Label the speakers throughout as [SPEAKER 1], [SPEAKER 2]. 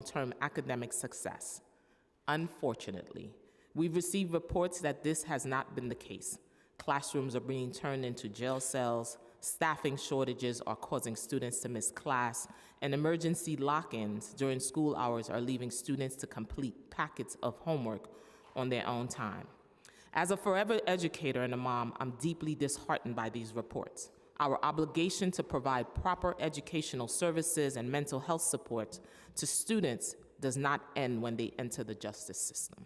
[SPEAKER 1] long-term academic success. Unfortunately, we've received reports that this has not been the case. Classrooms are being turned into jail cells, staffing shortages are causing students to miss class, and emergency lock-ins during school hours are leaving students to complete packets of homework on their own time. As a forever educator and a mom, I'm deeply disheartened by these reports. Our obligation to provide proper educational services and mental health support to students does not end when they enter the justice system.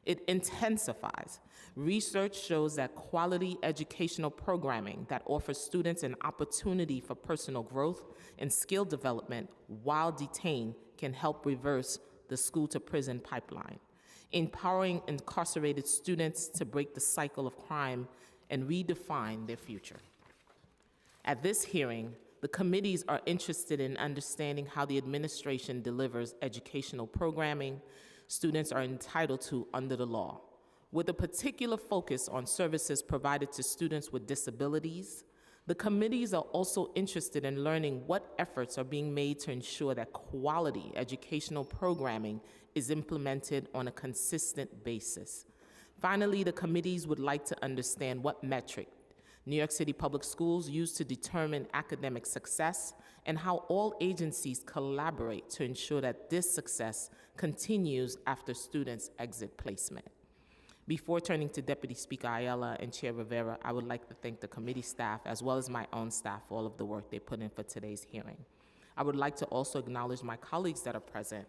[SPEAKER 1] It intensifies. Research shows that quality educational programming that offers students an opportunity for personal growth and skill development while detained can help reverse the school-to-prison pipeline, empowering incarcerated students to break the cycle of crime and redefine their future. At this hearing, the committees are interested in understanding how the administration delivers educational programming students are entitled to under the law, with a particular focus on services provided to students with disabilities. The committees are also interested in learning what efforts are being made to ensure that quality educational programming is implemented on a consistent basis. Finally, the committees would like to understand what metric New York City Public Schools use to determine academic success and how all agencies collaborate to ensure that this success continues after students exit placement. Before turning to Deputy Speaker Ayala and Chair Rivera, I would like to thank the committee staff as well as my own staff for all of the work they put in for today's hearing. I would like to also acknowledge my colleagues that are present.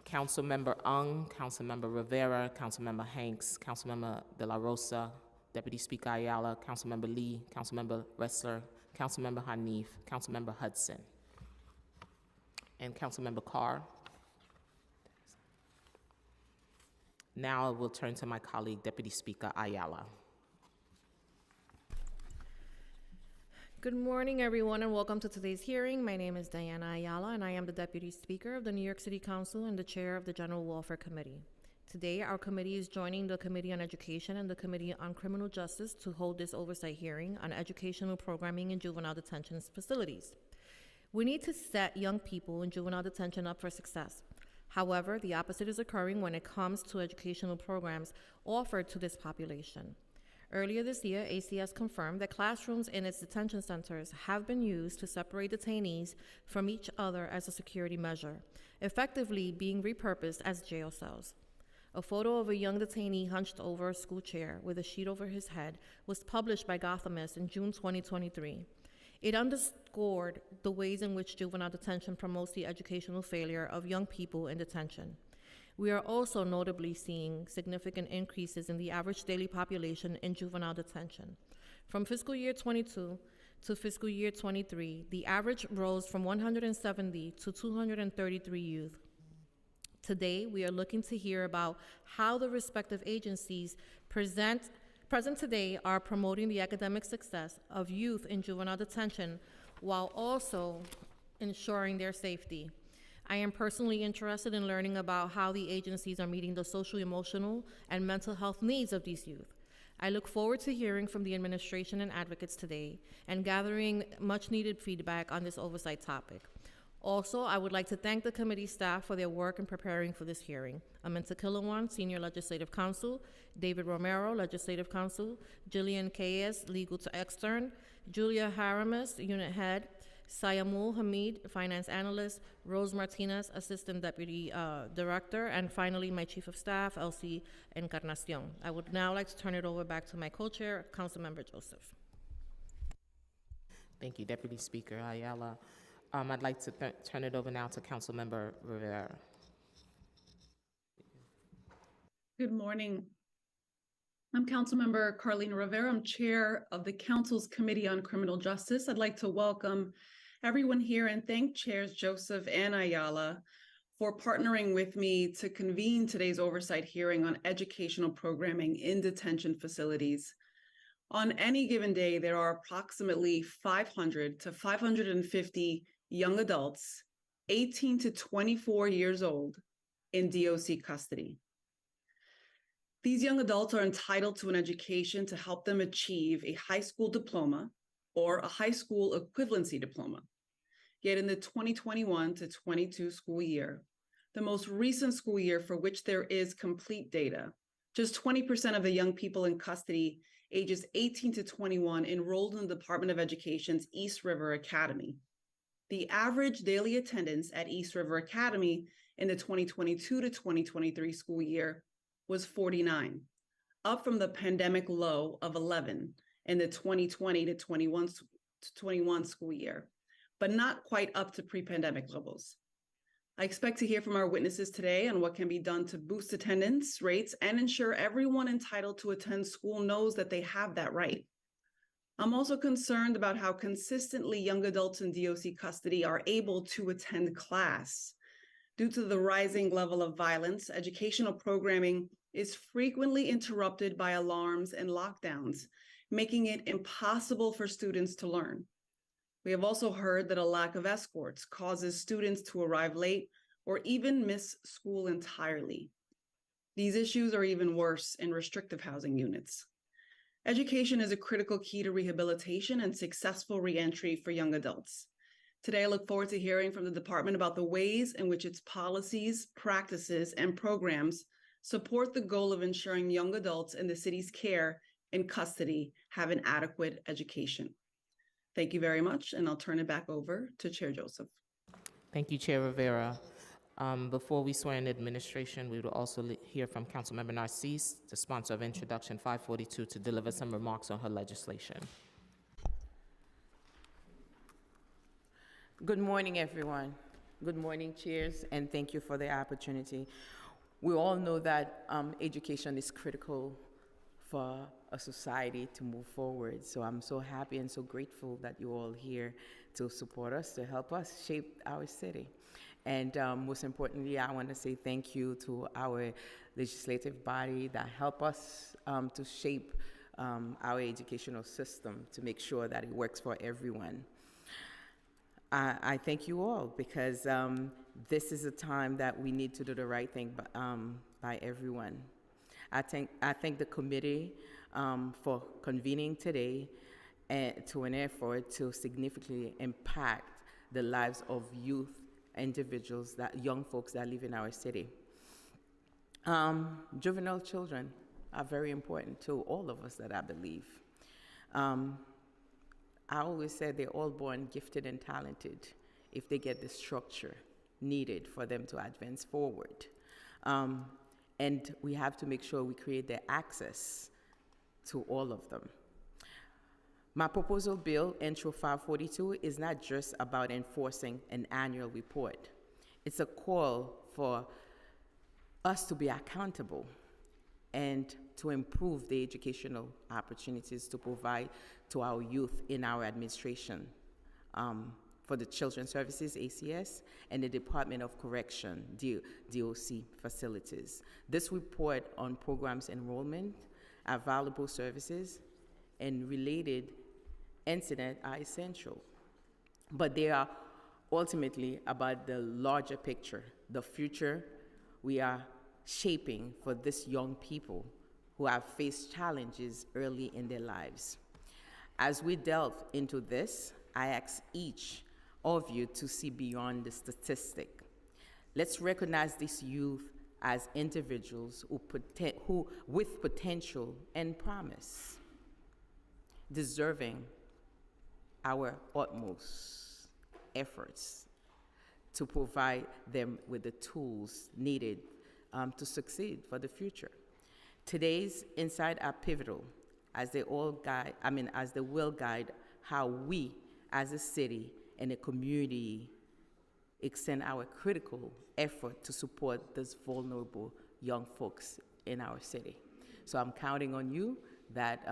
[SPEAKER 1] Councilmember Ung, Councilmember Rivera, Councilmember Hanks, Councilmember De La Rosa, Deputy Speaker Ayala, Councilmember Lee, Councilmember Ressler, Councilmember Hanif, Councilmember Hudson, and Councilmember Carr. Now I will turn to my colleague, Deputy Speaker Ayala.
[SPEAKER 2] Good morning, everyone, and welcome to today's hearing. My name is Diana Ayala, and I am the Deputy Speaker of the New York City Council and the Chair of the General Welfare Committee. Today, our committee is joining the Committee on Education and the Committee on Criminal Justice to hold this oversight hearing on educational programming in juvenile detention facilities. We need to set young people in juvenile detention up for success. However, the opposite is occurring when it comes to educational programs offered to this population. Earlier this year, ACS confirmed that classrooms in its detention centers have been used to separate detainees from each other as a security measure, effectively being repurposed as jail cells. A photo of a young detainee hunched over a school chair with a sheet over his head was published by Gothamist in June 2023. It underscored the ways in which juvenile detention promotes the educational failure of young people in detention. We are also notably seeing significant increases in the average daily population in juvenile detention. From fiscal year 22 to fiscal year 23, the average rose from 170 to 233 youth. Today, we are looking to hear about how the respective agencies present today are promoting the academic success of youth in juvenile detention while also ensuring their safety. I am personally interested in learning about how the agencies are meeting the social, emotional, and mental health needs of these youth. I look forward to hearing from the administration and advocates today and gathering much needed feedback on this oversight topic. Also, I would like to thank the committee staff for their work in preparing for this hearing. Aminta Kilawan, Senior Legislative Counsel, David Romero, Legislative Counsel, Jillian Kayes, Legal to Extern, Julia Haramis, Unit Head, Sayamul Hamid, Finance Analyst, Rose Martinez, Assistant Deputy Director, and finally, my Chief of Staff, Elsie Encarnacion. I would now like to turn it over back to my co-chair, Councilmember Joseph.
[SPEAKER 1] Thank you, Deputy Speaker Ayala. I'd like to turn it over now to Councilmember Rivera.
[SPEAKER 3] Good morning. I'm Councilmember Carlina Rivera. I'm chair of the Council's Committee on Criminal Justice. I'd like to welcome everyone here and thank Chairs Joseph and Ayala for partnering with me to convene today's oversight hearing on educational programming in detention facilities. On any given day, there are approximately 500 to 550 young adults, 18 to 24 years old, in DOC custody. These young adults are entitled to an education to help them achieve a high school diploma or a high school equivalency diploma. Yet in the 2021 to 22 school year, the most recent school year for which there is complete data, just 20% of the young people in custody ages 18 to 21 enrolled in the Department of Education's East River Academy. The average daily attendance at East River Academy in the 2022 to 2023 school year was 49, up from the pandemic low of 11 in the 2020 to 21 school year, but not quite up to pre-pandemic levels. I expect to hear from our witnesses today on what can be done to boost attendance rates and ensure everyone entitled to attend school knows that they have that right. I'm also concerned about how consistently young adults in DOC custody are able to attend class. Due to the rising level of violence, educational programming is frequently interrupted by alarms and lockdowns, making it impossible for students to learn. We have also heard that a lack of escorts causes students to arrive late or even miss school entirely. These issues are even worse in restrictive housing units. Education is a critical key to rehabilitation and successful reentry for young adults. Today, I look forward to hearing from the department about the ways in which its policies, practices, and programs support the goal of ensuring young adults in the city's care and custody have an adequate education. Thank you very much, and I'll turn it back over to Chair Joseph.
[SPEAKER 1] Thank you, Chair Rivera. Before we swear in administration, we will also hear from Councilmember Narcisse, the sponsor of Introduction 542, to deliver some remarks on her legislation.
[SPEAKER 4] Good morning, everyone. Good morning, chairs, and thank you for the opportunity. We all know that education is critical for a society to move forward. So I'm so happy and so grateful that you're all here to support us, to help us shape our city. And most importantly, I want to say thank you to our legislative body that help us to shape our educational system to make sure that it works for everyone. I thank you all because this is a time that we need to do the right thing by everyone. I thank the committee for convening today to an effort to significantly impact the lives of youth individuals, young folks that live in our city. Juvenile children are very important to all of us that I believe. I always say they're all born gifted and talented if they get the structure needed for them to advance forward. And we have to make sure we create the access to all of them. My proposal bill, Intro 542, is not just about enforcing an annual report. It's a call for us to be accountable and to improve the educational opportunities to provide to our youth in our administration for the Children's Services, ACS, and the Department of Correction, DOC facilities. This report on programs enrollment, available services, and related incidents are essential. But they are ultimately about the larger picture, the future we are shaping for these young people who have faced challenges early in their lives. As we delve into this, I ask each of you to see beyond the statistic. Let's recognize these youth as individuals who with potential and promise, deserving our utmost efforts to provide them with the tools needed to succeed for the future. Today's insights are pivotal as they will guide how we as a city and a community extend our critical effort to support these vulnerable young folks in our city. So I'm counting on you that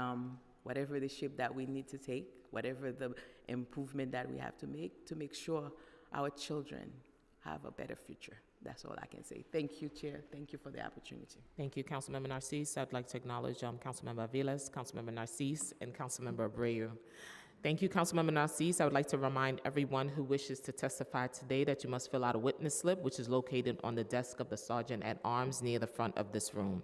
[SPEAKER 4] whatever the shape that we need to take, whatever the improvement that we have to make sure our children have a better future. That's all I can say. Thank you, Chair. Thank you for the opportunity.
[SPEAKER 1] Thank you, Councilmember Narcisse. I'd like to acknowledge Councilmember Aviles, Councilmember Narcisse, and Councilmember Abreu. Thank you, Councilmember Narcisse. I would like to remind everyone who wishes to testify today that you must fill out a witness slip, which is located on the desk of the Sergeant at Arms near the front of this room.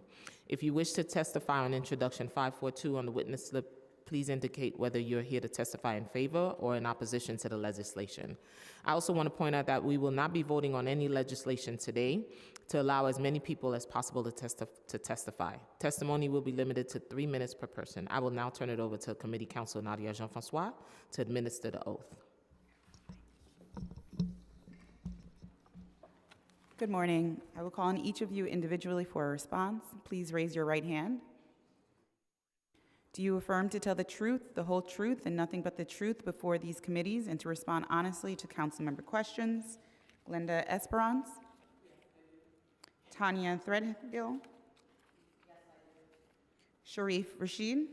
[SPEAKER 1] If you wish to testify on Introduction 542 on the witness slip please indicate whether you're here to testify in favor or in opposition to the legislation. I also want to point out that we will not be voting on any legislation today to allow as many people as possible to testify. Testimony will be limited to 3 minutes per person. I will now turn it over to Committee Counsel Nadia Jean-Francois to administer the oath.
[SPEAKER 5] Good morning. I will call on each of you individually for a response. Please raise your right hand. Do you affirm to tell the truth, the whole truth, and nothing but the truth before these committees and to respond honestly to council member questions? Glenda Esperance? Tanya Threadgill? Sharif Rashid?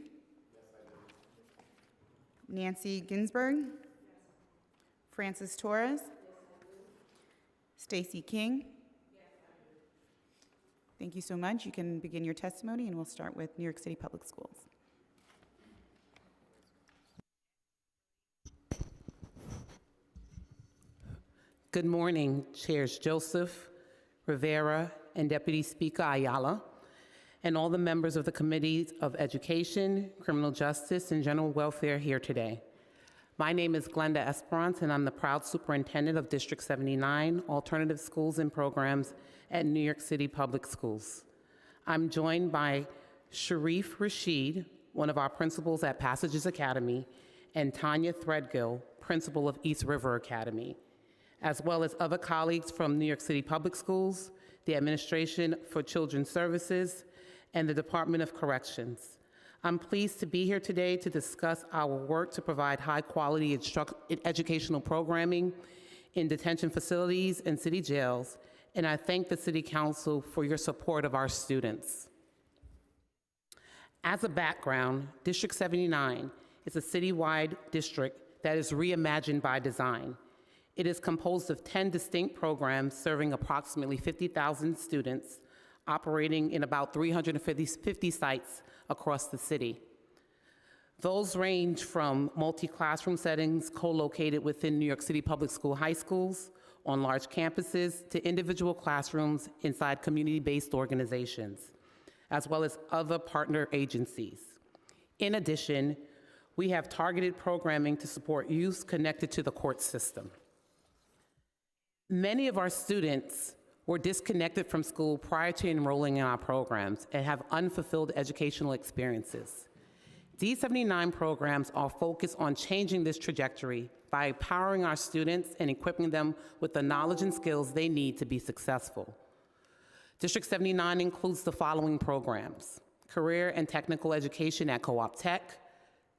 [SPEAKER 5] Nancy Ginsburg? Francis Torres? Stacy King? Thank you so much. You can begin your testimony, and we'll start with New York City Public Schools.
[SPEAKER 6] Good morning, Chairs Joseph, Rivera, and Deputy Speaker Ayala, and all the members of the Committees of Education, Criminal Justice, and General Welfare here today. My name is Glenda Esperance, and I'm the proud superintendent of District 79, Alternative Schools and Programs at New York City Public Schools. I'm joined by Sharif Rashid, one of our principals at Passages Academy, and Tanya Threadgill, principal of East River Academy, as well as other colleagues from New York City Public Schools, the Administration for Children's Services, and the Department of Corrections. I'm pleased to be here today to discuss our work to provide high-quality educational programming in detention facilities and city jails, and I thank the City Council for your support of our students. As a background, District 79 is a citywide district that is reimagined by design. It is composed of 10 distinct programs serving approximately 50,000 students, operating in about 350 sites across the city. Those range from multi-classroom settings co-located within New York City Public School high schools, on large campuses, to individual classrooms inside community-based organizations, as well as other partner agencies. In addition, we have targeted programming to support youth connected to the court system. Many of our students were disconnected from school prior to enrolling in our programs and have unfulfilled educational experiences. D79 programs are focused on changing this trajectory by empowering our students and equipping them with the knowledge and skills they need to be successful. District 79 includes the following programs: career and technical education at Co-op Tech,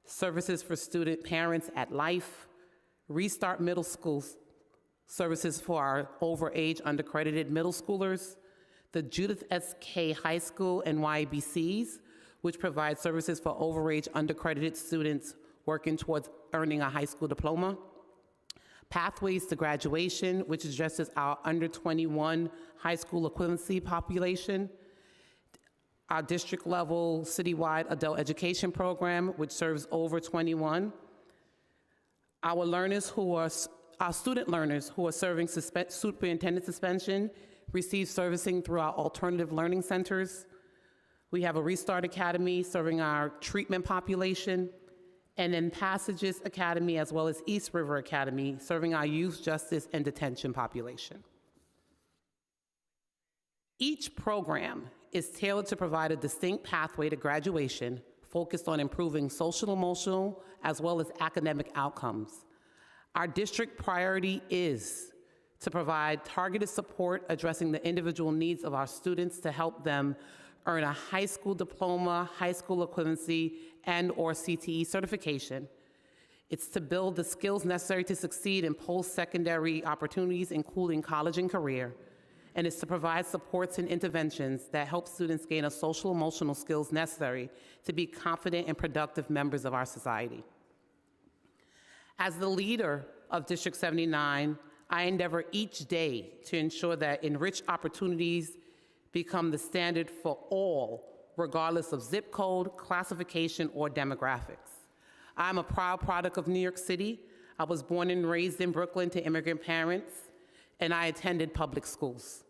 [SPEAKER 6] services for student parents at Life, Restart Middle School services for our overage undercredited middle schoolers, the Judith S.K. High School and YBCs, which provide services for overage undercredited students working towards earning a high school diploma, Pathways to Graduation, which addresses our under 21 high school equivalency population, our district level citywide adult education program, which serves over 21, our student learners who are serving superintendent suspension receive servicing through our alternative learning centers. We have a Restart Academy serving our treatment population, and then Passages Academy as well as East River Academy serving our youth justice and detention population. Each program is tailored to provide a distinct pathway to graduation focused on improving social, emotional, as well as academic outcomes. Our district priority is to provide targeted support addressing the individual needs of our students to help them earn a high school diploma, high school equivalency, and/or CTE certification. It's to build the skills necessary to succeed in post-secondary opportunities, including college and career. And it's to provide supports and interventions that help students gain a social emotional skills necessary to be confident and productive members of our society. As the leader of District 79, I endeavor each day to ensure that enriched opportunities become the standard for all, regardless of zip code, classification, or demographics. I'm a proud product of New York City. I was born and raised in Brooklyn to immigrant parents, and I attended public schools.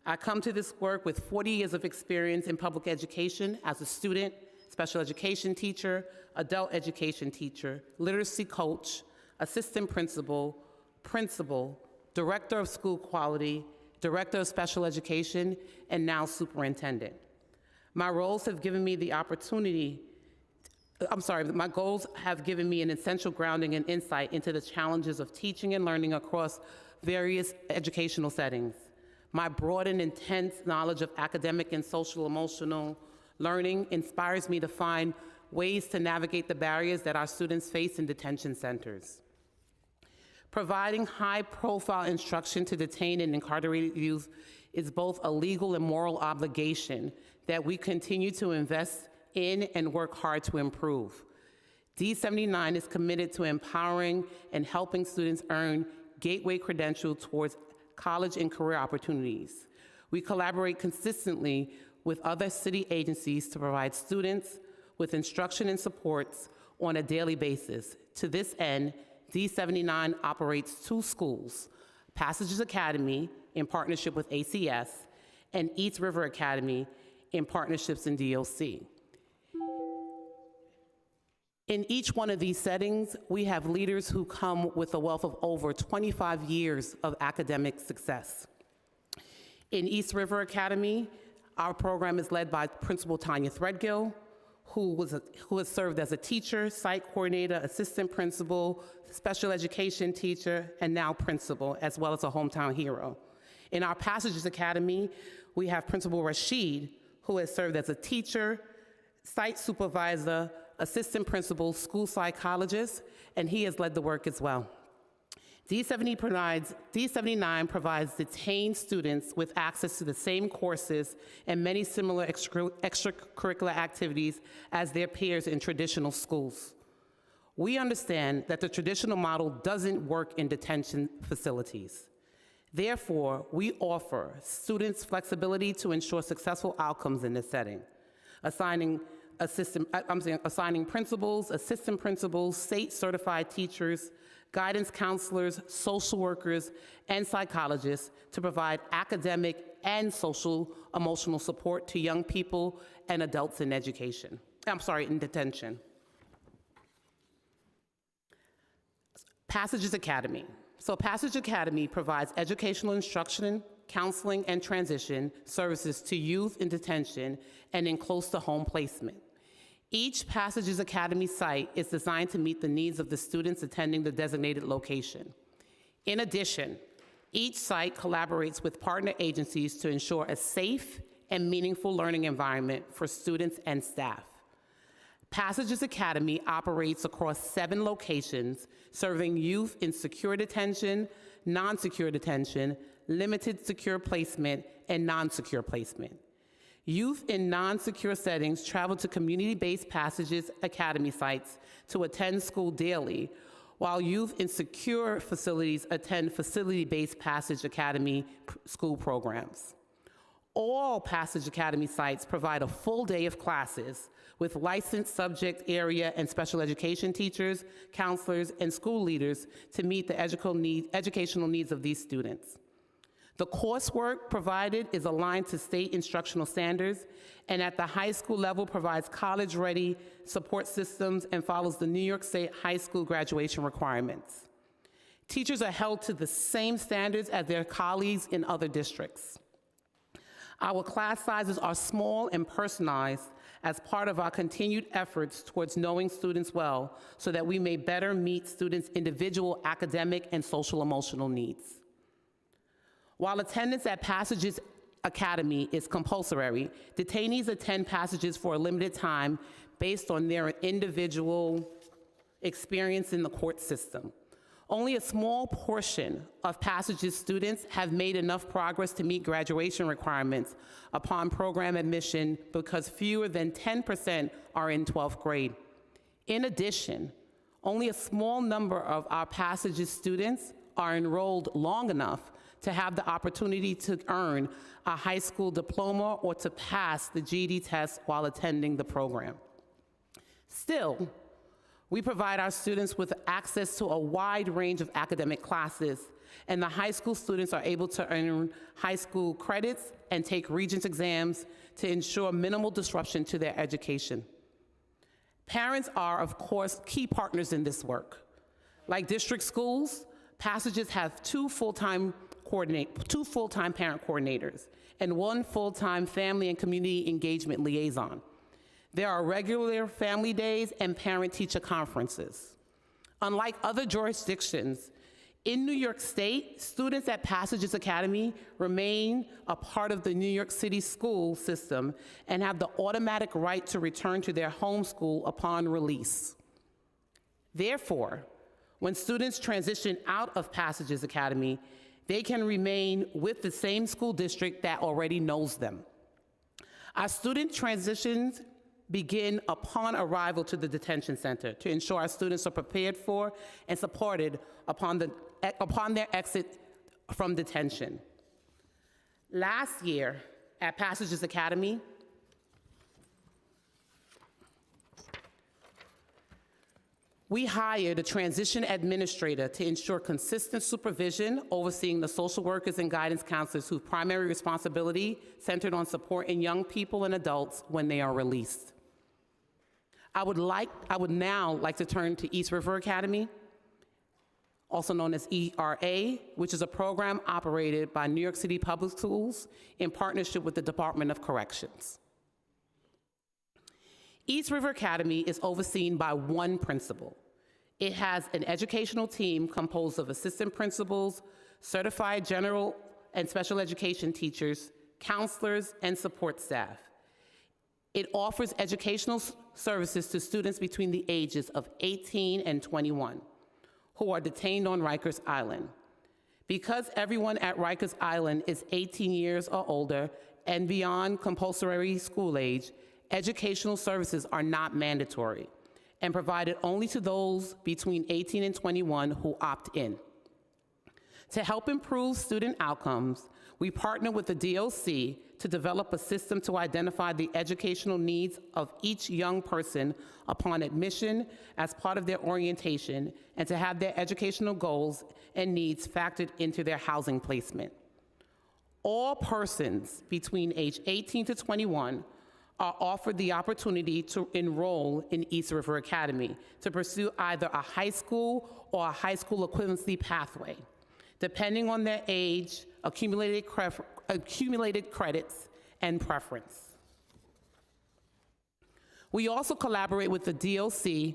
[SPEAKER 6] I come to this work with 40 years of experience in public education as a student, special education teacher, adult education teacher, literacy coach, assistant principal, principal, director of school quality, director of special education, and now superintendent. My roles have given me the opportunity, my goals have given me an essential grounding and insight into the challenges of teaching and learning across various educational settings. My broad and intense knowledge of academic and social emotional learning inspires me to find ways to navigate the barriers that our students face in detention centers. Providing high-profile instruction to detained and incarcerated youth is both a legal and moral obligation that we continue to invest in and work hard to improve. D79 is committed to empowering and helping students earn gateway credentials towards college and career opportunities. We collaborate consistently with other city agencies to provide students with instruction and supports on a daily basis. To this end, D79 operates 2 schools, Passages Academy in partnership with ACS and East River Academy in partnerships in DOC. In each one of these settings, we have leaders who come with a wealth of over 25 years of academic success. In East River Academy, our program is led by Principal Tanya Threadgill, who has served as a teacher, site coordinator, assistant principal, special education teacher, and now principal, as well as a hometown hero. In our Passages Academy, we have Principal Rashid, who has served as a teacher, site supervisor, assistant principal, school psychologist, and he has led the work as well. D79 provides detained students with access to the same courses and many similar extracurricular activities as their peers in traditional schools. We understand that the traditional model doesn't work in detention facilities. Therefore, we offer students flexibility to ensure successful outcomes in this setting, assigning principals, assistant principals, state certified teachers, guidance counselors, social workers, and psychologists to provide academic and social emotional support to young people and adults in detention. Passages Academy. So Passage Academy provides educational instruction, counseling, and transition services to youth in detention and in close-to-home placement. Each Passages Academy site is designed to meet the needs of the students attending the designated location. In addition, each site collaborates with partner agencies to ensure a safe and meaningful learning environment for students and staff. Passages Academy operates across 7 locations, serving youth in secure detention, non-secure detention, limited secure placement, and non-secure placement. Youth in non-secure settings travel to community-based Passages Academy sites to attend school daily, while youth in secure facilities attend facility-based Passage Academy school programs. All Passage Academy sites provide a full day of classes with licensed subject area and special education teachers, counselors, and school leaders to meet the educational needs of these students. The coursework provided is aligned to state instructional standards, and at the high school level provides college-ready support systems and follows the New York State high school graduation requirements. Teachers are held to the same standards as their colleagues in other districts. Our class sizes are small and personalized as part of our continued efforts towards knowing students well so that we may better meet students' individual academic and social emotional needs. While attendance at Passages Academy is compulsory, detainees attend Passages for a limited time based on their individual experience in the court system. Only a small portion of Passages students have made enough progress to meet graduation requirements upon program admission because fewer than 10% are in 12th grade. In addition, only a small number of our Passages students are enrolled long enough to have the opportunity to earn a high school diploma or to pass the GED test while attending the program. Still, we provide our students with access to a wide range of academic classes, and the high school students are able to earn high school credits and take Regents exams to ensure minimal disruption to their education. Parents are, of course, key partners in this work. Like district schools, Passages have two full-time parent coordinators and one full-time family and community engagement liaison. There are regular family days and parent-teacher conferences. Unlike other jurisdictions, in New York State, students at Passages Academy remain a part of the New York City school system and have the automatic right to return to their home school upon release. Therefore, when students transition out of Passages Academy, they can remain with the same school district that already knows them. Our student transitions begin upon arrival to the detention center to ensure our students are prepared for and supported upon their exit from detention. Last year at Passages Academy, we hired a transition administrator to ensure consistent supervision, overseeing the social workers and guidance counselors whose primary responsibility centered on supporting young people and adults when they are released. I would now like to turn to East River Academy, also known as ERA, which is a program operated by New York City Public Schools in partnership with the Department of Corrections. East River Academy is overseen by one principal. It has an educational team composed of assistant principals, certified general and special education teachers, counselors, and support staff. It offers educational services to students between the ages of 18 and 21 who are detained on Rikers Island. Because everyone at Rikers Island is 18 years or older and beyond compulsory school age, educational services are not mandatory and provided only to those between 18 and 21 who opt in. To help improve student outcomes, we partner with the DOC to develop a system to identify the educational needs of each young person upon admission as part of their orientation and to have their educational goals and needs factored into their housing placement. All persons between age 18 to 21 are offered the opportunity to enroll in East River Academy to pursue either a high school or a high school equivalency pathway, depending on their age, accumulated credits, and preference. We also collaborate with the DOC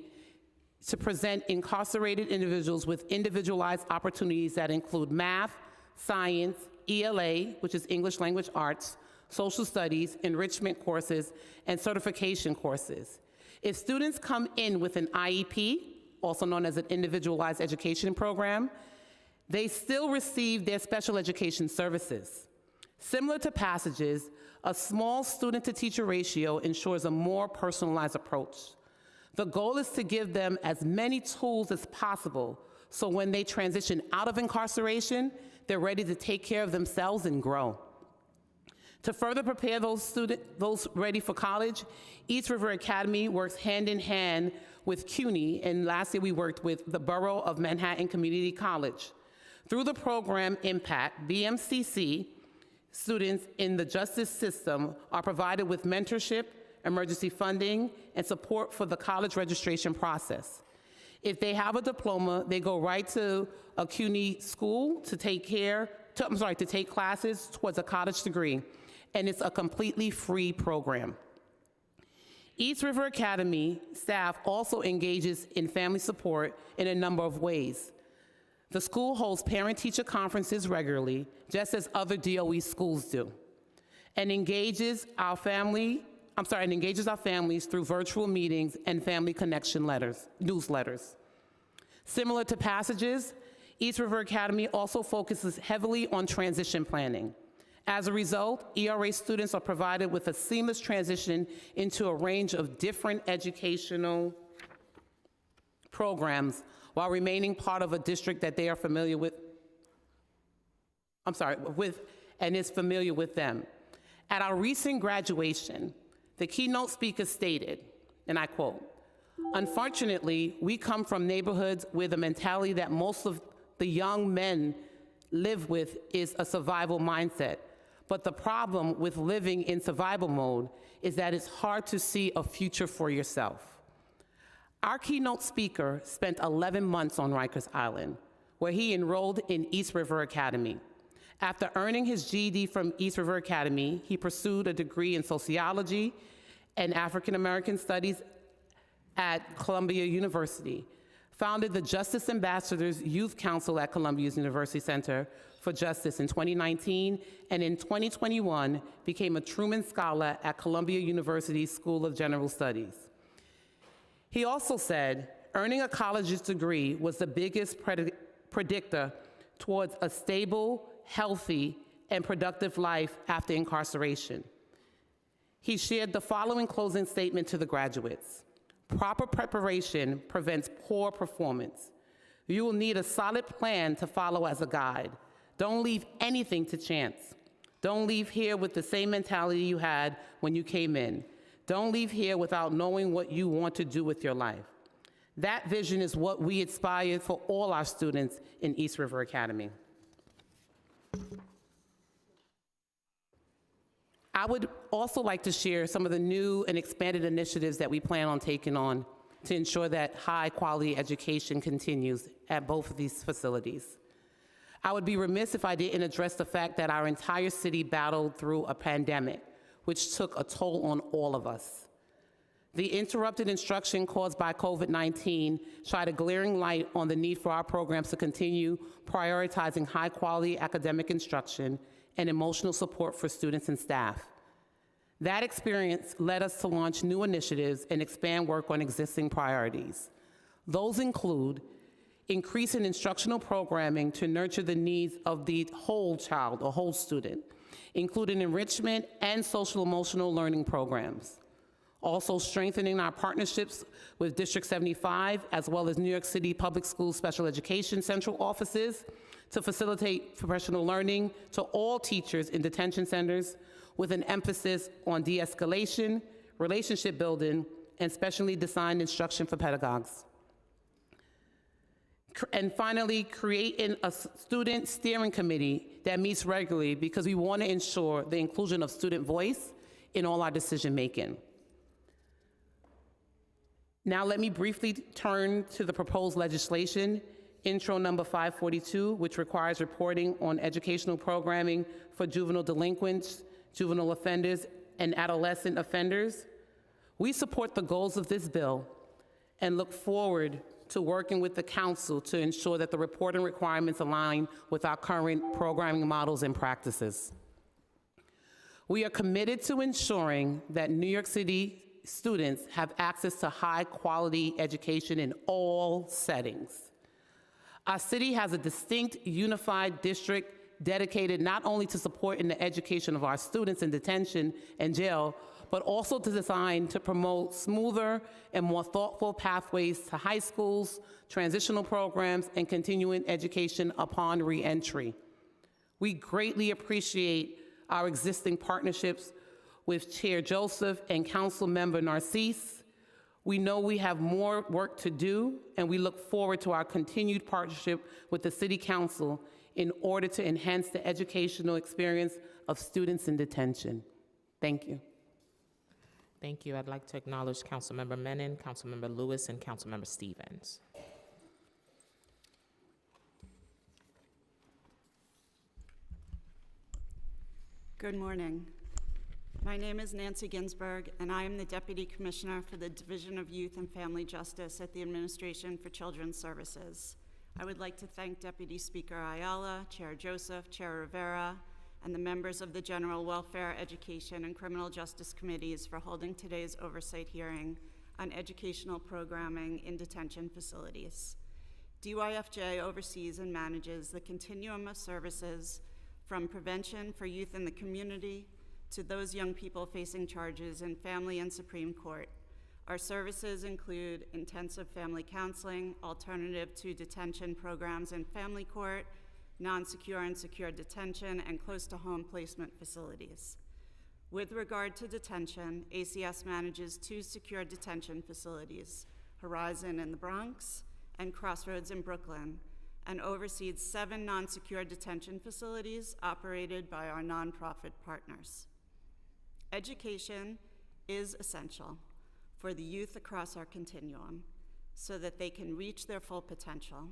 [SPEAKER 6] to present incarcerated individuals with individualized opportunities that include math, science, ELA, which is English Language Arts, social studies, enrichment courses, and certification courses. If students come in with an IEP, also known as an individualized education program, they still receive their special education services. Similar to Passages, a small student-to-teacher ratio ensures a more personalized approach. The goal is to give them as many tools as possible so when they transition out of incarceration, they're ready to take care of themselves and grow. To further prepare those ready for college, East River Academy works hand in hand with CUNY, and last year we worked with the Borough of Manhattan Community College. Through the program Impact, BMCC, students in the justice system are provided with mentorship, emergency funding, and support for the college registration process. If they have a diploma, they go right to a CUNY school to take classes towards a college degree, and it's a completely free program. East River Academy staff also engages in family support in a number of ways. The school holds parent-teacher conferences regularly, just as other DOE schools do, and engages our families through virtual meetings and family connection newsletters. Similar to Passages, East River Academy also focuses heavily on transition planning. As a result, ERA students are provided with a seamless transition into a range of different educational programs while remaining part of a district that they are familiar with, and is familiar with them. At our recent graduation, the keynote speaker stated, and I quote, "Unfortunately, we come from neighborhoods where the mentality that most of the young men live with is a survival mindset. But the problem with living in survival mode is that it's hard to see a future for yourself. Our keynote speaker spent 11 months on Rikers Island, where he enrolled in East River Academy. After earning his GED from East River Academy, he pursued a degree in sociology and African American studies at Columbia University, founded the Justice Ambassadors Youth Council at Columbia's University Center for Justice in 2019, and in 2021 became a Truman Scholar at Columbia University School of General Studies. He also said, earning a college's degree was the biggest predictor towards a stable, healthy, and productive life after incarceration. He shared the following closing statement to the graduates. Proper preparation prevents poor performance. You will need a solid plan to follow as a guide. Don't leave anything to chance. Don't leave here with the same mentality you had when you came in. Don't leave here without knowing what you want to do with your life. That vision is what we aspire for all our students in East River Academy. I would also like to share some of the new and expanded initiatives that we plan on taking on to ensure that high quality education continues at both of these facilities. I would be remiss if I didn't address the fact that our entire city battled through a pandemic, which took a toll on all of us. The interrupted instruction caused by COVID-19 shined a glaring light on the need for our programs to continue prioritizing high quality academic instruction and emotional support for students and staff. That experience led us to launch new initiatives and expand work on existing priorities. Those include increasing instructional programming to nurture the needs of the whole child or whole student, including enrichment and social emotional learning programs. Also strengthening our partnerships with District 75 as well as New York City Public Schools Special Education Central offices to facilitate professional learning to all teachers in detention centers with an emphasis on de-escalation, relationship building, and specially designed instruction for pedagogues. And finally, creating a student steering committee that meets regularly because we want to ensure the inclusion of student voice in all our decision making. Now let me briefly turn to the proposed legislation, intro number 542, which requires reporting on educational programming for juvenile delinquents, juvenile offenders, and adolescent offenders. We support the goals of this bill and look forward to working with the council to ensure that the reporting requirements align with our current programming models and practices. We are committed to ensuring that New York City students have access to high quality education in all settings. Our city has a distinct unified district dedicated not only to supporting the education of our students in detention and jail, but also designed to promote smoother and more thoughtful pathways to high schools, transitional programs, and continuing education upon re-entry. We greatly appreciate our existing partnerships with Chair Joseph and Council Member Narcisse. We know we have more work to do, and we look forward to our continued partnership with the City Council in order to enhance the educational experience of students in detention. Thank you.
[SPEAKER 1] Thank you. I'd like to acknowledge Councilmember Menon, Councilmember Lewis, and Councilmember Stevens.
[SPEAKER 7] Good morning. My name is Nancy Ginsburg, and I am the Deputy Commissioner for the Division of Youth and Family Justice at the Administration for Children's Services. I would like to thank Deputy Speaker Ayala, Chair Joseph, Chair Rivera, and the members of the General Welfare, Education, and Criminal Justice Committees for holding today's oversight hearing on educational programming in detention facilities. DYFJ oversees and manages the continuum of services from prevention for youth in the community to those young people facing charges in family and Supreme Court. Our services include intensive family counseling, alternative to detention programs in family court, non-secure and secure detention, and close-to-home placement facilities. With regard to detention, ACS manages 2 secure detention facilities, Horizon in the Bronx and Crossroads in Brooklyn, and oversees 7 non-secure detention facilities operated by our nonprofit partners. Education is essential for the youth across our continuum. so that they can reach their full potential.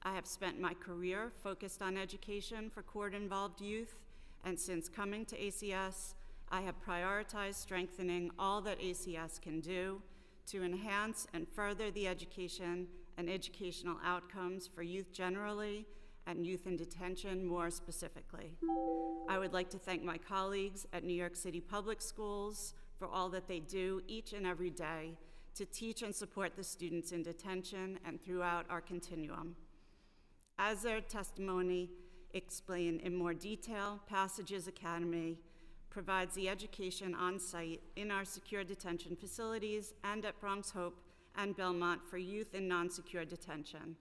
[SPEAKER 7] I have spent my career focused on education for court-involved youth, and since coming to ACS, I have prioritized strengthening all that ACS can do to enhance and further the education and educational outcomes for youth generally and youth in detention more specifically. I would like to thank my colleagues at New York City Public Schools for all that they do each and every day to teach and support the students in detention and throughout our continuum. As their testimony explained in more detail, Passages Academy provides the education on site in our secure detention facilities and at Bronx Hope and Belmont for youth in non-secure detention.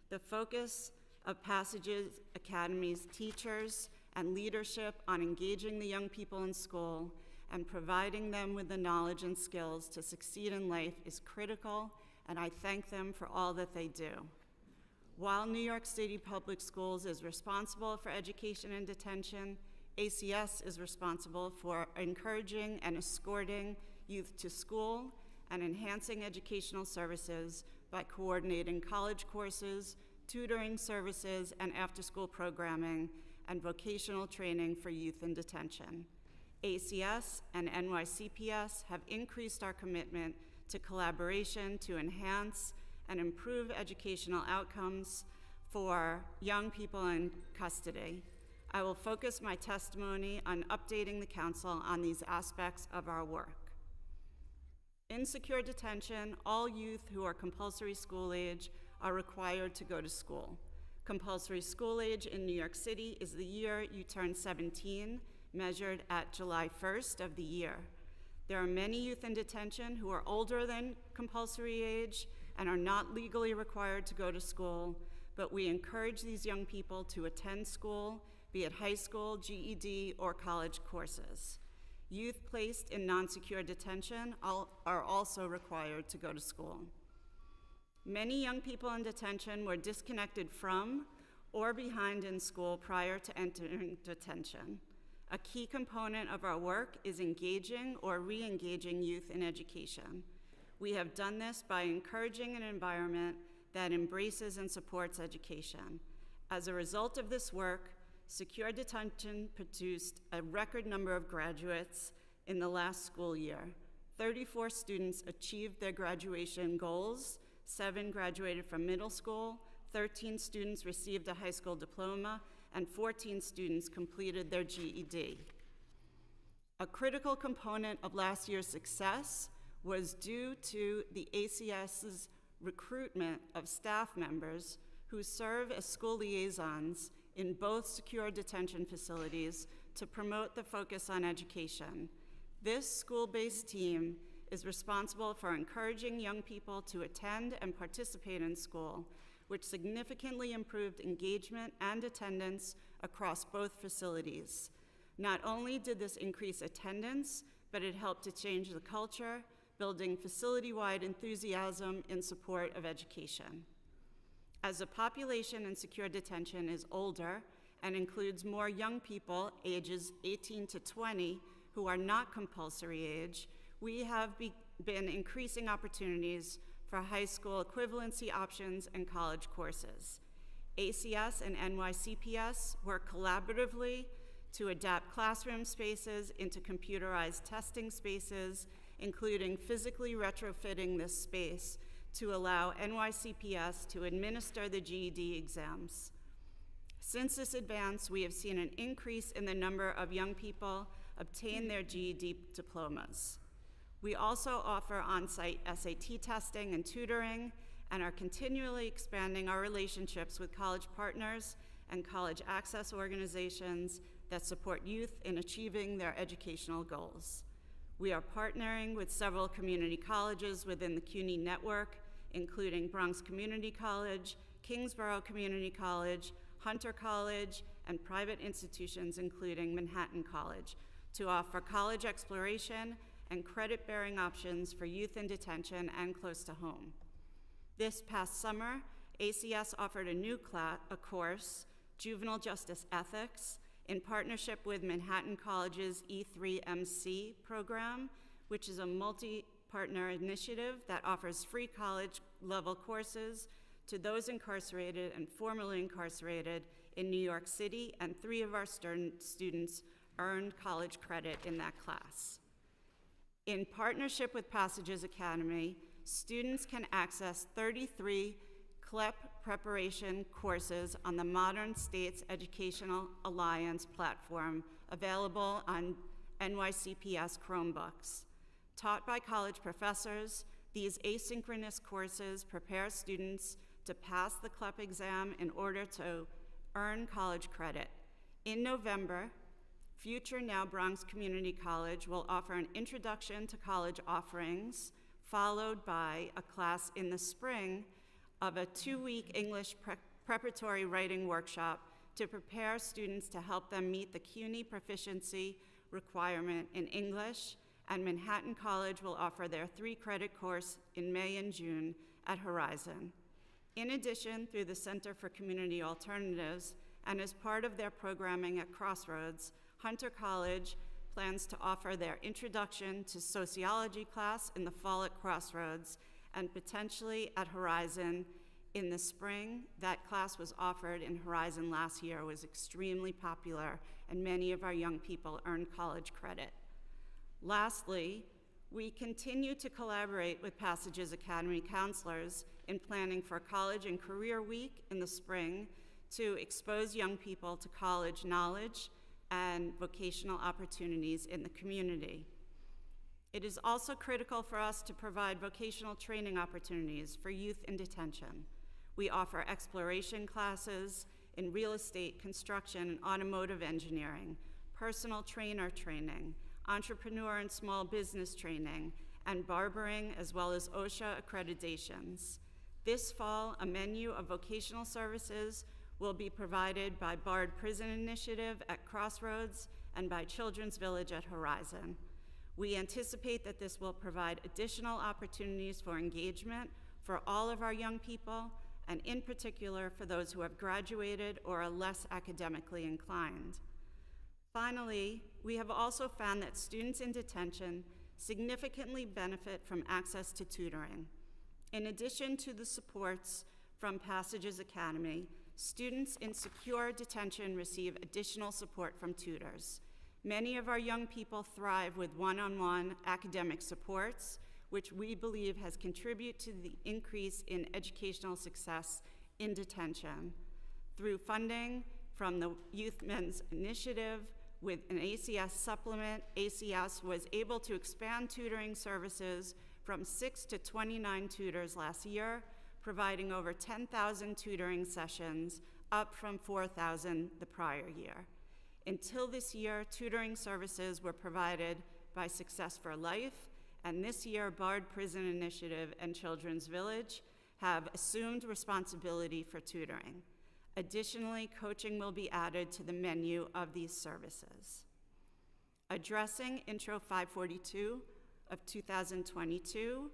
[SPEAKER 7] The focus of Passages Academy's teachers and leadership on engaging the young people in school and providing them with the knowledge and skills to succeed in life is critical, and I thank them for all that they do. While New York City Public Schools is responsible for education in detention, ACS is responsible for encouraging and escorting youth to school and enhancing educational services by coordinating college courses, tutoring services, and after-school programming and vocational training for youth in detention. ACS and NYCPS have increased our commitment to collaboration to enhance and improve educational outcomes for young people in custody. I will focus my testimony on updating the council on these aspects of our work. In secure detention, all youth who are compulsory school age are required to go to school. Compulsory school age in New York City is the year you turn 17, measured at July 1st of the year. There are many youth in detention who are older than compulsory age and are not legally required to go to school, but we encourage these young people to attend school, be it high school, GED, or college courses. Youth placed in non-secure detention are also required to go to school. Many young people in detention were disconnected from or behind in school prior to entering detention. A key component of our work is engaging or re-engaging youth in education. We have done this by encouraging an environment that embraces and supports education. As a result of this work, secure detention produced a record number of graduates in the last school year. 34 students achieved their graduation goals, 7 graduated from middle school, 13 students received a high school diploma, and 14 students completed their GED. A critical component of last year's success was due to the ACS's recruitment of staff members who serve as school liaisons in both secure detention facilities to promote the focus on education. This school-based team is responsible for encouraging young people to attend and participate in school, which significantly improved engagement and attendance across both facilities. Not only did this increase attendance, but it helped to change the culture, building facility-wide enthusiasm in support of education. As the population in secure detention is older and includes more young people ages 18 to 20 who are not compulsory age, we have been increasing opportunities for high school equivalency options and college courses. ACS and NYCPS work collaboratively to adapt classroom spaces into computerized testing spaces, including physically retrofitting this space to allow NYCPS to administer the GED exams. Since this advance, we have seen an increase in the number of young people obtain their GED diplomas. We also offer on-site SAT testing and tutoring and are continually expanding our relationships with college partners and college access organizations that support youth in achieving their educational goals. We are partnering with several community colleges within the CUNY network, including Bronx Community College, Kingsborough Community College, Hunter College, and private institutions including Manhattan College, to offer college exploration and credit-bearing options for youth in detention and close to home. This past summer, ACS offered a new course, Juvenile Justice Ethics, in partnership with Manhattan College's E3MC program, which is a multi partner initiative that offers free college-level courses to those incarcerated and formerly incarcerated in New York City, and 3 of our students earned college credit in that class. In partnership with Passages Academy, students can access 33 CLEP preparation courses on the Modern States Educational Alliance platform, available on NYCPS Chromebooks. Taught by college professors, these asynchronous courses prepare students to pass the CLEP exam in order to earn college credit. In November, future Now Bronx Community College will offer an introduction to college offerings, followed by a class in the spring of a 2-week English preparatory writing workshop to prepare students to help them meet the CUNY proficiency requirement in English, and Manhattan College will offer their 3-credit course in May and June at Horizon. In addition, through the Center for Community Alternatives, and as part of their programming at Crossroads, Hunter College plans to offer their Introduction to Sociology class in the fall at Crossroads, and potentially at Horizon in the spring. That class was offered in Horizon last year, was extremely popular, and many of our young people earned college credit. Lastly, we continue to collaborate with Passages Academy counselors in planning for College and Career Week in the spring to expose young people to college knowledge and vocational opportunities in the community. It is also critical for us to provide vocational training opportunities for youth in detention. We offer exploration classes in real estate, construction, and automotive engineering, personal trainer training, entrepreneur and small business training, and barbering, as well as OSHA accreditations. This fall, a menu of vocational services will be provided by Bard Prison Initiative at Crossroads and by Children's Village at Horizon. We anticipate that this will provide additional opportunities for engagement for all of our young people, and in particular for those who have graduated or are less academically inclined. Finally, we have also found that students in detention significantly benefit from access to tutoring. In addition to the supports from Passages Academy, students in secure detention receive additional support from tutors. Many of our young people thrive with one-on-one academic supports, which we believe has contributed to the increase in educational success in detention. Through funding from the Youth Men's Initiative with an ACS supplement, ACS was able to expand tutoring services from 6 to 29 tutors last year, providing over 10,000 tutoring sessions, up from 4,000 the prior year. Until this year, tutoring services were provided by Success for Life, and this year, Bard Prison Initiative and Children's Village have assumed responsibility for tutoring. Additionally, coaching will be added to the menu of these services. Addressing Intro 542 of 2022,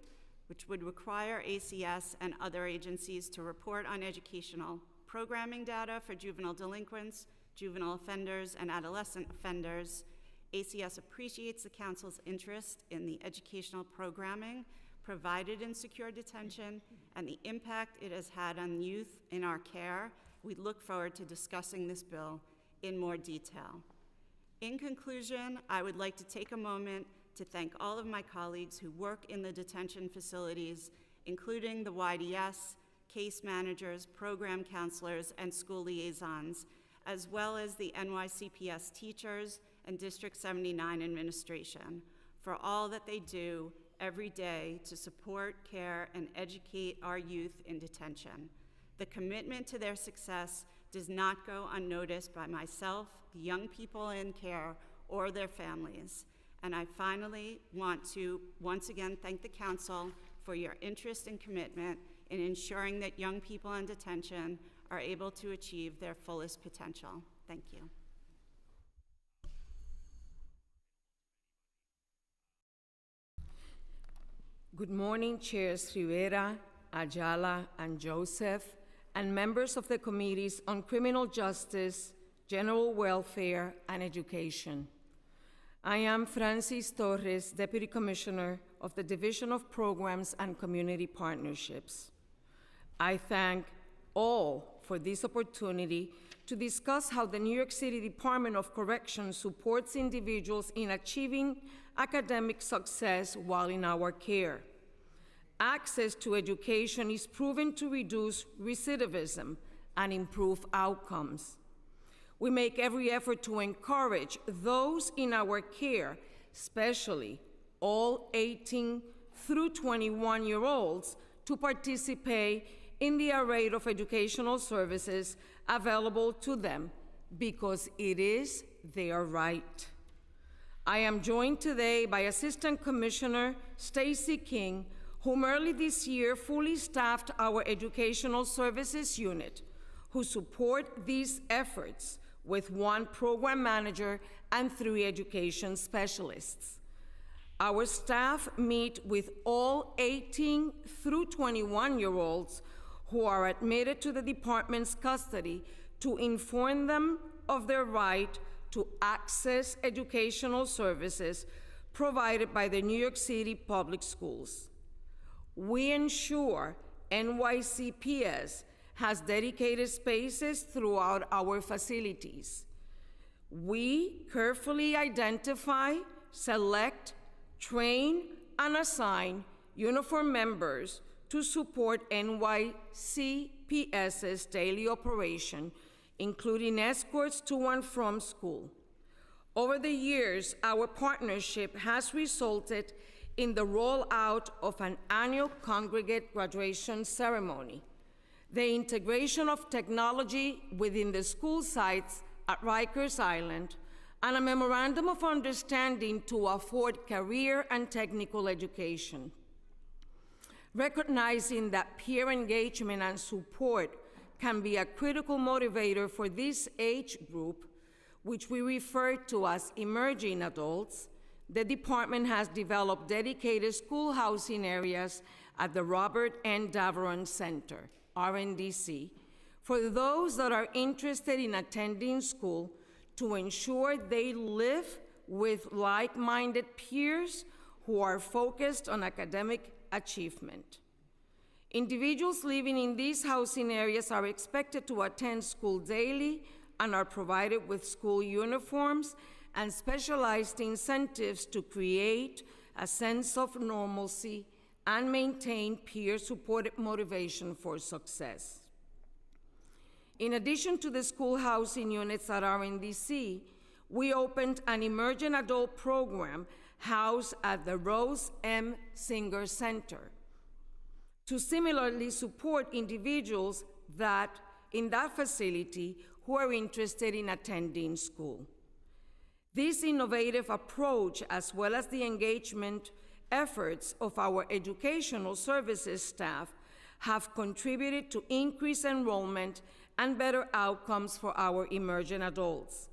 [SPEAKER 7] which would require ACS and other agencies to report on educational programming data for juvenile delinquents, juvenile offenders, and adolescent offenders. ACS appreciates the Council's interest in the educational programming provided in secure detention and the impact it has had on youth in our care. We look forward to discussing this bill in more detail. In conclusion, I would like to take a moment to thank all of my colleagues who work in the detention facilities, including the YDS, case managers, program counselors, and school liaisons, as well as the NYCPS teachers and District 79 administration, for all that they do every day to support, care, and educate our youth in detention. The commitment to their success does not go unnoticed by myself, the young people in care, or their families. And I finally want to once again thank the Council for your interest and commitment in ensuring that young people in detention are able to achieve their fullest potential. Thank you.
[SPEAKER 8] Good morning, Chairs Rivera, Ayala, and Joseph, and members of the Committees on Criminal Justice, General Welfare, and Education. I am Francis Torres, Deputy Commissioner of the Division of Programs and Community Partnerships. I thank all for this opportunity to discuss how the New York City Department of Corrections supports individuals in achieving academic success while in our care. Access to education is proven to reduce recidivism and improve outcomes. We make every effort to encourage those in our care, especially all 18 through 21-year-olds, to participate in the array of educational services available to them because it is their right. I am joined today by Assistant Commissioner Stacy King, whom early this year fully staffed our Educational Services Unit, who support these efforts with 1 program manager and 3 education specialists. Our staff meet with all 18 through 21-year-olds who are admitted to the department's custody to inform them of their right to access educational services provided by the New York City Public Schools. We ensure NYCPS has dedicated spaces throughout our facilities. We carefully identify, select, train, and assign uniform members to support NYCPS's daily operation, including escorts to and from school. Over the years, our partnership has resulted in the rollout of an annual congregate graduation ceremony, the integration of technology within the school sites at Rikers Island, and a memorandum of understanding to afford career and technical education. Recognizing that peer engagement and support can be a critical motivator for this age group, which we refer to as emerging adults, the department has developed dedicated school housing areas at the Robert N. Daveron Center, RNDC, for those that are interested in attending school to ensure they live with like-minded peers who are focused on academic achievement. Individuals living in these housing areas are expected to attend school daily and are provided with school uniforms and specialized incentives to create a sense of normalcy and maintain peer-supported motivation for success. In addition to the school housing units at RNDC, we opened an emerging adult program housed at the Rose M. Singer Center to similarly support individuals in that facility who are interested in attending school. This innovative approach, as well as the engagement efforts of our educational services staff, have contributed to increased enrollment and better outcomes for our emerging adults.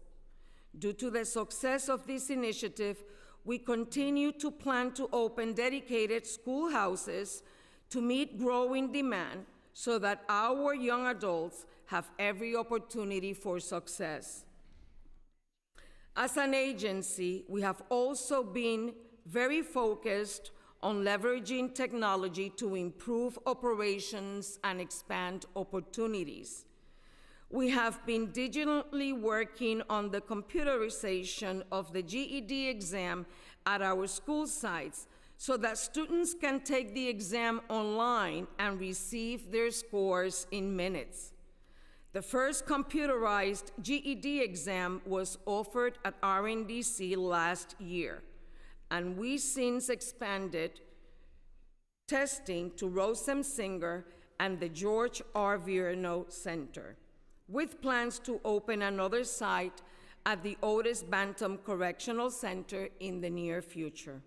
[SPEAKER 8] Due to the success of this initiative, we continue to plan to open dedicated schoolhouses to meet growing demand so that our young adults have every opportunity for success. As an agency, we have also been very focused on leveraging technology to improve operations and expand opportunities. We have been diligently working on the computerization of the GED exam at our school sites so that students can take the exam online and receive their scores in minutes. The first computerized GED exam was offered at RNDC last year, and we since expanded testing to Rose M. Singer and the George R. Vierno Center, with plans to open another site at the Otis Bantam Correctional Center in the near future.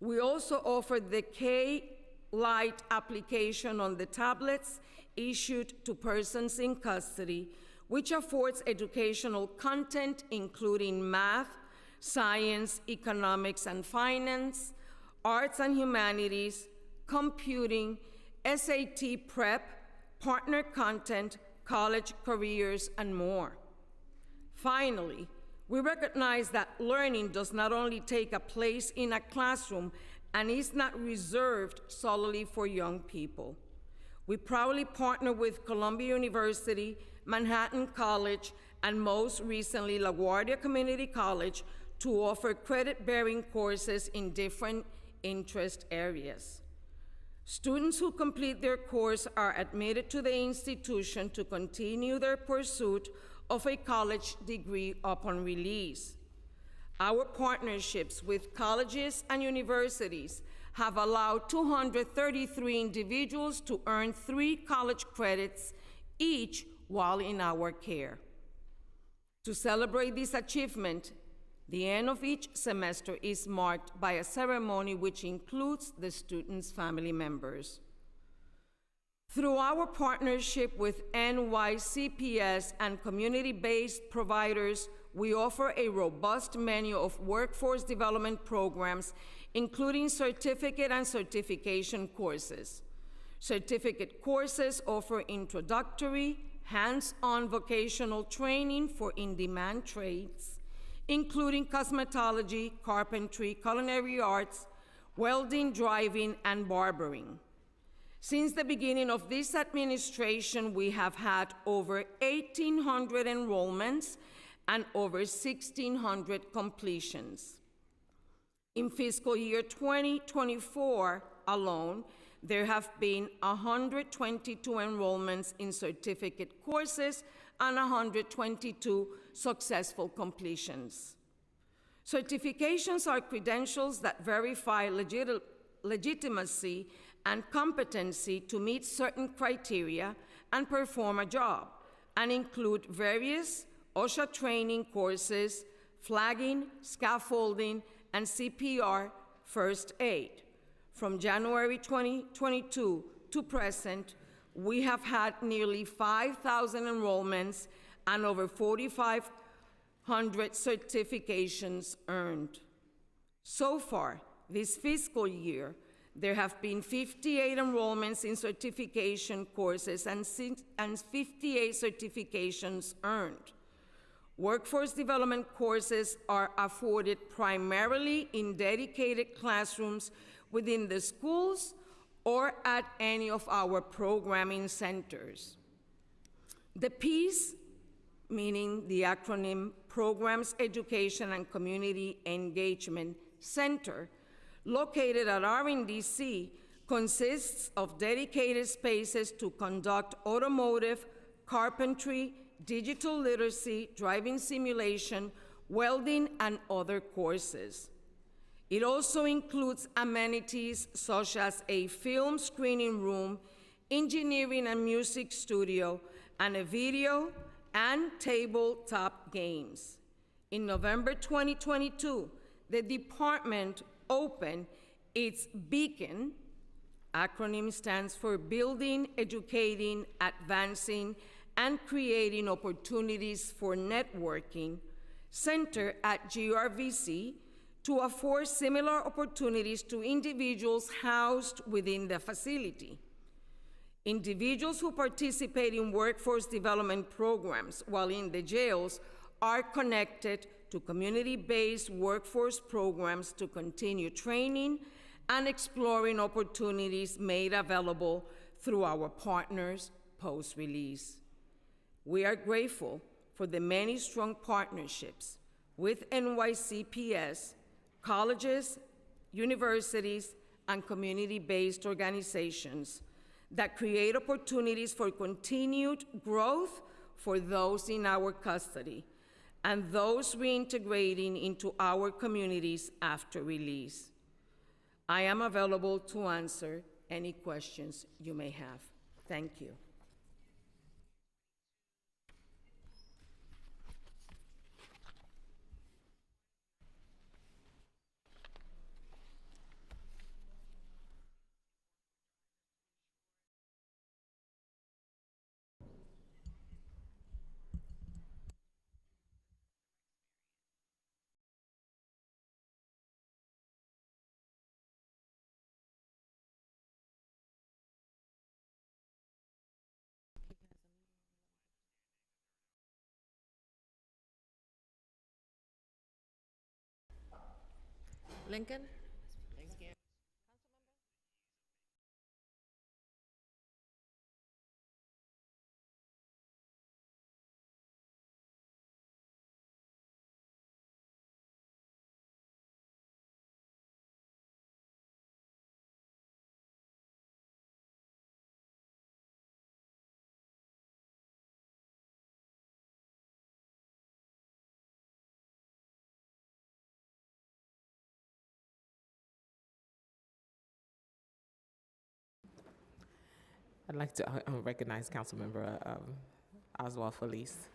[SPEAKER 8] We also offered the K-Lite application on the tablets issued to persons in custody, which affords educational content including math, science, economics and finance, arts and humanities, computing, SAT prep, partner content, college careers, and more. Finally, We recognize that learning does not only take a place in a classroom and is not reserved solely for young people. We proudly partner with Columbia University, Manhattan College, and most recently LaGuardia Community College to offer credit-bearing courses in different interest areas. Students who complete their course are admitted to the institution to continue their pursuit of a college degree upon release. Our partnerships with colleges and universities have allowed 233 individuals to earn 3 college credits each while in our care. To celebrate this achievement, the end of each semester is marked by a ceremony which includes the students' family members. Through our partnership with NYCPS and community-based providers, we offer a robust menu of workforce development programs, including certificate and certification courses. Certificate courses offer introductory, hands-on vocational training for in-demand trades, including cosmetology, carpentry, culinary arts, welding, driving, and barbering. Since the beginning of this administration, we have had over 1,800 enrollments and over 1,600 completions. In fiscal year 2024 alone, there have been 122 enrollments in certificate courses and 122 successful completions. Certifications are credentials that verify legitimacy and competency to meet certain criteria and perform a job, and include various OSHA training courses, flagging, scaffolding, and CPR first aid. From January 2022 to present, we have had nearly 5,000 enrollments and over 4,500 certifications earned. So far, this fiscal year, there have been 58 enrollments in certification courses and 58 certifications earned. Workforce development courses are afforded primarily in dedicated classrooms within the schools or at any of our programming centers. The P's, meaning the acronym Programs, Education, and Community Engagement Center, located at RNDC, consists of dedicated spaces to conduct automotive, carpentry, digital literacy, driving simulation, welding, and other courses. It also includes amenities such as a film screening room, engineering and music studio, and a video and tabletop games. In November 2022, the department opened its Beacon, acronym stands for Building, Educating, Advancing, and Creating Opportunities for Networking, center at GRVC to afford similar opportunities to individuals housed within the facility. Individuals who participate in workforce development programs while in the jails are connected to community-based workforce programs to continue training and exploring opportunities made available through our partners post-release. We are grateful for the many strong partnerships with NYCPS, colleges, universities, and community-based organizations that create opportunities for continued growth for those in our custody and those reintegrating into our communities after release. I am available to answer any questions you may have. Thank you.
[SPEAKER 2] Lincoln?
[SPEAKER 1] I'd like to recognize Councilmember Oswald Felice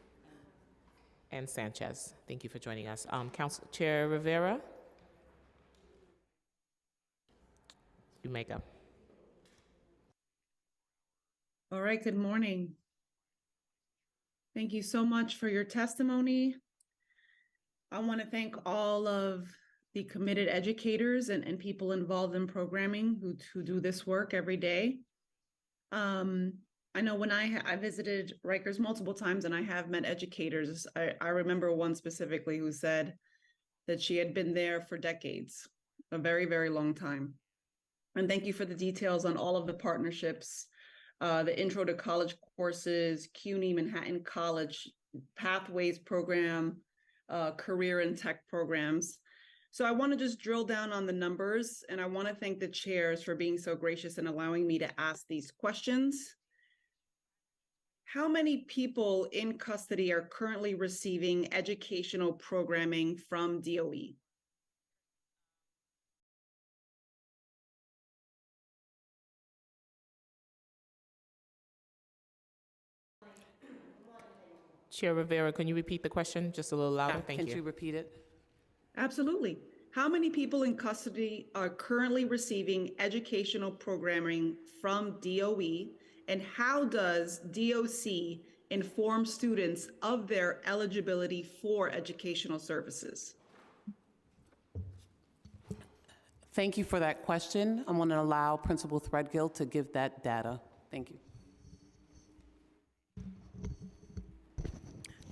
[SPEAKER 1] and Sanchez. Thank you for joining us. Council Chair Rivera, you may go.
[SPEAKER 3] All right, good morning. Thank you so much for your testimony. I want to thank all of the committed educators and people involved in programming who do this work every day. I know when I visited Rikers multiple times and I have met educators, I remember one specifically who said that she had been there for decades, a very, very long time. And thank you for the details on all of the partnerships, the Intro to College courses, CUNY Manhattan College Pathways program, career and tech programs. So I want to just drill down on the numbers, and I want to thank the chairs for being so gracious and allowing me to ask these questions. How many people in custody are currently receiving educational programming from DOE?
[SPEAKER 1] Chair Rivera, can you repeat the question just a little louder? Thank you.
[SPEAKER 6] Can you repeat it?
[SPEAKER 3] Absolutely. How many people in custody are currently receiving educational programming from DOE, and how does DOC inform students of their eligibility for educational services?
[SPEAKER 6] Thank you for that question. I'm going to allow Principal Threadgill to give that data. Thank you.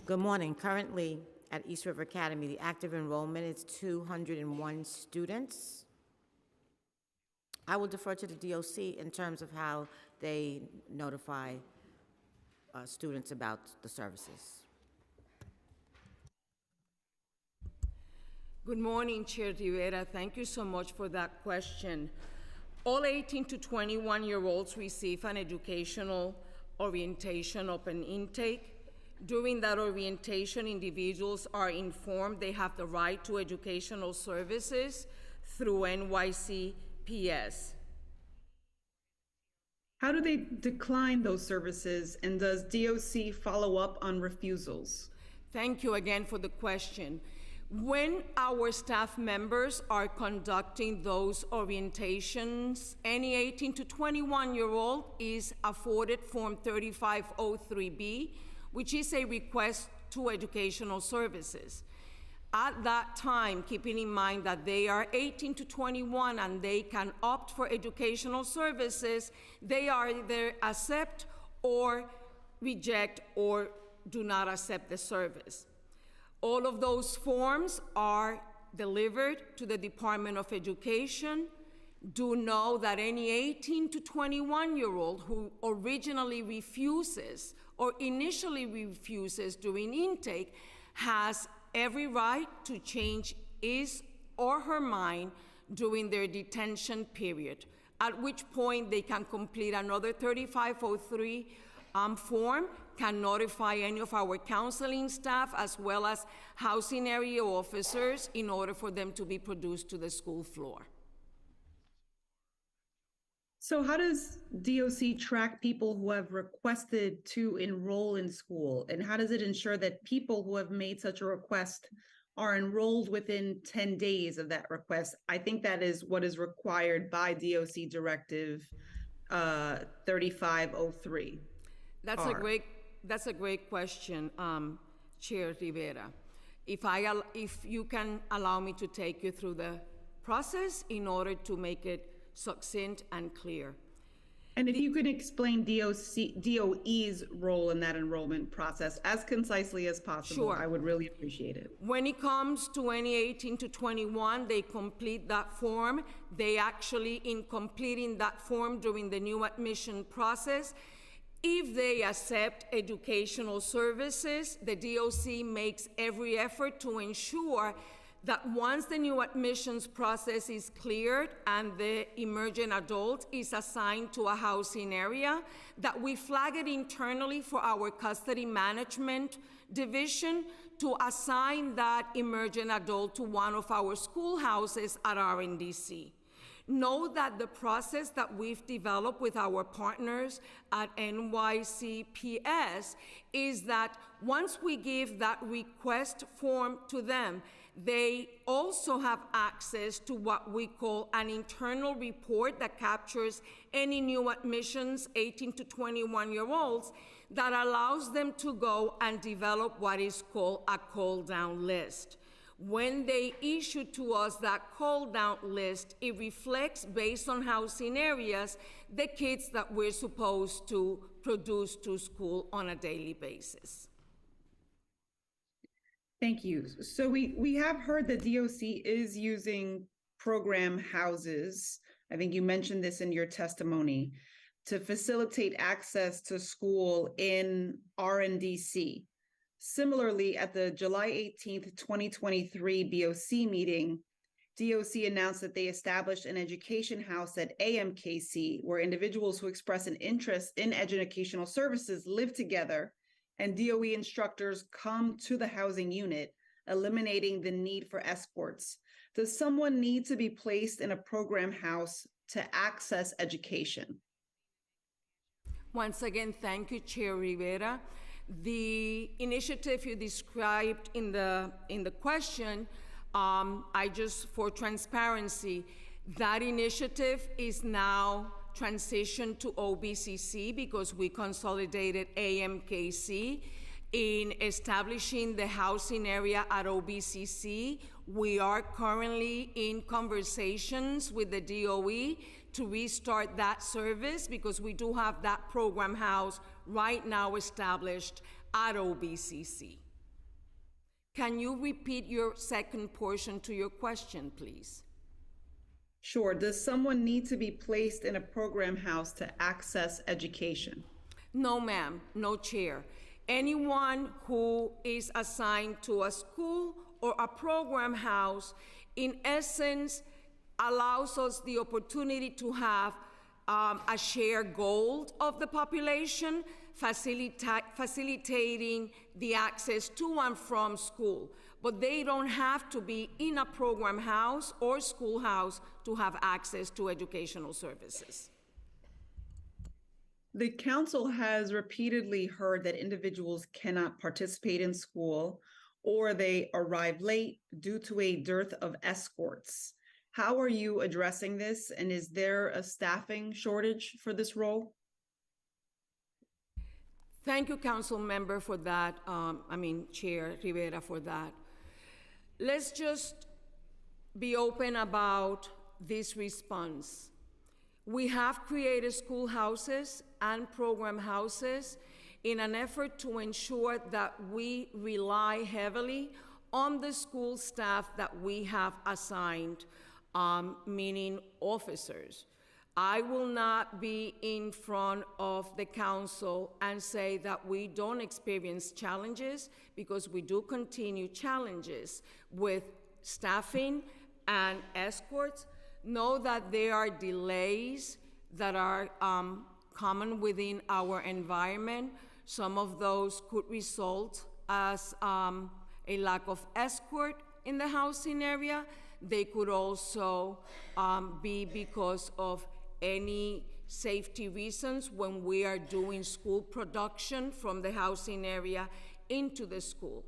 [SPEAKER 9] Good morning. Currently, at East River Academy, the active enrollment is 201 students. I will defer to the DOC in terms of how they notify students about the services.
[SPEAKER 8] Good morning, Chair Rivera. Thank you so much for that question. All 18 to 21-year-olds receive an educational orientation open intake. During that orientation, individuals are informed they have the right to educational services through NYCPS.
[SPEAKER 3] How do they decline those services, and does DOC follow up on refusals?
[SPEAKER 8] Thank you again for the question. When our staff members are conducting those orientations, any 18 to 21-year-old is afforded Form 3503B, which is a request to educational services. At that time, keeping in mind that they are 18 to 21 and they can opt for educational services, they are either accept or reject or do not accept the service. All of those forms are delivered to the Department of Education. Do know that any 18 to 21-year-old who originally refuses or initially refuses during intake has every right to change his or her mind during their detention period, at which point they can complete another 3503 form, can notify any of our counseling staff as well as housing area officers in order for them to be produced to the school floor.
[SPEAKER 3] So how does DOC track people who have requested to enroll in school? And how does it ensure that people who have made such a request are enrolled within 10 days of that request? I think that is what is required by DOC Directive 3503.
[SPEAKER 8] That's a great question, Chair Rivera. If you can allow me to take you through the process in order to make it succinct and clear.
[SPEAKER 3] And if you could explain DOE's role in that enrollment process as concisely as possible,
[SPEAKER 8] Sure.
[SPEAKER 3] I would really appreciate it.
[SPEAKER 8] When it comes to any 18 to 21, they complete that form. They actually, in completing that form during the new admission process, if they accept educational services, the DOC makes every effort to ensure that once the new admissions process is cleared and the emergent adult is assigned to a housing area, that we flag it internally for our custody management division to assign that emergent adult to one of our schoolhouses at RNDC. Know that the process that we've developed with our partners at NYCPS is that once we give that request form to them, they also have access to what we call an internal report that captures any new admissions, 18 to 21-year-olds, that allows them to go and develop what is called a call-down list. When they issue to us that call-down list, it reflects, based on housing areas, the kids that we're supposed to produce to school on a daily basis.
[SPEAKER 3] Thank you. So we have heard that DOC is using program houses. I think you mentioned this in your testimony, to facilitate access to school in RNDC. Similarly, at the July 18th, 2023 BOC meeting, DOC announced that they established an education house at AMKC, where individuals who express an interest in educational services live together, and DOE instructors come to the housing unit, eliminating the need for escorts. Does someone need to be placed in a program house to access education?
[SPEAKER 8] Once again, thank you, Chair Rivera. The initiative you described in the question, for transparency, that initiative is now transitioned to OBCC because we consolidated AMKC. In establishing the housing area at OBCC, we are currently in conversations with the DOE to restart that service because we do have that program house right now established at OBCC. Can you repeat your second portion to your question, please?
[SPEAKER 3] Sure. Does someone need to be placed in a program house to access education?
[SPEAKER 8] No, ma'am. No, Chair. Anyone who is assigned to a school or a program house, in essence, allows us the opportunity to have a shared goal of the population, facilitating the access to and from school. But they don't have to be in a program house or schoolhouse to have access to educational services.
[SPEAKER 3] The council has repeatedly heard that individuals cannot participate in school or they arrive late due to a dearth of escorts. How are you addressing this, and is there a staffing shortage for this role?
[SPEAKER 8] Thank you, Council Member, for that. Chair Rivera, for that. Let's just be open about this response. We have created schoolhouses and program houses in an effort to ensure that we rely heavily on the school staff that we have assigned, meaning officers. I will not be in front of the council and say that we don't experience challenges, because we do continue challenges with staffing and escorts. Know that there are delays that are common within our environment. Some of those could result as a lack of escort in the housing area. They could also be because of any safety reasons when we are doing school production from the housing area into the school.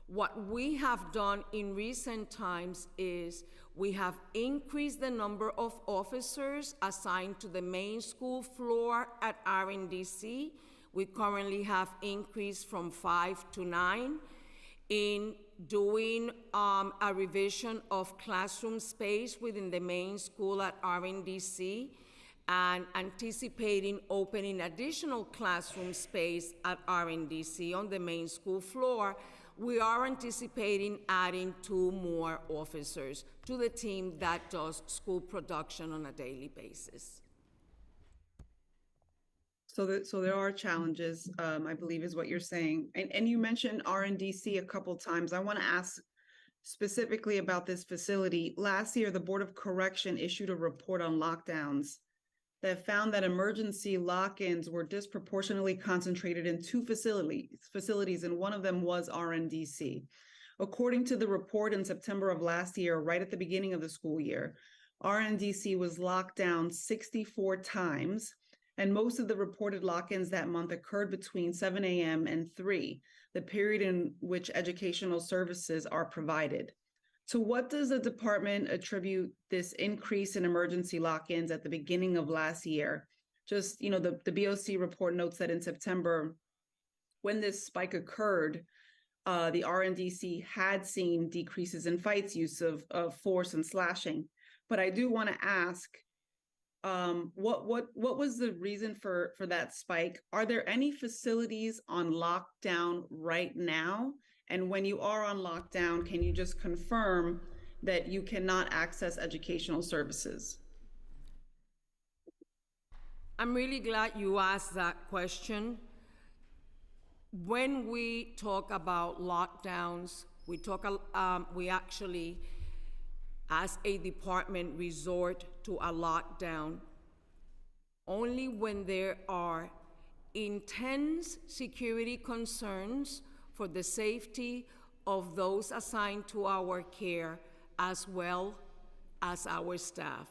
[SPEAKER 8] What we have done in recent times is we have increased the number of officers assigned to the main school floor at RNDC. We currently have increased from 5 to 9. In doing a revision of classroom space within the main school at RNDC, and anticipating opening additional classroom space at RNDC on the main school floor, we are anticipating adding 2 more officers to the team that does school production on a daily basis.
[SPEAKER 3] So there are challenges, I believe is what you're saying. And you mentioned RNDC a couple times. I want to ask specifically about this facility. Last year, the Board of Correction issued a report on lockdowns that found that emergency lock-ins were disproportionately concentrated in 2 facilities, and one of them was RNDC. According to the report in September of last year, right at the beginning of the school year, RNDC was locked down 64 times, and most of the reported lock-ins that month occurred between 7 a.m. and 3, the period in which educational services are provided. So what does the department attribute this increase in emergency lock-ins at the beginning of last year? Just, you know, the BOC report notes that in September, when this spike occurred, the RNDC had seen decreases in fights, use of force and slashing. But I do want to ask, what was the reason for that spike? Are there any facilities on lockdown right now? And when you are on lockdown, can you just confirm that you cannot access educational services?
[SPEAKER 8] I'm really glad you asked that question. When we talk about lockdowns, we actually, as a department, resort to a lockdown only when there are intense security concerns for the safety of those assigned to our care as well as our staff.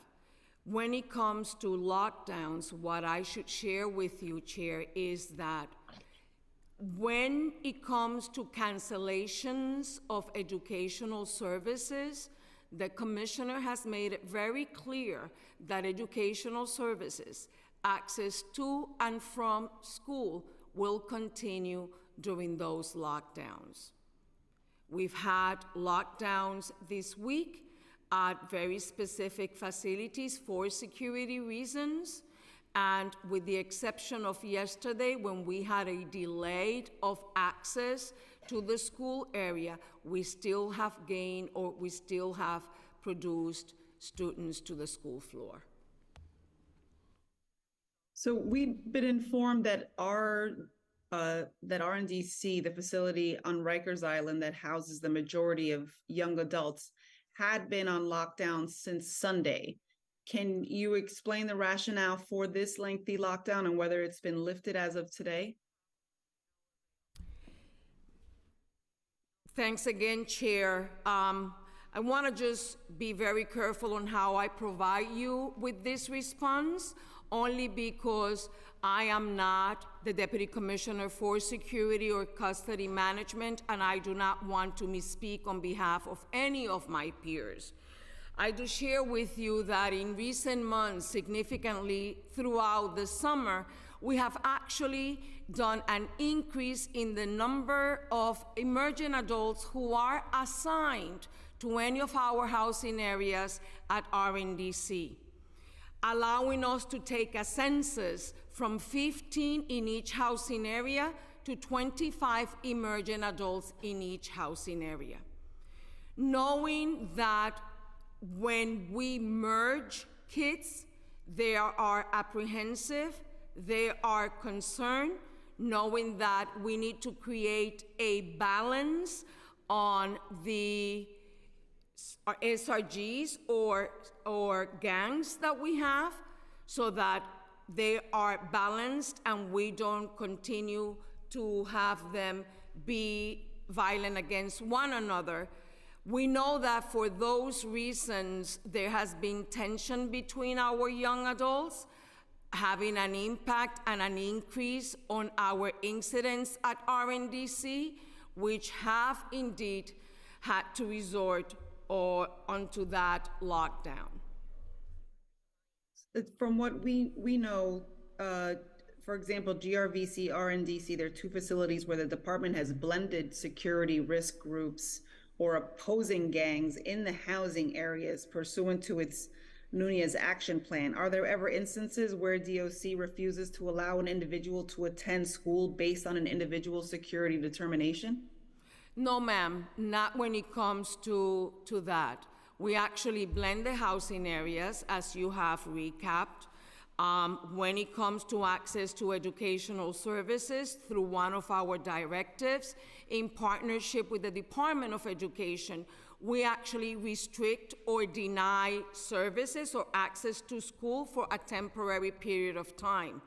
[SPEAKER 8] When it comes to lockdowns, what I should share with you, Chair, is that when it comes to cancellations of educational services, the Commissioner has made it very clear that educational services, access to and from school, will continue during those lockdowns. We've had lockdowns this week at very specific facilities for security reasons, and with the exception of yesterday when we had a delay of access to the school area, we still have gained, or we still have produced students to the school floor.
[SPEAKER 3] So we've been informed that that RNDC, the facility on Rikers Island that houses the majority of young adults, had been on lockdown since Sunday. Can you explain the rationale for this lengthy lockdown and whether it's been lifted as of today?
[SPEAKER 8] Thanks again, Chair. I want to just be very careful on how I provide you with this response, only because I am not the Deputy Commissioner for Security or Custody Management, and I do not want to misspeak on behalf of any of my peers. I do share with you that in recent months, significantly throughout the summer, we have actually done an increase in the number of emerging adults who are assigned to any of our housing areas at RNDC, allowing us to take a census from 15 in each housing area to 25 emerging adults in each housing area. Knowing that when we merge kids, they are apprehensive, they are concerned, knowing that we need to create a balance on the SRGs or gangs that we have, so that they are balanced and we don't continue to have them be violent against one another. We know that for those reasons, there has been tension between our young adults, having an impact and an increase on our incidents at RNDC, which have indeed had to resort onto that lockdown.
[SPEAKER 3] From what we know, for example, GRVC, RNDC, there are 2 facilities where the department has blended security risk groups or opposing gangs in the housing areas pursuant to its Nunez action plan. Are there ever instances where DOC refuses to allow an individual to attend school based on an individual security determination?
[SPEAKER 8] No, ma'am, not when it comes to that. We actually blend the housing areas, as you have recapped. When it comes to access to educational services, through one of our directives, in partnership with the Department of Education, we actually restrict or deny services or access to school for a temporary period of time.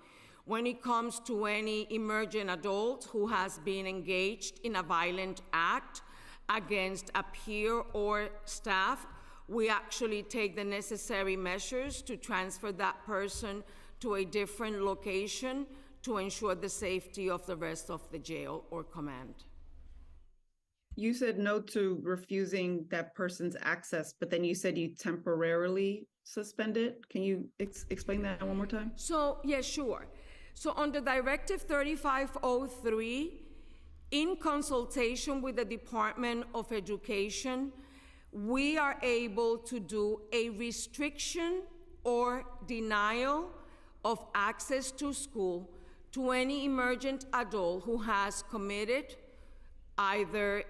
[SPEAKER 8] When it comes to any emerging adult who has been engaged in a violent act against a peer or staff, we actually take the necessary measures to transfer that person to a different location to ensure the safety of the rest of the jail or command.
[SPEAKER 3] You said no to refusing that person's access, but then you said you temporarily suspend it. Can you explain that one more time?
[SPEAKER 8] So, yeah, sure. So under Directive 3503, in consultation with the Department of Education, we are able to do a restriction or denial of access to school to any emergent adult who has committed either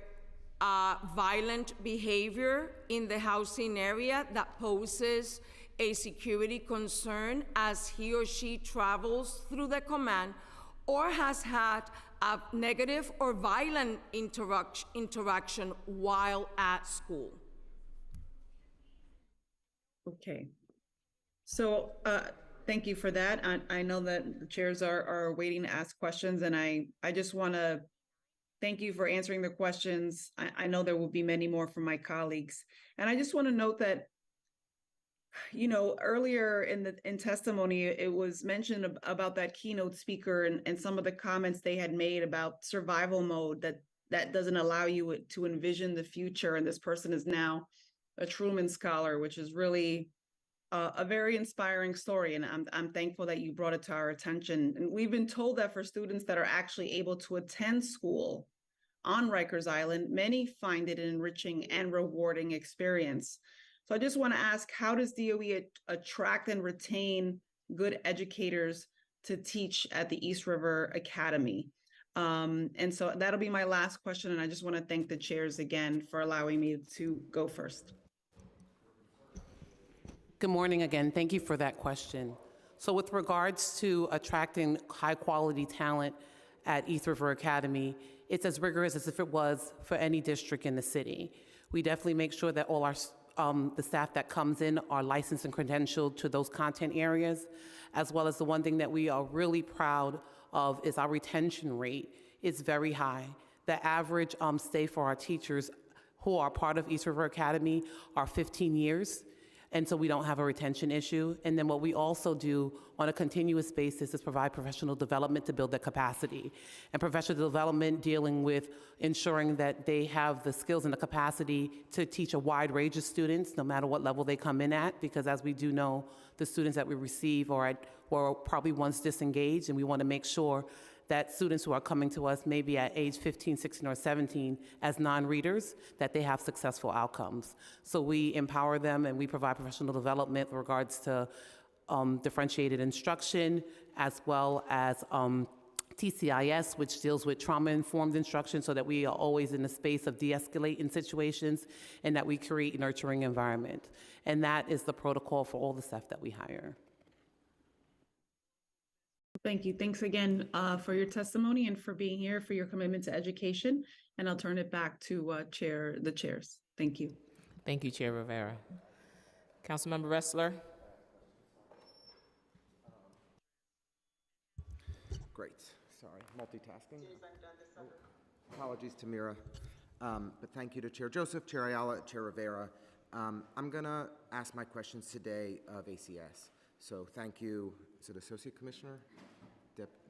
[SPEAKER 8] violent behavior in the housing area that poses a security concern as he or she travels through the command, or has had a negative or violent interaction while at school.
[SPEAKER 3] Okay. So thank you for that. I know that the chairs are waiting to ask questions, and I just want to thank you for answering the questions. I know there will be many more from my colleagues. And I just want to note that, you know, earlier in testimony, it was mentioned about that keynote speaker and some of the comments they had made about survival mode, that doesn't allow you to envision the future. And this person is now a Truman Scholar, which is really a very inspiring story. And I'm thankful that you brought it to our attention. And we've been told that for students that are actually able to attend school on Rikers Island, many find it an enriching and rewarding experience. So I just want to ask, how does DOE attract and retain good educators to teach at the East River Academy? And so that'll be my last question. And I just want to thank the chairs again for allowing me to go first.
[SPEAKER 6] Good morning again. Thank you for that question. So with regards to attracting high quality talent at East River Academy, it's as rigorous as if it was for any district in the city. We definitely make sure that all our the staff that comes in are licensed and credentialed to those content areas, as well as the one thing that we are really proud of is our retention rate is very high. The average stay for our teachers who are part of East River Academy are 15 years. And so we don't have a retention issue. And then what we also do on a continuous basis is provide professional development to build their capacity. And professional development dealing with ensuring that they have the skills and the capacity to teach a wide range of students, no matter what level they come in at, because as we do know, the students that we receive were probably once disengaged, and we want to make sure that students who are coming to us maybe at age 15, 16, or 17 as non-readers, that they have successful outcomes. So we empower them and we provide professional development with regards to differentiated instruction, as well as TCIS, which deals with trauma-informed instruction, so that we are always in the space of de-escalating situations and that we create a nurturing environment. And that is the protocol for all the staff that we hire.
[SPEAKER 3] Thank you. Thanks again for your testimony and for being here, for your commitment to education. And I'll turn it back to the chairs. Thank you.
[SPEAKER 1] Thank you, Chair Rivera. Councilmember Ressler.
[SPEAKER 10] Great. Sorry, multitasking. Apologies to Mira. But thank you to Chair Joseph, Chair Ayala, Chair Rivera. I'm going to ask my questions today of ACS. So thank you. Is it Associate Commissioner?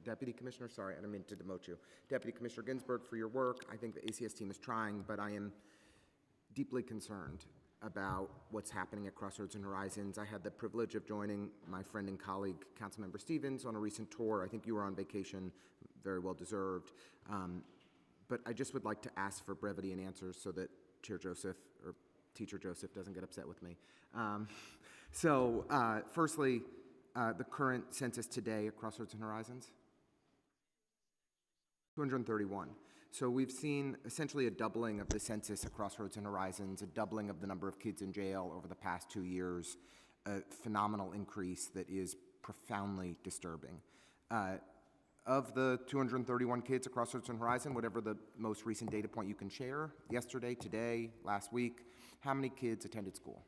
[SPEAKER 10] Deputy Commissioner? Sorry, I didn't mean to demote you. Deputy Commissioner Ginsburg, for your work. I think the ACS team is trying, but I am deeply concerned about what's happening at Crossroads and Horizons. I had the privilege of joining my friend and colleague, Councilmember Stevens, on a recent tour. I think you were on vacation, very well deserved. But I just would like to ask for brevity and answers so that Chair Joseph or Teacher Joseph doesn't get upset with me. Firstly, the current census today at Crossroads and Horizons? 231. So we've seen essentially a doubling of the census at Crossroads and Horizons, a doubling of the number of kids in jail over the past 2 years, a phenomenal increase that is profoundly disturbing. Of the 231 kids at Crossroads and Horizon, whatever the most recent data point you can share, yesterday, today, last week, how many kids attended school?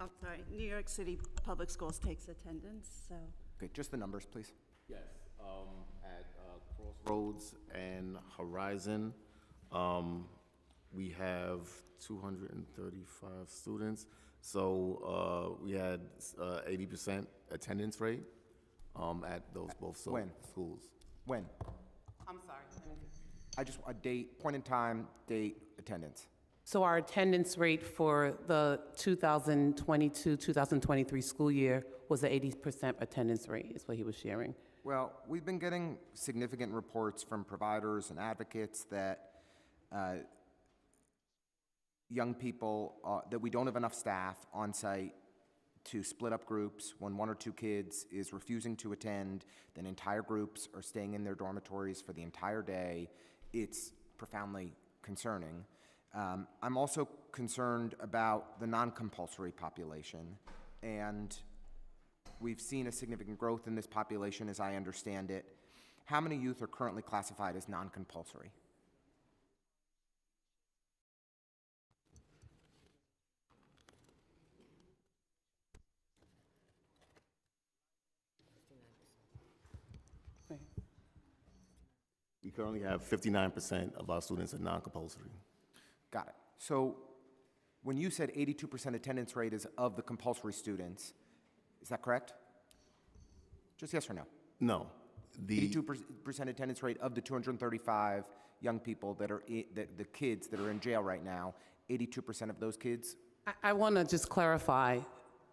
[SPEAKER 7] I'm sorry, New York City Public Schools takes attendance, so.
[SPEAKER 10] Okay, just the numbers, please.
[SPEAKER 11] Yes, at Crossroads and Horizon, we have 235 students. So we had 80% attendance rate at those both schools.
[SPEAKER 10] When?
[SPEAKER 6] I'm sorry.
[SPEAKER 10] I just, a date, point in time, date, attendance.
[SPEAKER 6] So our attendance rate for the 2022-2023 school year was an 80% attendance rate, is what he was sharing.
[SPEAKER 10] Well, we've been getting significant reports from providers and advocates that young people, that we don't have enough staff on site to split up groups. When 1 or 2 kids is refusing to attend, then entire groups are staying in their dormitories for the entire day. It's profoundly concerning. I'm also concerned about the non-compulsory population, and we've seen a significant growth in this population as I understand it. How many youth are currently classified as non-compulsory?
[SPEAKER 11] We currently have 59% of our students are non-compulsory.
[SPEAKER 10] Got it. So when you said 82% attendance rate is of the compulsory students, is that correct? Just yes or no?
[SPEAKER 11] No.
[SPEAKER 10] 82% attendance rate of the 235 young people that are, the kids that are in jail right now, 82% of those kids?
[SPEAKER 6] I want to just clarify.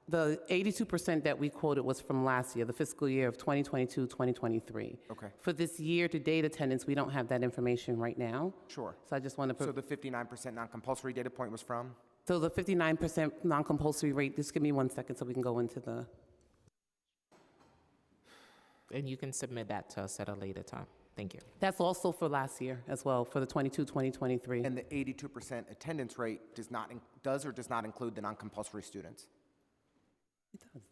[SPEAKER 6] The 82% that we quoted was from last year, the fiscal year of 2022-2023.
[SPEAKER 10] Okay.
[SPEAKER 6] For this year-to-date attendance, we don't have that information right now.
[SPEAKER 10] Sure.
[SPEAKER 6] So I just want to...
[SPEAKER 10] So the 59% non-compulsory data point was from?
[SPEAKER 6] So the 59% non-compulsory rate, just give me 1 second so we can go into the...
[SPEAKER 1] And you can submit that to us at a later time. Thank you.
[SPEAKER 6] That's also for last year as well, for the 22-2023.
[SPEAKER 10] And the 82% attendance rate does or does not include the non-compulsory students?
[SPEAKER 6] It does.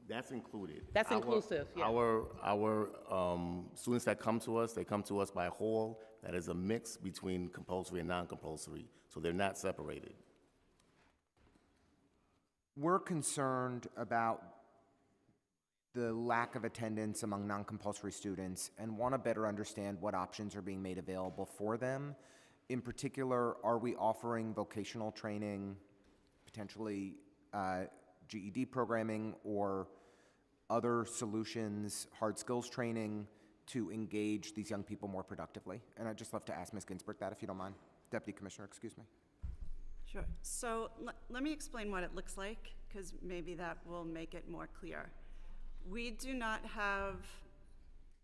[SPEAKER 11] That's included.
[SPEAKER 6] That's inclusive, yeah.
[SPEAKER 11] Our students that come to us, they come to us by hall. That is a mix between compulsory and non-compulsory, so they're not separated.
[SPEAKER 10] We're concerned about the lack of attendance among non-compulsory students and want to better understand what options are being made available for them. In particular, are we offering vocational training, potentially GED programming, or other solutions, hard skills training to engage these young people more productively? And I'd just love to ask Ms. Ginsburg that, if you don't mind. Deputy Commissioner, excuse me.
[SPEAKER 7] Sure. So let me explain what it looks like, because maybe that will make it more clear. We do not have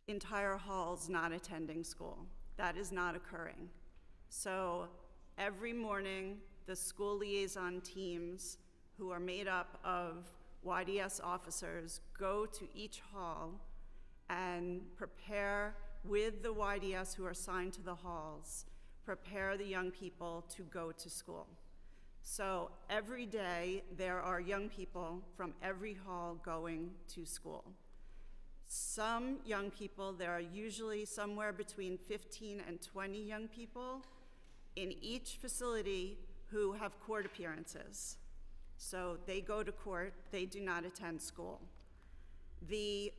[SPEAKER 7] entire halls not attending school. That is not occurring. So every morning, the school liaison teams, who are made up of YDS officers, go to each hall and prepare with the YDS who are assigned to the halls, prepare the young people to go to school. So every day, there are young people from every hall going to school. Some young people, there are usually somewhere between 15 and 20 young people in each facility who have court appearances. So they go to court, they do not attend school. We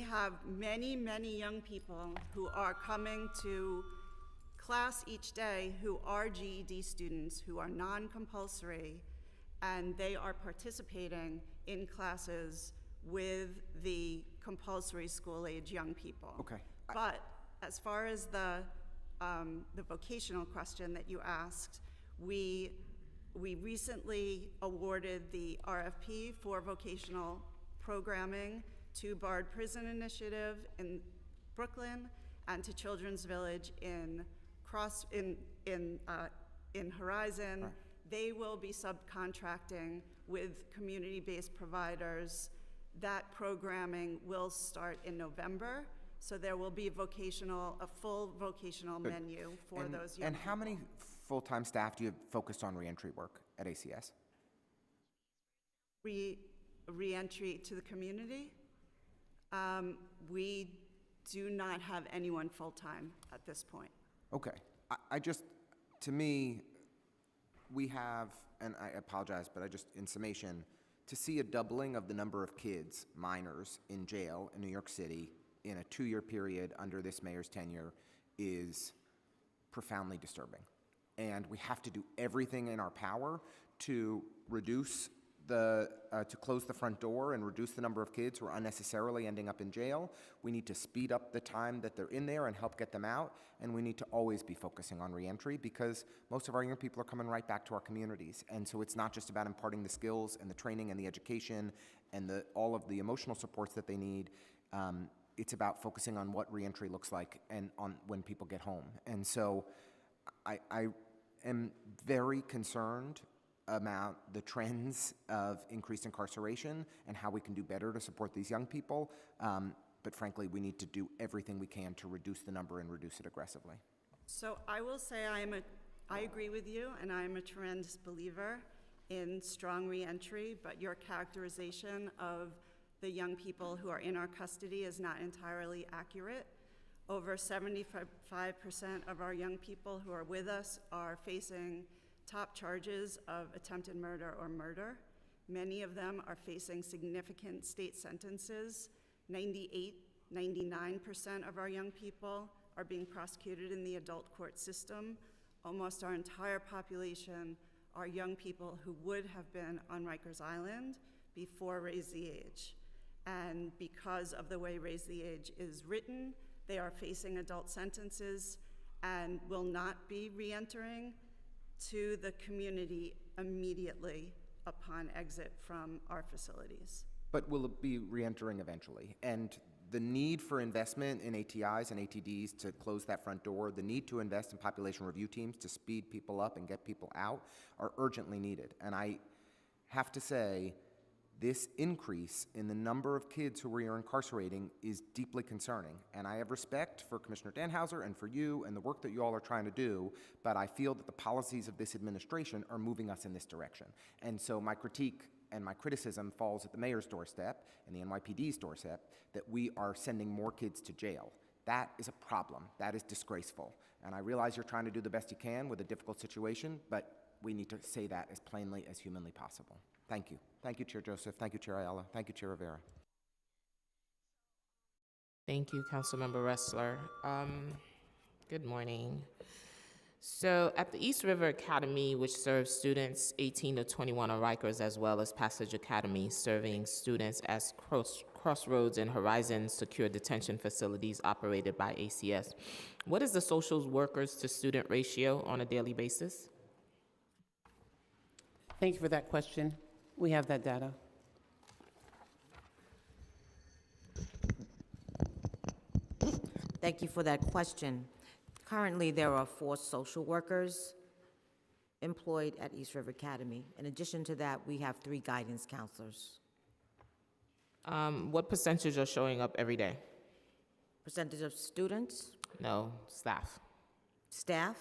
[SPEAKER 7] have many, many young people who are coming to class each day who are GED students, who are non-compulsory, and they are participating in classes with the compulsory school-age young people.
[SPEAKER 10] Okay.
[SPEAKER 7] But as far as the vocational question that you asked, we recently awarded the RFP for vocational programming to Bard Prison Initiative in Brooklyn and to Children's Village in Horizon.
[SPEAKER 10] Right.
[SPEAKER 7] They will be subcontracting with community-based providers. That programming will start in November, so there will be a full vocational
[SPEAKER 10] Good.
[SPEAKER 7] menu for those young
[SPEAKER 10] And how
[SPEAKER 7] people.
[SPEAKER 10] many full-time staff do you have focused on reentry work at ACS?
[SPEAKER 7] Re-entry to the community. We do not have anyone full-time at this point.
[SPEAKER 10] Okay. I just, to me, we have, and I apologize, but in summation, to see a doubling of the number of kids, minors, in jail in New York City in a 2-year period under this mayor's tenure is profoundly disturbing. And we have to do everything in our power to reduce to close the front door and reduce the number of kids who are unnecessarily ending up in jail. We need to speed up the time that they're in there and help get them out. And we need to always be focusing on reentry, because most of our young people are coming right back to our communities. And so it's not just about imparting the skills and the training and the education and all of the emotional supports that they need. It's about focusing on what reentry looks like and on when people get home. And so I am very concerned about the trends of increased incarceration and how we can do better to support these young people. But frankly, we need to do everything we can to reduce the number and reduce it aggressively.
[SPEAKER 7] So I will say I agree with you, and I'm a tremendous believer in strong reentry, but your characterization of the young people who are in our custody is not entirely accurate. Over 75% of our young people who are with us are facing top charges of attempted murder or murder. Many of them are facing significant state sentences. 99% of our young people are being prosecuted in the adult court system. Almost our entire population are young people who would have been on Rikers Island before Raise the Age. And because of the way Raise the Age is written, they are facing adult sentences and will not be re-entering to the community immediately upon exit from our facilities.
[SPEAKER 10] But will it be re-entering eventually? And the need for investment in ATIs and ATDs to close that front door, the need to invest in population review teams to speed people up and get people out are urgently needed. And I have to say, this increase in the number of kids who we are incarcerating is deeply concerning. And I have respect for Commissioner Danhauser and for you and the work that you all are trying to do, but I feel that the policies of this administration are moving us in this direction. And so my critique and my criticism falls at the mayor's doorstep and the NYPD's doorstep that we are sending more kids to jail. That is a problem. That is disgraceful. And I realize you're trying to do the best you can with a difficult situation, but we need to say that as plainly as humanly possible. Thank you. Thank you, Chair Joseph. Thank you, Chair Ayala. Thank you, Chair Rivera.
[SPEAKER 1] Thank you, Councilmember Ressler. Good morning. So at the East River Academy, which serves students 18 to 21 on Rikers, as well as Passage Academy, serving students as Crossroads and Horizon secure detention facilities operated by ACS. What is the social workers to student ratio on a daily basis?
[SPEAKER 6] Thank you for that question. We have that data.
[SPEAKER 9] Thank you for that question. Currently, there are 4 social workers employed at East River Academy. In addition to that, we have 3 guidance counselors.
[SPEAKER 1] What percentage are showing up every day?
[SPEAKER 9] Percentage of students,
[SPEAKER 1] No, staff.
[SPEAKER 9] staff.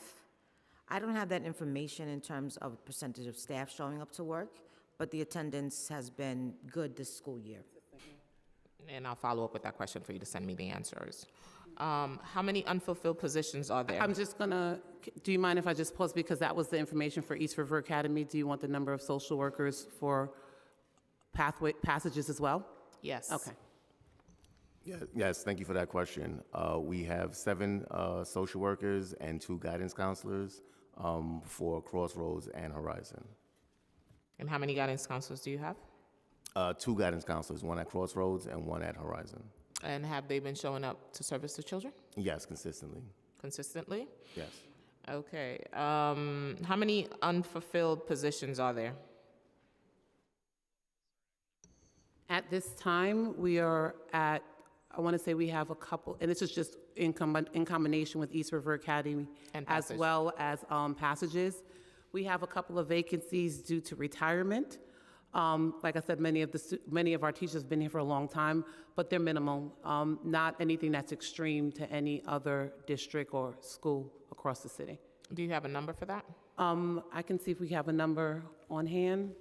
[SPEAKER 9] I don't have that information in terms of percentage of staff showing up to work, but the attendance has been good this school year.
[SPEAKER 1] And I'll follow up with that question for you to send me the answers. How many unfulfilled positions are there?
[SPEAKER 6] I'm just gonna, do you mind if I just pause, because that was the information for East River Academy? Do you want the number of social workers for passages as well?
[SPEAKER 1] Yes.
[SPEAKER 6] Okay.
[SPEAKER 11] Yeah, yes, thank you for that question. We have 7 social workers and 2 guidance counselors for Crossroads and Horizon.
[SPEAKER 1] And how many guidance counselors do you have?
[SPEAKER 11] 2 guidance counselors, 1 at Crossroads and 1 at Horizon.
[SPEAKER 1] And have they been showing up to service the children
[SPEAKER 11] Yes, consistently.
[SPEAKER 1] consistently?
[SPEAKER 11] Yes.
[SPEAKER 1] Okay. How many unfulfilled positions are there?
[SPEAKER 6] At this time, we are at I want to say we have a couple, and this is just in combination with East River Academy
[SPEAKER 1] And
[SPEAKER 6] as
[SPEAKER 1] Passage.
[SPEAKER 6] well as Passages. We have a couple of vacancies due to retirement. Like I said, many of our teachers have been here for a long time, but they're minimal, not anything that's extreme to any other district or school across the city.
[SPEAKER 1] Do you have a number for that?
[SPEAKER 6] I can see if we have a number on hand.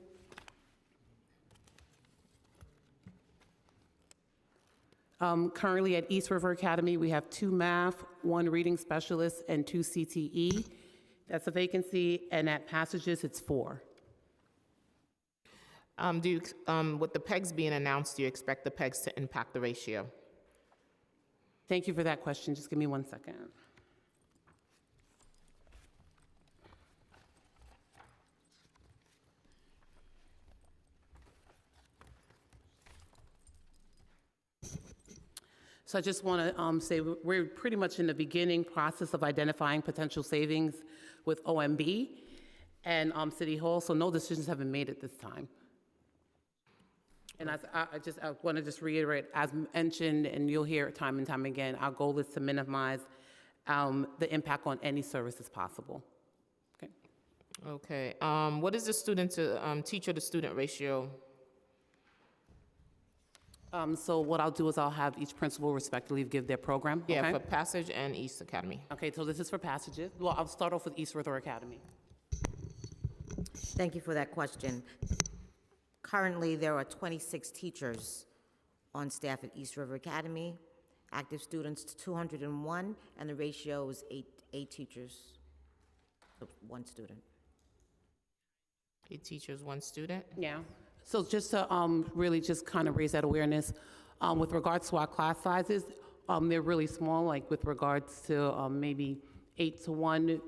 [SPEAKER 6] Currently at East River Academy, we have 2 math, 1 reading specialist, and 2 CTE. That's a vacancy, and at Passages, it's 4.
[SPEAKER 1] With the PEGs being announced, do you expect the PEGs to impact the ratio?
[SPEAKER 6] Thank you for that question. Just give me 1 second. So I just want to say we're pretty much in the beginning process of identifying potential savings with OMB and City Hall, so no decisions have been made at this time. And I want to just reiterate, as mentioned, and you'll hear it time and time again, our goal is to minimize the impact on any services possible. Okay.
[SPEAKER 1] Okay. What is the student to teacher to student ratio?
[SPEAKER 6] So what I'll do is I'll have each principal respectively give their program.
[SPEAKER 1] Yeah,
[SPEAKER 6] okay?
[SPEAKER 1] for Passage and East Academy.
[SPEAKER 6] Okay, so this is for Passages. Well, I'll start off with East River Academy.
[SPEAKER 9] Thank you for that question. Currently, there are 26 teachers on staff at East River Academy. Active students 201, and the ratio is 8 teachers to 1 student.
[SPEAKER 1] 8 teachers, 1 student?
[SPEAKER 6] Yeah. So just to really just kind of raise that awareness, with regards to our class sizes, they're really small, like with regards to maybe 8 to 1,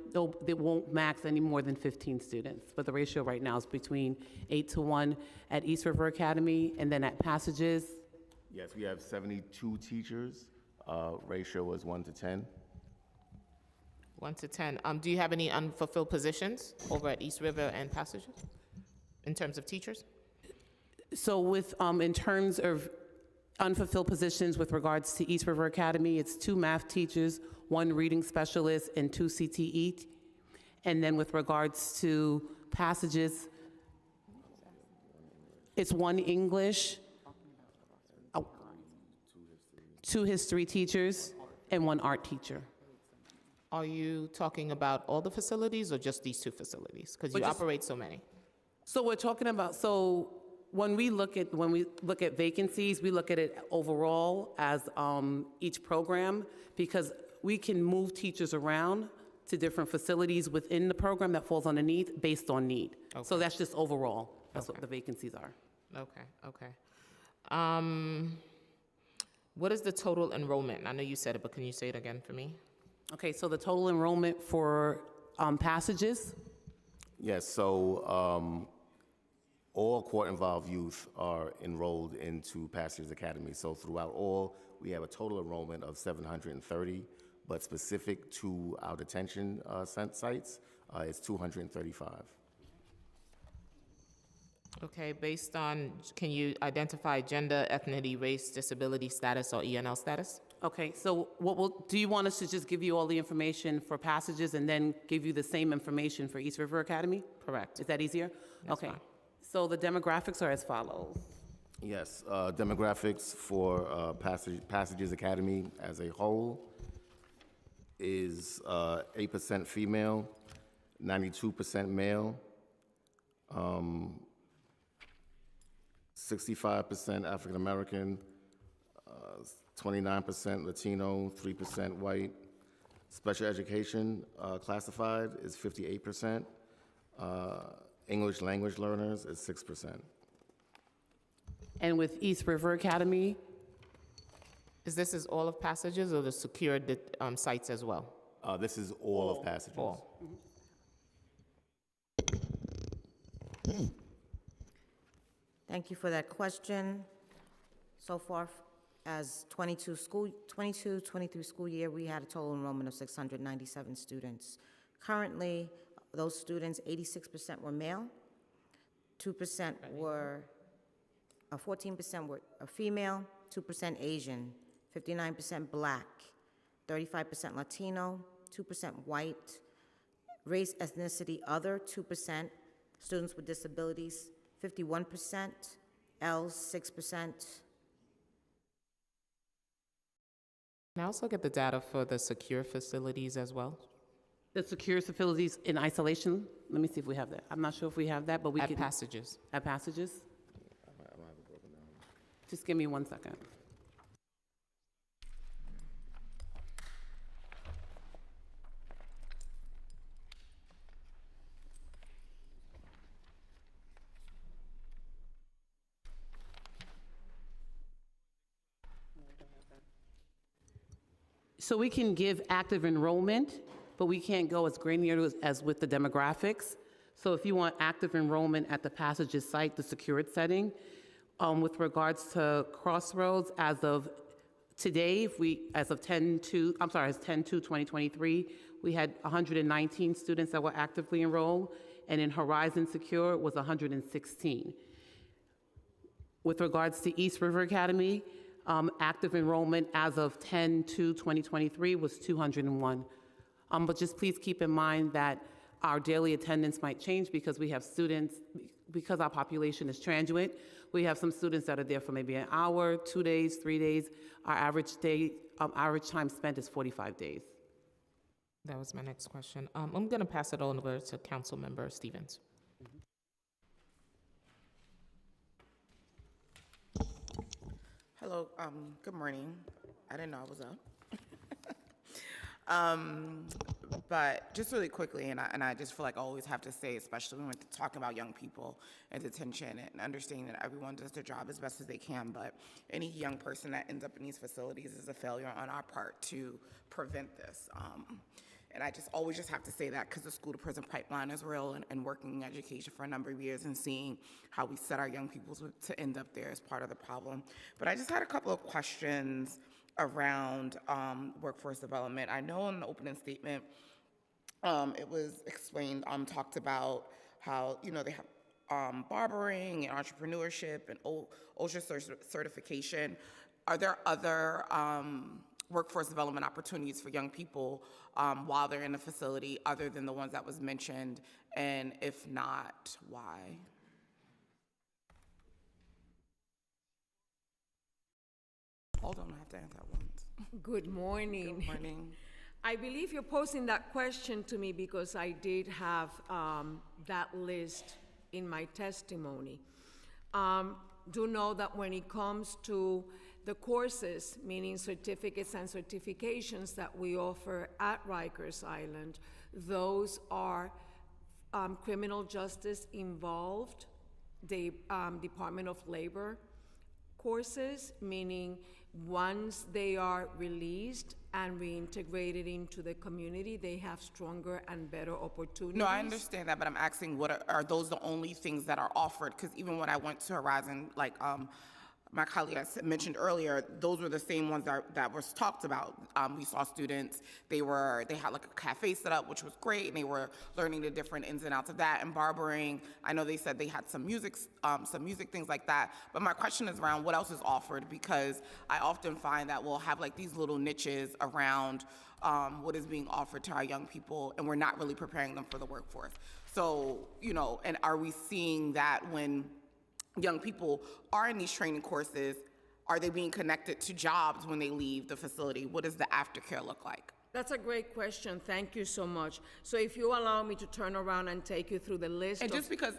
[SPEAKER 6] they won't max any more than 15 students, but the ratio right now is between 8 to 1 at East River Academy, and then at Passages.
[SPEAKER 11] Yes, we have 72 teachers. Ratio is 1 to 10.
[SPEAKER 1] 1 to 10. Do you have any unfulfilled positions over at East River and Passages in terms of teachers?
[SPEAKER 6] So with, in terms of unfulfilled positions with regards to East River Academy, it's 2 math teachers, 1 reading specialist, and 2 CTE. And then with regards to Passages, it's 1 English, 2 history teachers, and 1 art teacher.
[SPEAKER 1] Are you talking about all the facilities or just these 2 facilities? Because you operate so many.
[SPEAKER 6] So we're talking about, when we look at vacancies, we look at it overall as each program, because we can move teachers around to different facilities within the program that falls underneath based on need.
[SPEAKER 1] Okay.
[SPEAKER 6] So that's just overall. That's
[SPEAKER 1] Okay.
[SPEAKER 6] what the vacancies are.
[SPEAKER 1] Okay. What is the total enrollment? I know you said it, but can you say it again for me?
[SPEAKER 6] Okay, so the total enrollment for Passages,
[SPEAKER 11] Yes, so all court-involved youth are enrolled into Passages Academy. So throughout all, we have a total enrollment of 730, but specific to our detention sites, it's 235.
[SPEAKER 1] Okay, based on, can you identify gender, ethnicity, race, disability status, or ENL status?
[SPEAKER 6] okay, so do you want us to just give you all the information for Passages and then give you the same information for East River Academy?
[SPEAKER 1] Correct.
[SPEAKER 6] Is that easier?
[SPEAKER 1] That's
[SPEAKER 6] Okay.
[SPEAKER 1] fine.
[SPEAKER 6] So the demographics are as follows.
[SPEAKER 11] Yes, demographics for Passages Academy as a whole is 8% female, 92% male, 65% African American, 29% Latino, 3% white. Special education classified is 58%. English language learners is 6%.
[SPEAKER 6] And with East River Academy,
[SPEAKER 1] This is all of Passages or the secured sites as well?
[SPEAKER 11] This is all of Passages.
[SPEAKER 1] All.
[SPEAKER 9] Thank you for that question. So far, as 23 school year, we had a total enrollment of 697 students. Currently, those students, 86% were male, 14% were female, 2% Asian, 59% Black, 35% Latino, 2% White, race, ethnicity, other, 2%, students with disabilities, 51%, Ls, 6%.
[SPEAKER 1] Can I also get the data for the secure facilities as well?
[SPEAKER 6] The secure facilities in isolation, let me see if we have that. I'm not sure if we have that, but we
[SPEAKER 1] At
[SPEAKER 6] can.
[SPEAKER 1] Passages.
[SPEAKER 6] At Passages? Just give me 1 second. So we can give active enrollment, but we can't go as granular as with the demographics. So if you want active enrollment at the Passages site, the secured setting, with regards to Crossroads, as of today, as of 10/2/2023, we had 119 students that were actively enrolled, and in Horizon Secure was 116. With regards to East River Academy, active enrollment as of 10/2/2023 was 201. But just please keep in mind that our daily attendance might change because we have students, because our population is transient. We have some students that are there for maybe an hour, 2 days, 3 days. Our average time spent is 45 days.
[SPEAKER 1] That was my next question. I'm going to pass it on over to Councilmember Stevens.
[SPEAKER 12] Hello, good morning. I didn't know I was up. But just really quickly, and I just feel like I always have to say, especially when we're talking about young people and detention and understanding that everyone does their job as best as they can, but any young person that ends up in these facilities is a failure on our part to prevent this. And I just always just have to say that because the school to prison pipeline is real, and working in education for a number of years and seeing how we set our young people to end up there is part of the problem. But I just had a couple of questions around workforce development. I know in the opening statement, it was explained, talked about how, they have barbering and entrepreneurship and OSHA certification. Are there other workforce development opportunities for young people while they're in the facility other than the ones that was mentioned? And if not, why? Hold on, I have to answer that once.
[SPEAKER 8] Good morning.
[SPEAKER 12] Good morning.
[SPEAKER 8] I believe you're posing that question to me because I did have that list in my testimony. Do know that when it comes to the courses, meaning certificates and certifications that we offer at Rikers Island, those are criminal justice involved, the Department of Labor courses, meaning once they are released and reintegrated into the community, they have stronger and better opportunities.
[SPEAKER 12] No, I understand that, but I'm asking, are those the only things that are offered? Because even when I went to Horizon, like my colleague mentioned earlier, those were the same ones that was talked about. We saw students, they had like a cafe set up, which was great, and they were learning the different ins and outs of that. And barbering, I know they said they had some music things like that. But my question is around what else is offered, because I often find that we'll have like these little niches around what is being offered to our young people, and we're not really preparing them for the workforce. So, and are we seeing that when young people are in these training courses, are they being connected to jobs when they leave the facility? What does the aftercare look like?
[SPEAKER 8] That's a great question. Thank you so much. So if you allow me to turn around and take you through the list.
[SPEAKER 12] And just because,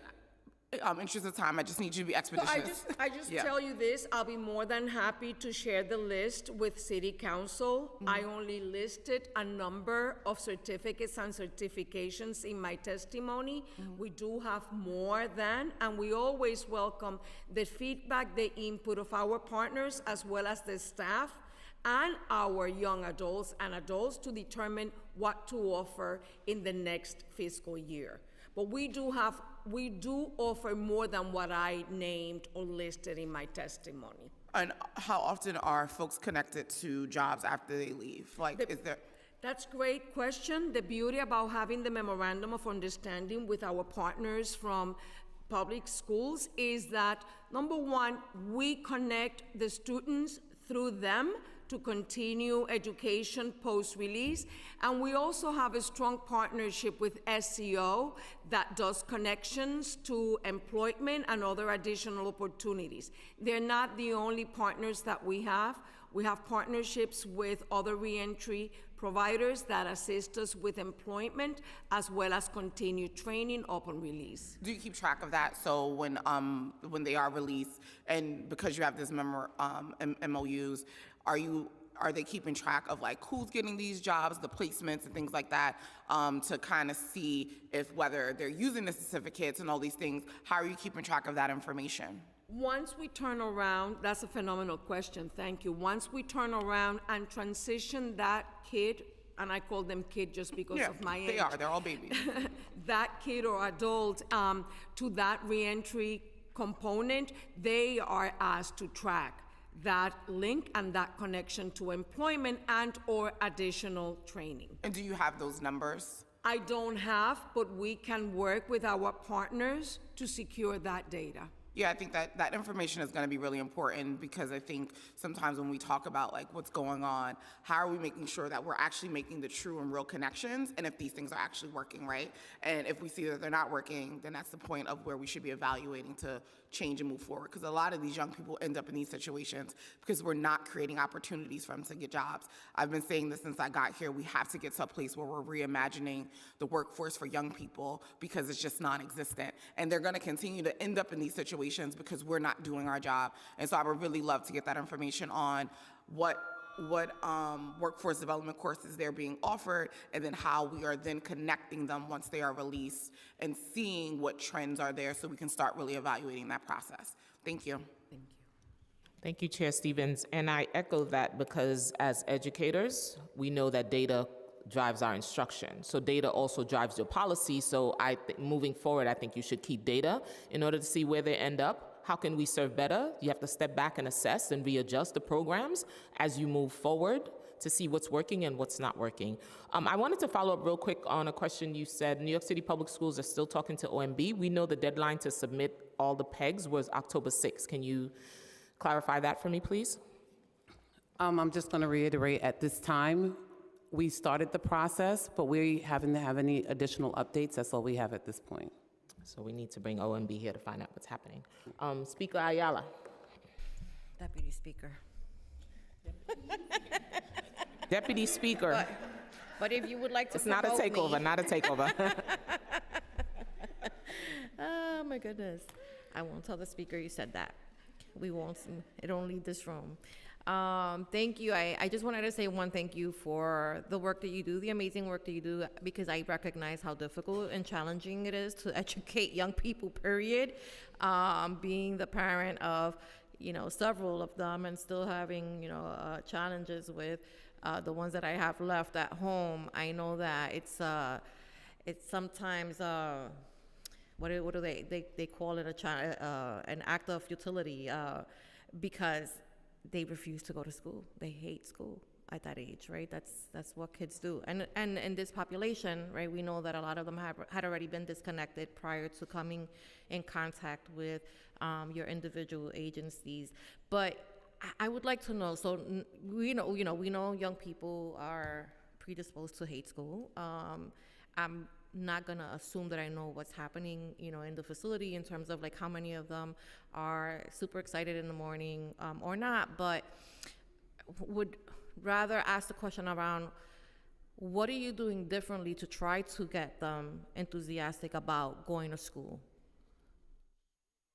[SPEAKER 12] interest of time, I just need you to be expeditious.
[SPEAKER 8] So I just tell you this, I'll be more than happy to share the list with City Council. Mm-hmm. I only listed a number of certificates and certifications in my testimony. Mm-hmm. We do have more than, and we always welcome the feedback, the input of our partners, as well as the staff and our young adults and adults to determine what to offer in the next fiscal year. But we do offer more than what I named or listed in my testimony.
[SPEAKER 12] And how often are folks connected to jobs after they leave? That's
[SPEAKER 8] a great question. The beauty about having the memorandum of understanding with our partners from public schools is that, number one, we connect the students through them to continue education post-release. And we also have a strong partnership with SEO that does connections to employment and other additional opportunities. They're not the only partners that we have. We have partnerships with other reentry providers that assist us with employment as well as continued training upon release.
[SPEAKER 12] Do you keep track of that? So when they are released, and because you have this MOUs, are they keeping track of like who's getting these jobs, the placements and things like that, to kind of see if whether they're using the certificates and all these things? How are you keeping track of that information?
[SPEAKER 8] Once we turn around, that's a phenomenal question, thank you. Once we turn around and transition that kid, and I call them kid just because of my age.
[SPEAKER 12] They're all babies.
[SPEAKER 8] That kid or adult to that reentry component, they are asked to track that link and that connection to employment and or additional training.
[SPEAKER 12] And do you have those numbers?
[SPEAKER 8] I don't have, but we can work with our partners to secure that data.
[SPEAKER 12] Yeah, I think that information is going to be really important, because I think sometimes when we talk about like what's going on, how are we making sure that we're actually making the true and real connections, and if these things are actually working, right? And if we see that they're not working, then that's the point of where we should be evaluating to change and move forward, because a lot of these young people end up in these situations because we're not creating opportunities for them to get jobs. I've been saying this since I got here. We have to get to a place where we're reimagining the workforce for young people, because it's just non-existent, and they're going to continue to end up in these situations because we're not doing our job. And so I would really love to get that information on what workforce development courses they're being offered, and then how we are then connecting them once they are released and seeing what trends are there so we can start really evaluating that process. Thank you.
[SPEAKER 1] Thank you. Thank you, Chair Stevens. And I echo that, because as educators, we know that data drives our instruction. So data also drives your policy. So moving forward, I think you should keep data in order to see where they end up. How can we serve better? You have to step back and assess and readjust the programs as you move forward to see what's working and what's not working. I wanted to follow up real quick on a question you said. New York City Public Schools are still talking to OMB. We know the deadline to submit all the PEGs was October 6th. Can you clarify that for me, please?
[SPEAKER 6] I'm just going to reiterate, at this time, we started the process, but we haven't have any additional updates. That's all we have at this point.
[SPEAKER 1] So we need to bring OMB here to find out what's happening. Speaker Ayala.
[SPEAKER 2] Deputy Speaker.
[SPEAKER 1] Deputy Speaker.
[SPEAKER 2] But if you would like to
[SPEAKER 1] It's not a takeover, not a takeover.
[SPEAKER 2] Oh my goodness. I won't tell the speaker you said that. We won't, it don't leave this room. Thank you. I just wanted to say one thank you for the work that you do, the amazing work that you do, because I recognize how difficult and challenging it is to educate young people, period. Being the parent of, several of them, and still having, challenges with the ones that I have left at home. I know that it's sometimes, what do they call it, an act of futility, because they refuse to go to school. They hate school at that age, right? That's what kids do. And in this population, right, we know that a lot of them had already been disconnected prior to coming in contact with your individual agencies. But I would like to know, so we know young people are predisposed to hate school. I'm not gonna assume that I know what's happening, in the facility in terms of like how many of them are super excited in the morning or not, but would rather ask the question around, what are you doing differently to try to get them enthusiastic about going to school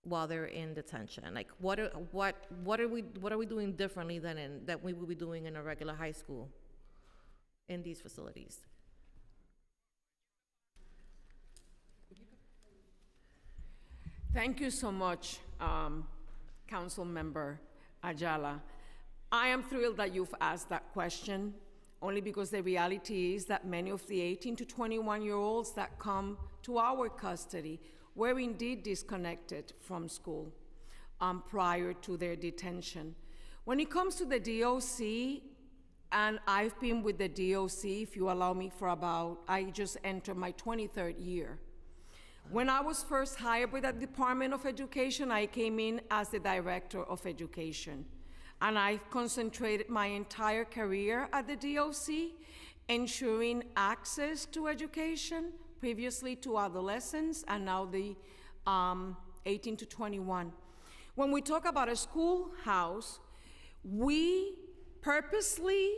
[SPEAKER 2] while they're in detention? Like, what are we doing differently than that we would be doing in a regular high school in these facilities?
[SPEAKER 8] Thank you so much, Council Member Ayala. I am thrilled that you've asked that question, only because the reality is that many of the 18 to 21-year-olds that come to our custody were indeed disconnected from school prior to their detention. When it comes to the DOC, and I've been with the DOC, if you allow me, I just entered my 23rd year. When I was first hired by the Department of Education, I came in as the Director of Education. And I've concentrated my entire career at the DOC, ensuring access to education, previously to adolescents, and now the 18 to 21. When we talk about a schoolhouse, we purposely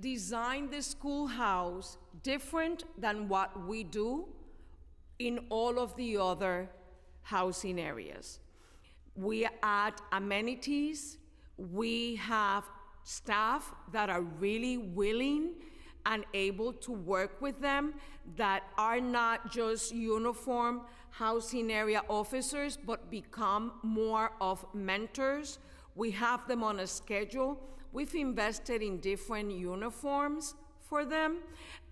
[SPEAKER 8] designed the schoolhouse different than what we do in all of the other housing areas. We add amenities. We have staff that are really willing and able to work with them, that are not just uniform housing area officers, but become more of mentors. We have them on a schedule. We've invested in different uniforms for them,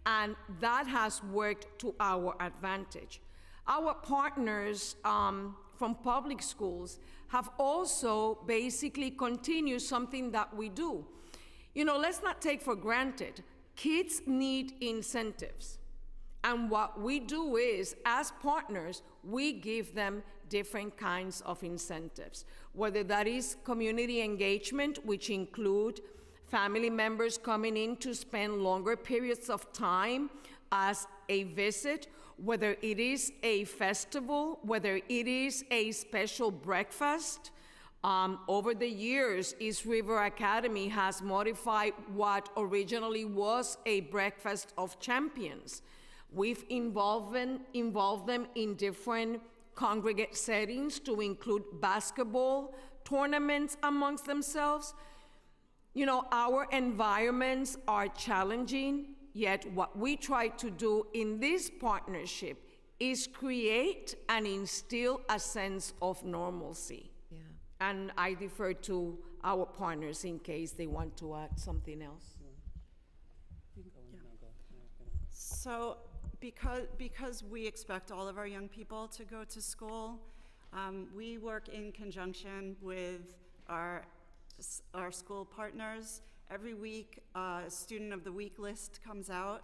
[SPEAKER 8] and that has worked to our advantage. Our partners from public schools have also basically continued something that we do. You know, let's not take for granted, kids need incentives. And what we do is, as partners, we give them different kinds of incentives, whether that is community engagement, which include family members coming in to spend longer periods of time as a visit, whether it is a festival, whether it is a special breakfast. Over the years, East River Academy has modified what originally was a breakfast of champions. We've involved them in different congregate settings to include basketball tournaments amongst themselves. You know, our environments are challenging, yet what we try to do in this partnership is create and instill a sense of normalcy.
[SPEAKER 2] Yeah.
[SPEAKER 8] And I defer to our partners in case they want to add something else.
[SPEAKER 7] So because we expect all of our young people to go to school, we work in conjunction with our school partners. Every week, a Student of the Week list comes out,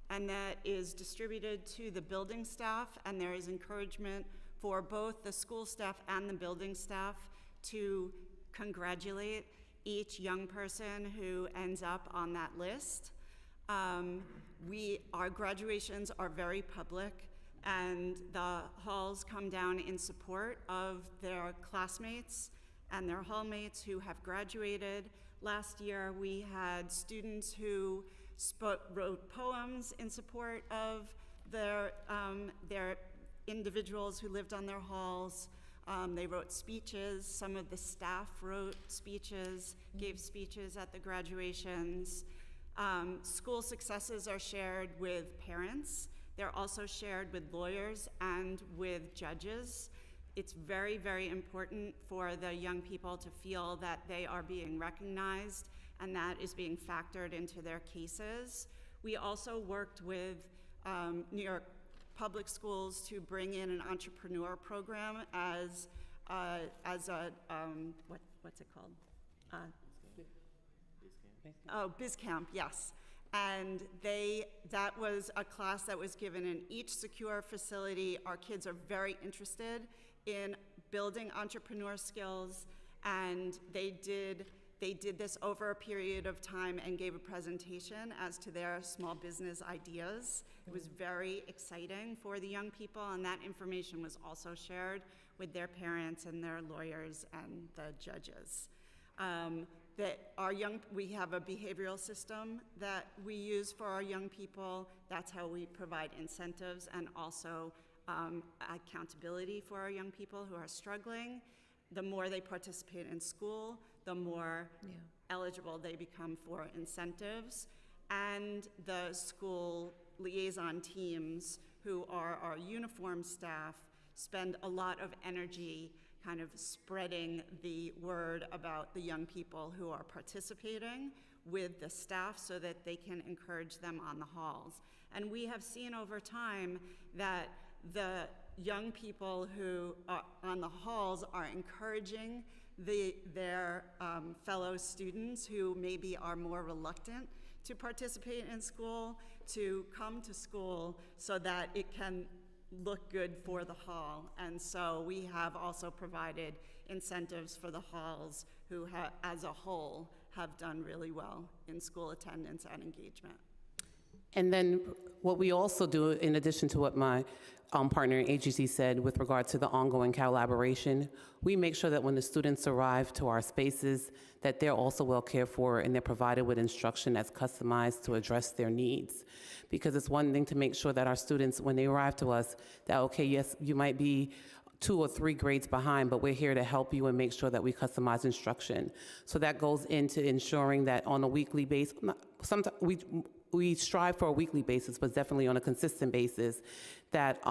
[SPEAKER 7] and that is distributed to the building staff, and there is encouragement for both the school staff and the building staff to congratulate each young person who ends up on that list. Our graduations are very public, and the halls come down in support of their classmates and their hallmates who have graduated. Last year, we had students who wrote poems in support of their individuals who lived on their halls. They wrote speeches. Some of the staff wrote speeches, gave speeches at the graduations. School successes are shared with parents. They're also shared with lawyers and with judges. It's very, very important for the young people to feel that they are being recognized and that is being factored into their cases. We also worked with New York Public Schools to bring in an entrepreneur program as a, what's it called? BizCamp, yes. And that was a class that was given in each secure facility. Our kids are very interested in building entrepreneur skills, and they did this over a period of time and gave a presentation as to their small business ideas. It was very exciting for the young people, and that information was also shared with their parents and their lawyers and the judges. We have a behavioral system that we use for our young people. That's how we provide incentives and also accountability for our young people who are struggling. The more they participate in school, the more eligible they become for incentives. And the school liaison teams, who are our uniform staff, spend a lot of energy kind of spreading the word about the young people who are participating with the staff so that they can encourage them on the halls. And we have seen over time that the young people who are on the halls are encouraging their fellow students who maybe are more reluctant to participate in school to come to school so that it can look good for the hall. And so we have also provided incentives for the halls who as a whole have done really well in school attendance and engagement.
[SPEAKER 6] And then what we also do, in addition to what my partner in agency said with regard to the ongoing collaboration, we make sure that when the students arrive to our spaces, that they're also well cared for and they're provided with instruction that's customized to address their needs. Because it's one thing to make sure that our students, when they arrive to us, that, okay, yes, you might be 2 or 3 grades behind, but we're here to help you and make sure that we customize instruction. So that goes into ensuring that on a weekly basis, sometimes we strive for a weekly basis, but definitely on a consistent basis, that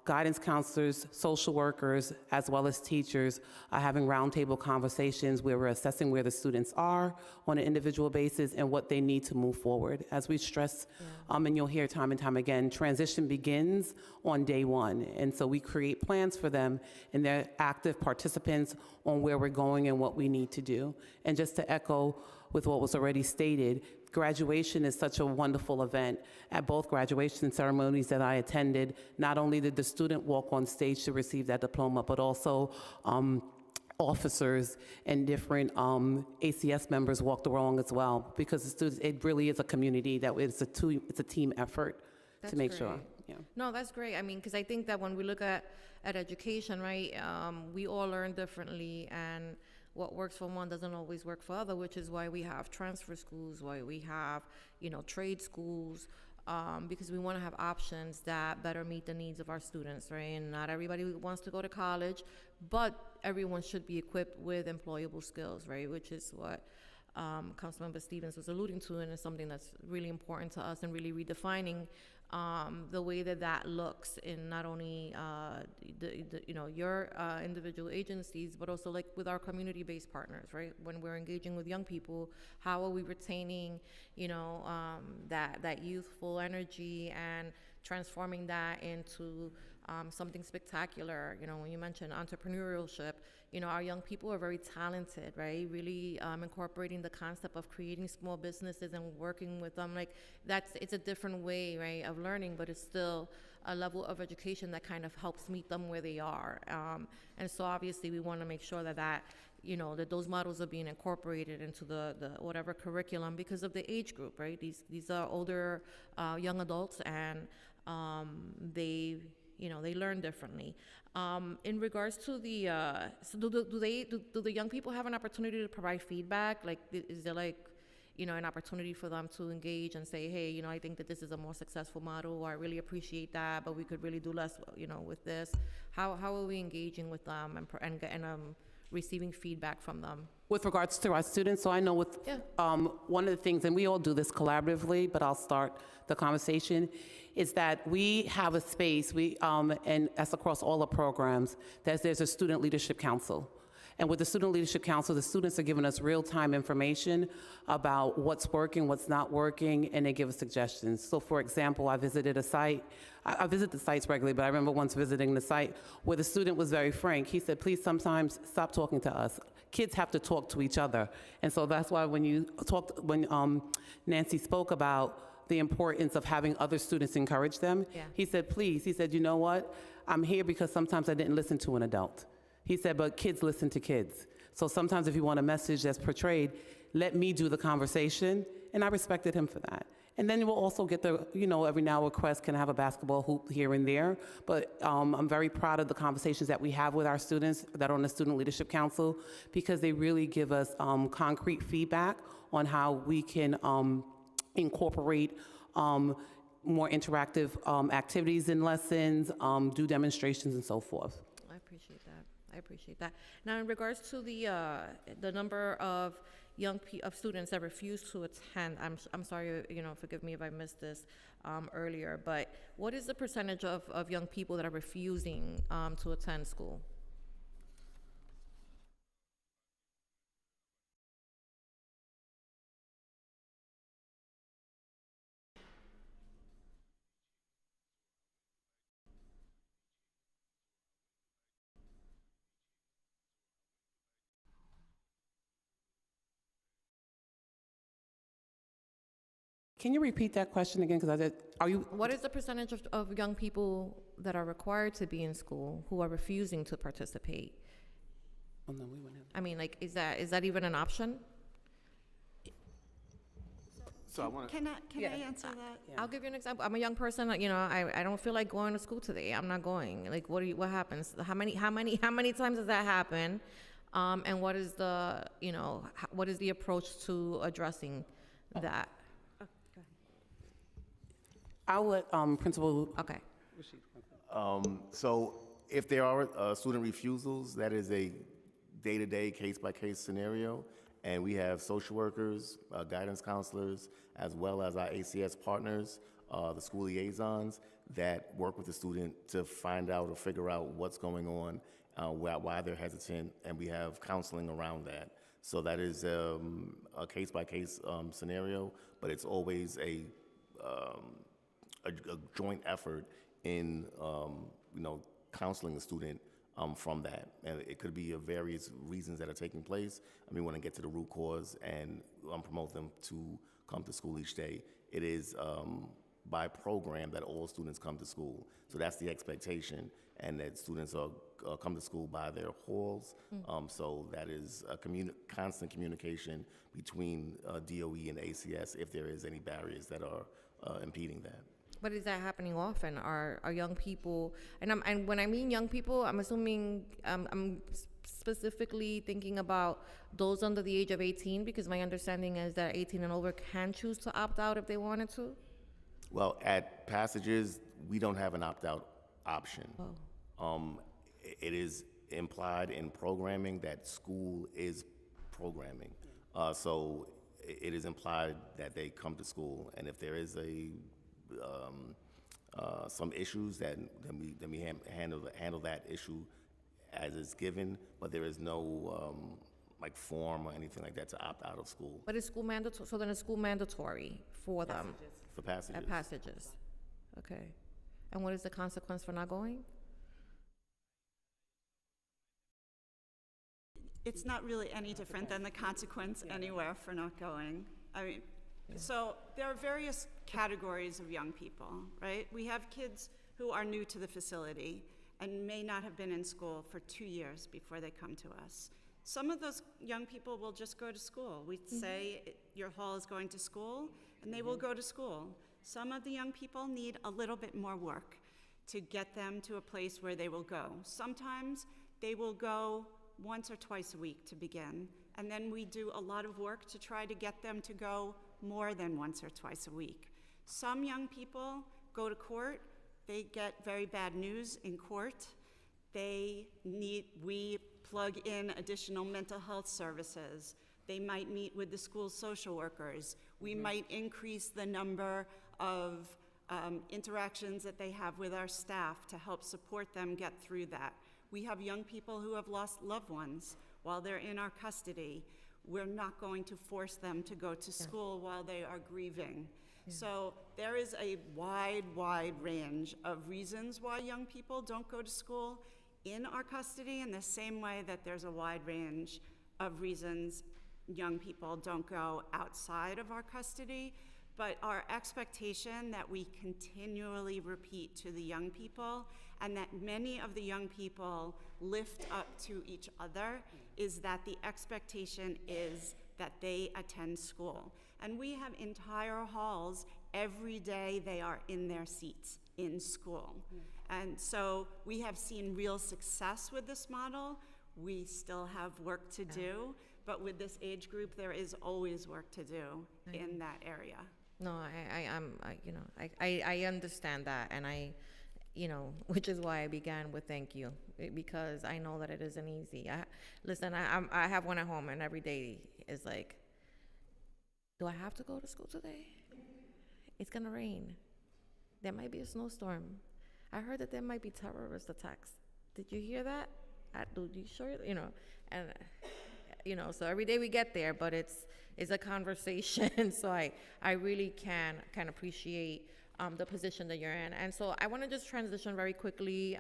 [SPEAKER 6] guidance counselors, social workers, as well as teachers are having roundtable conversations where we're assessing where the students are on an individual basis and what they need to move forward. As we stress, and you'll hear time and time again, transition begins on day 1. And so we create plans for them and they're active participants on where we're going and what we need to do. And just to echo with what was already stated, graduation is such a wonderful event. At both graduation ceremonies that I attended, not only did the student walk on stage to receive that diploma, but also officers and different ACS members walked along as well, because the students, it really is a community, that it's a team effort to make sure. Yeah.
[SPEAKER 2] No, that's great. I mean, because I think that when we look at education, right, we all learn differently, and what works for one doesn't always work for other, which is why we have transfer schools, why we have, trade schools, because we want to have options that better meet the needs of our students, right? And not everybody wants to go to college, but everyone should be equipped with employable skills, right? Which is what Councilmember Stevens was alluding to, and it's something that's really important to us and really redefining the way that looks in not only your individual agencies, but also like with our community-based partners, right? When we're engaging with young people, how are we retaining, that youthful energy and transforming that into something spectacular? When you mentioned entrepreneurship, our young people are very talented, right? Really incorporating the concept of creating small businesses and working with them, it's a different way, right, of learning, but it's still a level of education that kind of helps meet them where they are. And so obviously we want to make sure that that those models are being incorporated into the whatever curriculum because of the age group, right? These are older young adults, and they learn differently. In regards to the, so do the young people have an opportunity to provide feedback? Is there an opportunity for them to engage and say, hey, I think that this is a more successful model, or I really appreciate that, but we could really do less, with this. How are we engaging with them and receiving feedback from them?
[SPEAKER 6] With regards to our students, so I know one of the things, and we all do this collaboratively, but I'll start the conversation, is that we have a space, and that's across all the programs, there's a student leadership council. And with the Student Leadership Council, the students are giving us real-time information about what's working, what's not working, and they give us suggestions. So for example, I visited a site, I visit the sites regularly, but I remember once visiting the site where the student was very frank. He said, please sometimes stop talking to us. Kids have to talk to each other. And so that's why when Nancy spoke about the importance of having other students encourage them, he said, please, he said, you know what? I'm here because sometimes I didn't listen to an adult. He said, but kids listen to kids. So sometimes if you want a message that's portrayed, let me do the conversation, and I respected him for that. And then we'll also get the, every now request, can I have a basketball hoop here and there? But I'm very proud of the conversations that we have with our students that are on the Student Leadership Council, because they really give us concrete feedback on how we can incorporate more interactive activities in lessons, do demonstrations and so forth.
[SPEAKER 2] I appreciate that. Now, in regards to the number of students that refuse to attend, I'm sorry, forgive me if I missed this earlier, but what is the percentage of young people that are refusing to attend school?
[SPEAKER 6] Can you repeat that question again? Because
[SPEAKER 2] What is the percentage of young people that are required to be in school who are refusing to participate?
[SPEAKER 6] Oh, no, we wouldn't have.
[SPEAKER 2] I mean, like, is that even an option?
[SPEAKER 11] So I want to.
[SPEAKER 7] Can I answer that?
[SPEAKER 2] I'll give you an example. I'm a young person. You know, I don't feel like going to school today. I'm not going. Like, what happens? How many times does that happen? And what is the, you know, what is the approach to addressing that?
[SPEAKER 6] I'll let Principal.
[SPEAKER 2] Okay.
[SPEAKER 11] So if there are student refusals, that is a day-to-day, case-by-case scenario, and we have social workers, guidance counselors, as well as our ACS partners, the school liaisons, that work with the student to find out or figure out what's going on, why they're hesitant, and we have counseling around that. So that is a case-by-case scenario, but it's always a joint effort in counseling the student from that. And it could be of various reasons that are taking place. And we want to get to the root cause and promote them to come to school each day. It is by program that all students come to school. So that's the expectation, and that students are come to school by their halls. So that is a constant communication between DOE and ACS if there is any barriers that are impeding that.
[SPEAKER 2] But is that happening often? Are young people, and when I mean young people, I'm assuming I'm specifically thinking about those under the age of 18, because my understanding is that 18 and over can choose to opt out if they wanted to.
[SPEAKER 11] Well, at Passages, we don't have an opt-out option. It is implied in programming that school is programming. So it is implied that they come to school, and if there is some issues, then we handle that issue as it's given, but there is no form or anything like that to opt out of school.
[SPEAKER 2] But is school mandatory? So then is school mandatory for them?
[SPEAKER 11] For Passages.
[SPEAKER 2] At Passages. Okay. And what is the consequence for not going?
[SPEAKER 7] It's not really any different than the consequence anywhere for not going. I mean, so there are various categories of young people, right? We have kids who are new to the facility and may not have been in school for 2 years before they come to us. Some of those young people will just go to school. We say your hall is going to school, and they will go to school. Some of the young people need a little bit more work to get them to a place where they will go. Sometimes they will go once or twice a week to begin, and then we do a lot of work to try to get them to go more than once or twice a week. Some young people go to court, they get very bad news in court, we plug in additional mental health services, they might meet with the school social workers, we might increase the number of interactions that they have with our staff to help support them get through that. We have young people who have lost loved ones while they're in our custody. We're not going to force them to go to school while they are grieving. So there is a wide range of reasons why young people don't go to school in our custody, in the same way that there's a wide range of reasons young people don't go outside of our custody. But our expectation that we continually repeat to the young people, and that many of the young people lift up to each other, is that the expectation is that they attend school. And we have entire halls, every day they are in their seats in school. And so we have seen real success with this model. We still have work to do, but with this age group, there is always work to do in that area.
[SPEAKER 2] No, I understand that, and which is why I began with thank you, because I know that it isn't easy. I have one at home, and every day is like, do I have to go to school today? It's gonna rain. There might be a snowstorm. I heard that there might be terrorist attacks. Did you hear that? You sure? And so every day we get there, but it's a conversation. So I really can appreciate the position that you're in. And so I want to just transition very quickly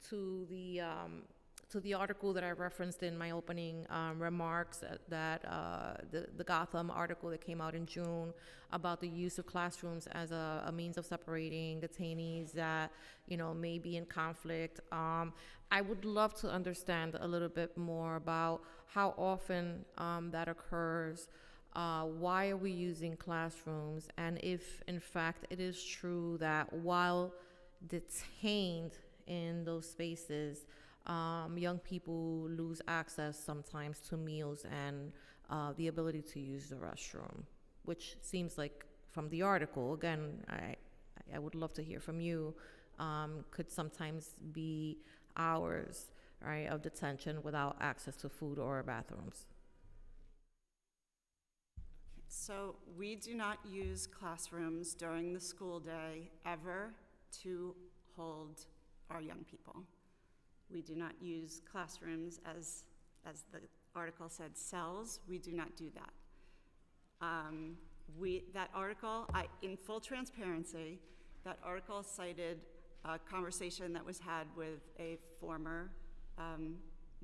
[SPEAKER 2] to to the article that I referenced in my opening remarks, the Gotham article that came out in June about the use of classrooms as a means of separating detainees that, may be in conflict. I would love to understand a little bit more about how often that occurs. Why are we using classrooms? And if, in fact, it is true that while detained in those spaces, young people lose access sometimes to meals and the ability to use the restroom, which seems like from the article, again, I would love to hear from you, could sometimes be hours, right, of detention without access to food or bathrooms.
[SPEAKER 7] So we do not use classrooms during the school day ever to hold our young people. We do not use classrooms as the article said, cells. We do not do that. That article, in full transparency, that article cited a conversation that was had with a former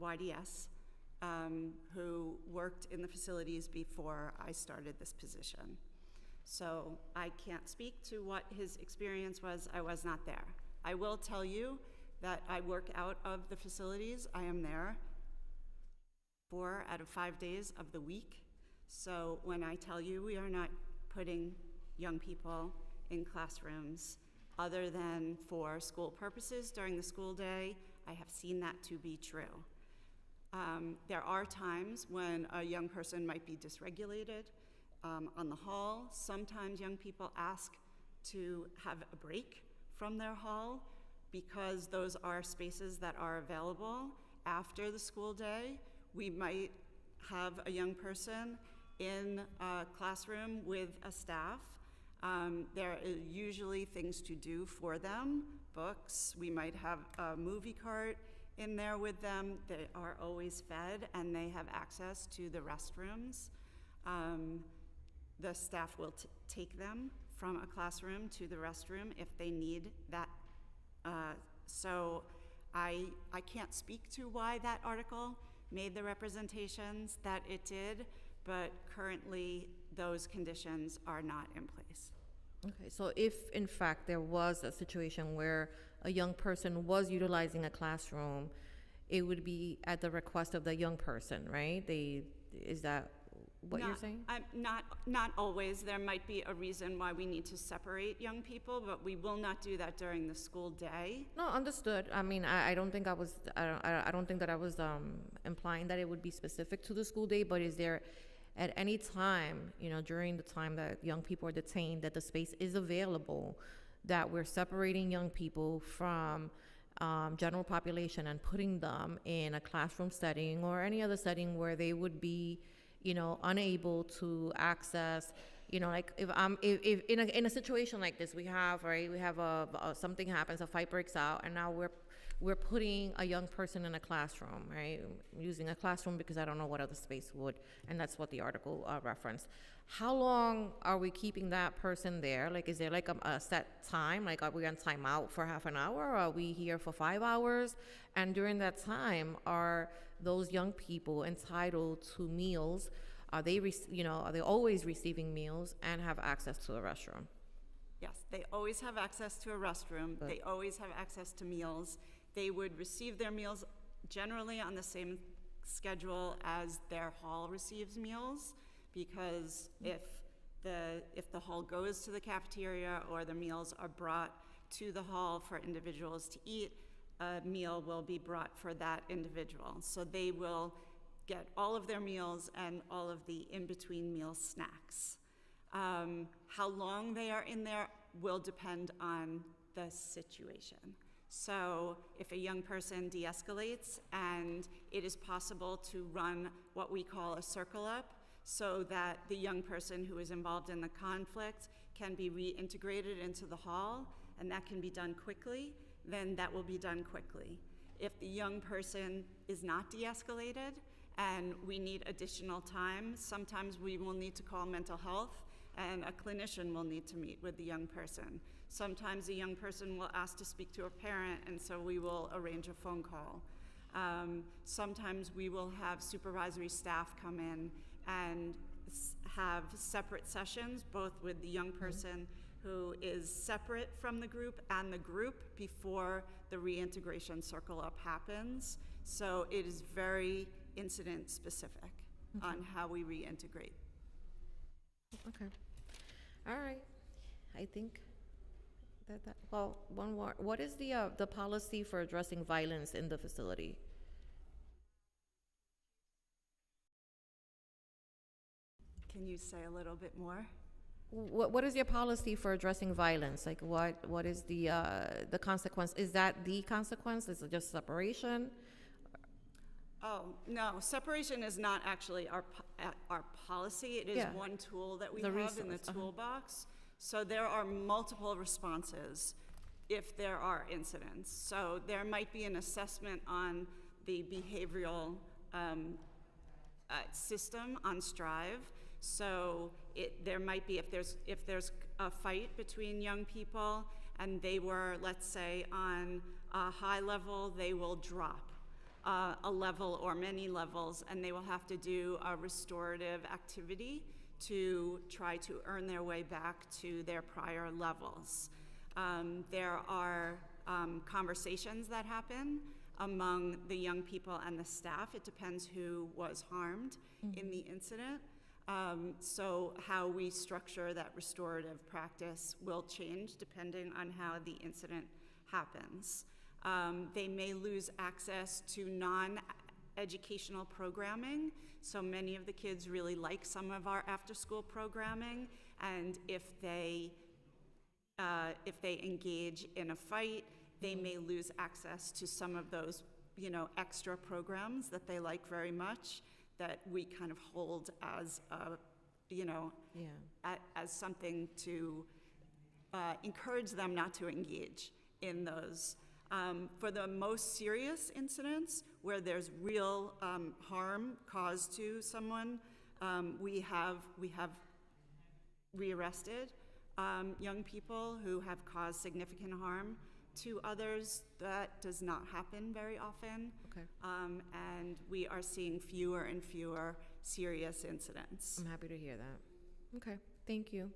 [SPEAKER 7] YDS who worked in the facilities before I started this position. So I can't speak to what his experience was. I was not there. I will tell you that I work out of the facilities. I am there 4 out of 5 days of the week. So when I tell you we are not putting young people in classrooms other than for school purposes during the school day, I have seen that to be true. There are times when a young person might be dysregulated on the hall. Sometimes young people ask to have a break from their hall because those are spaces that are available after the school day. We might have a young person in a classroom with a staff. There are usually things to do for them, books. We might have a movie cart in there with them. They are always fed and they have access to the restrooms. The staff will take them from a classroom to the restroom if they need that. So I can't speak to why that article made the representations that it did, but currently those conditions are not in place.
[SPEAKER 2] Okay, so if in fact there was a situation where a young person was utilizing a classroom, it would be at the request of the young person, right? Is that what you're saying?
[SPEAKER 7] Not always. There might be a reason why we need to separate young people, but we will not do that during the school day.
[SPEAKER 2] No, understood. I mean, I don't think I was. I don't think that I was implying that it would be specific to the school day. But is there, at any time, during the time that young people are detained, that the space is available, that we're separating young people from general population and putting them in a classroom setting or any other setting where they would be, unable to access, like if in a situation like this, we have something happens, a fight breaks out, and now we're putting a young person in a classroom, right? I'm using a classroom because I don't know what other space would, and that's what the article referenced. How long are we keeping that person there? Like, is there like a set time? Like, are we on timeout for half an hour? Or are we here for 5 hours? And during that time, are those young people entitled to meals? Are they, are they always receiving meals and have access to a restroom?
[SPEAKER 7] Yes, they always have access to a restroom. They always have access to meals. They would receive their meals generally on the same schedule as their hall receives meals, because if the hall goes to the cafeteria or the meals are brought to the hall for individuals to eat, a meal will be brought for that individual. So they will get all of their meals and all of the in-between meal snacks. How long they are in there will depend on the situation. So if a young person de-escalates and it is possible to run what we call a circle up so that the young person who is involved in the conflict can be reintegrated into the hall, and that can be done quickly, then that will be done quickly. If the young person is not de-escalated and we need additional time, sometimes we will need to call mental health and a clinician will need to meet with the young person. Sometimes a young person will ask to speak to a parent, and so we will arrange a phone call. Sometimes we will have supervisory staff come in and have separate sessions, both with the young person who is separate from the group and the group before the reintegration circle up happens. So it is very incident specific on how we reintegrate.
[SPEAKER 2] Okay. All right. I think well, one more. What is the policy for addressing violence in the facility?
[SPEAKER 7] Can you say a little bit more?
[SPEAKER 2] What is your policy for addressing violence? Like what is the consequence? Is that the consequence? Is it just separation?
[SPEAKER 7] Oh, no, separation is not actually our policy. It is
[SPEAKER 2] Yeah.
[SPEAKER 7] one tool that we
[SPEAKER 2] The
[SPEAKER 7] have in the
[SPEAKER 2] resource,
[SPEAKER 7] toolbox. So there are multiple responses if there are incidents. So there might be an assessment on the behavioral system on Strive. So there might be, if there's a fight between young people and they were, let's say, on a high level, they will drop a level or many levels, and they will have to do a restorative activity to try to earn their way back to their prior levels. There are conversations that happen among the young people and the staff. It depends who was harmed in the incident. So how we structure that restorative practice will change depending on how the incident happens. They may lose access to non-educational programming. So many of the kids really like some of our after-school programming, and if they engage in a fight, they may lose access to some of those, extra programs that they like very much, that we kind of hold as as something to encourage them not to engage in those. For the most serious incidents where there's real harm caused to someone, we have rearrested young people who have caused significant harm to others. That does not happen very often.
[SPEAKER 2] Okay.
[SPEAKER 7] And we are seeing fewer and fewer serious incidents.
[SPEAKER 2] I'm happy to hear that. Okay, thank you.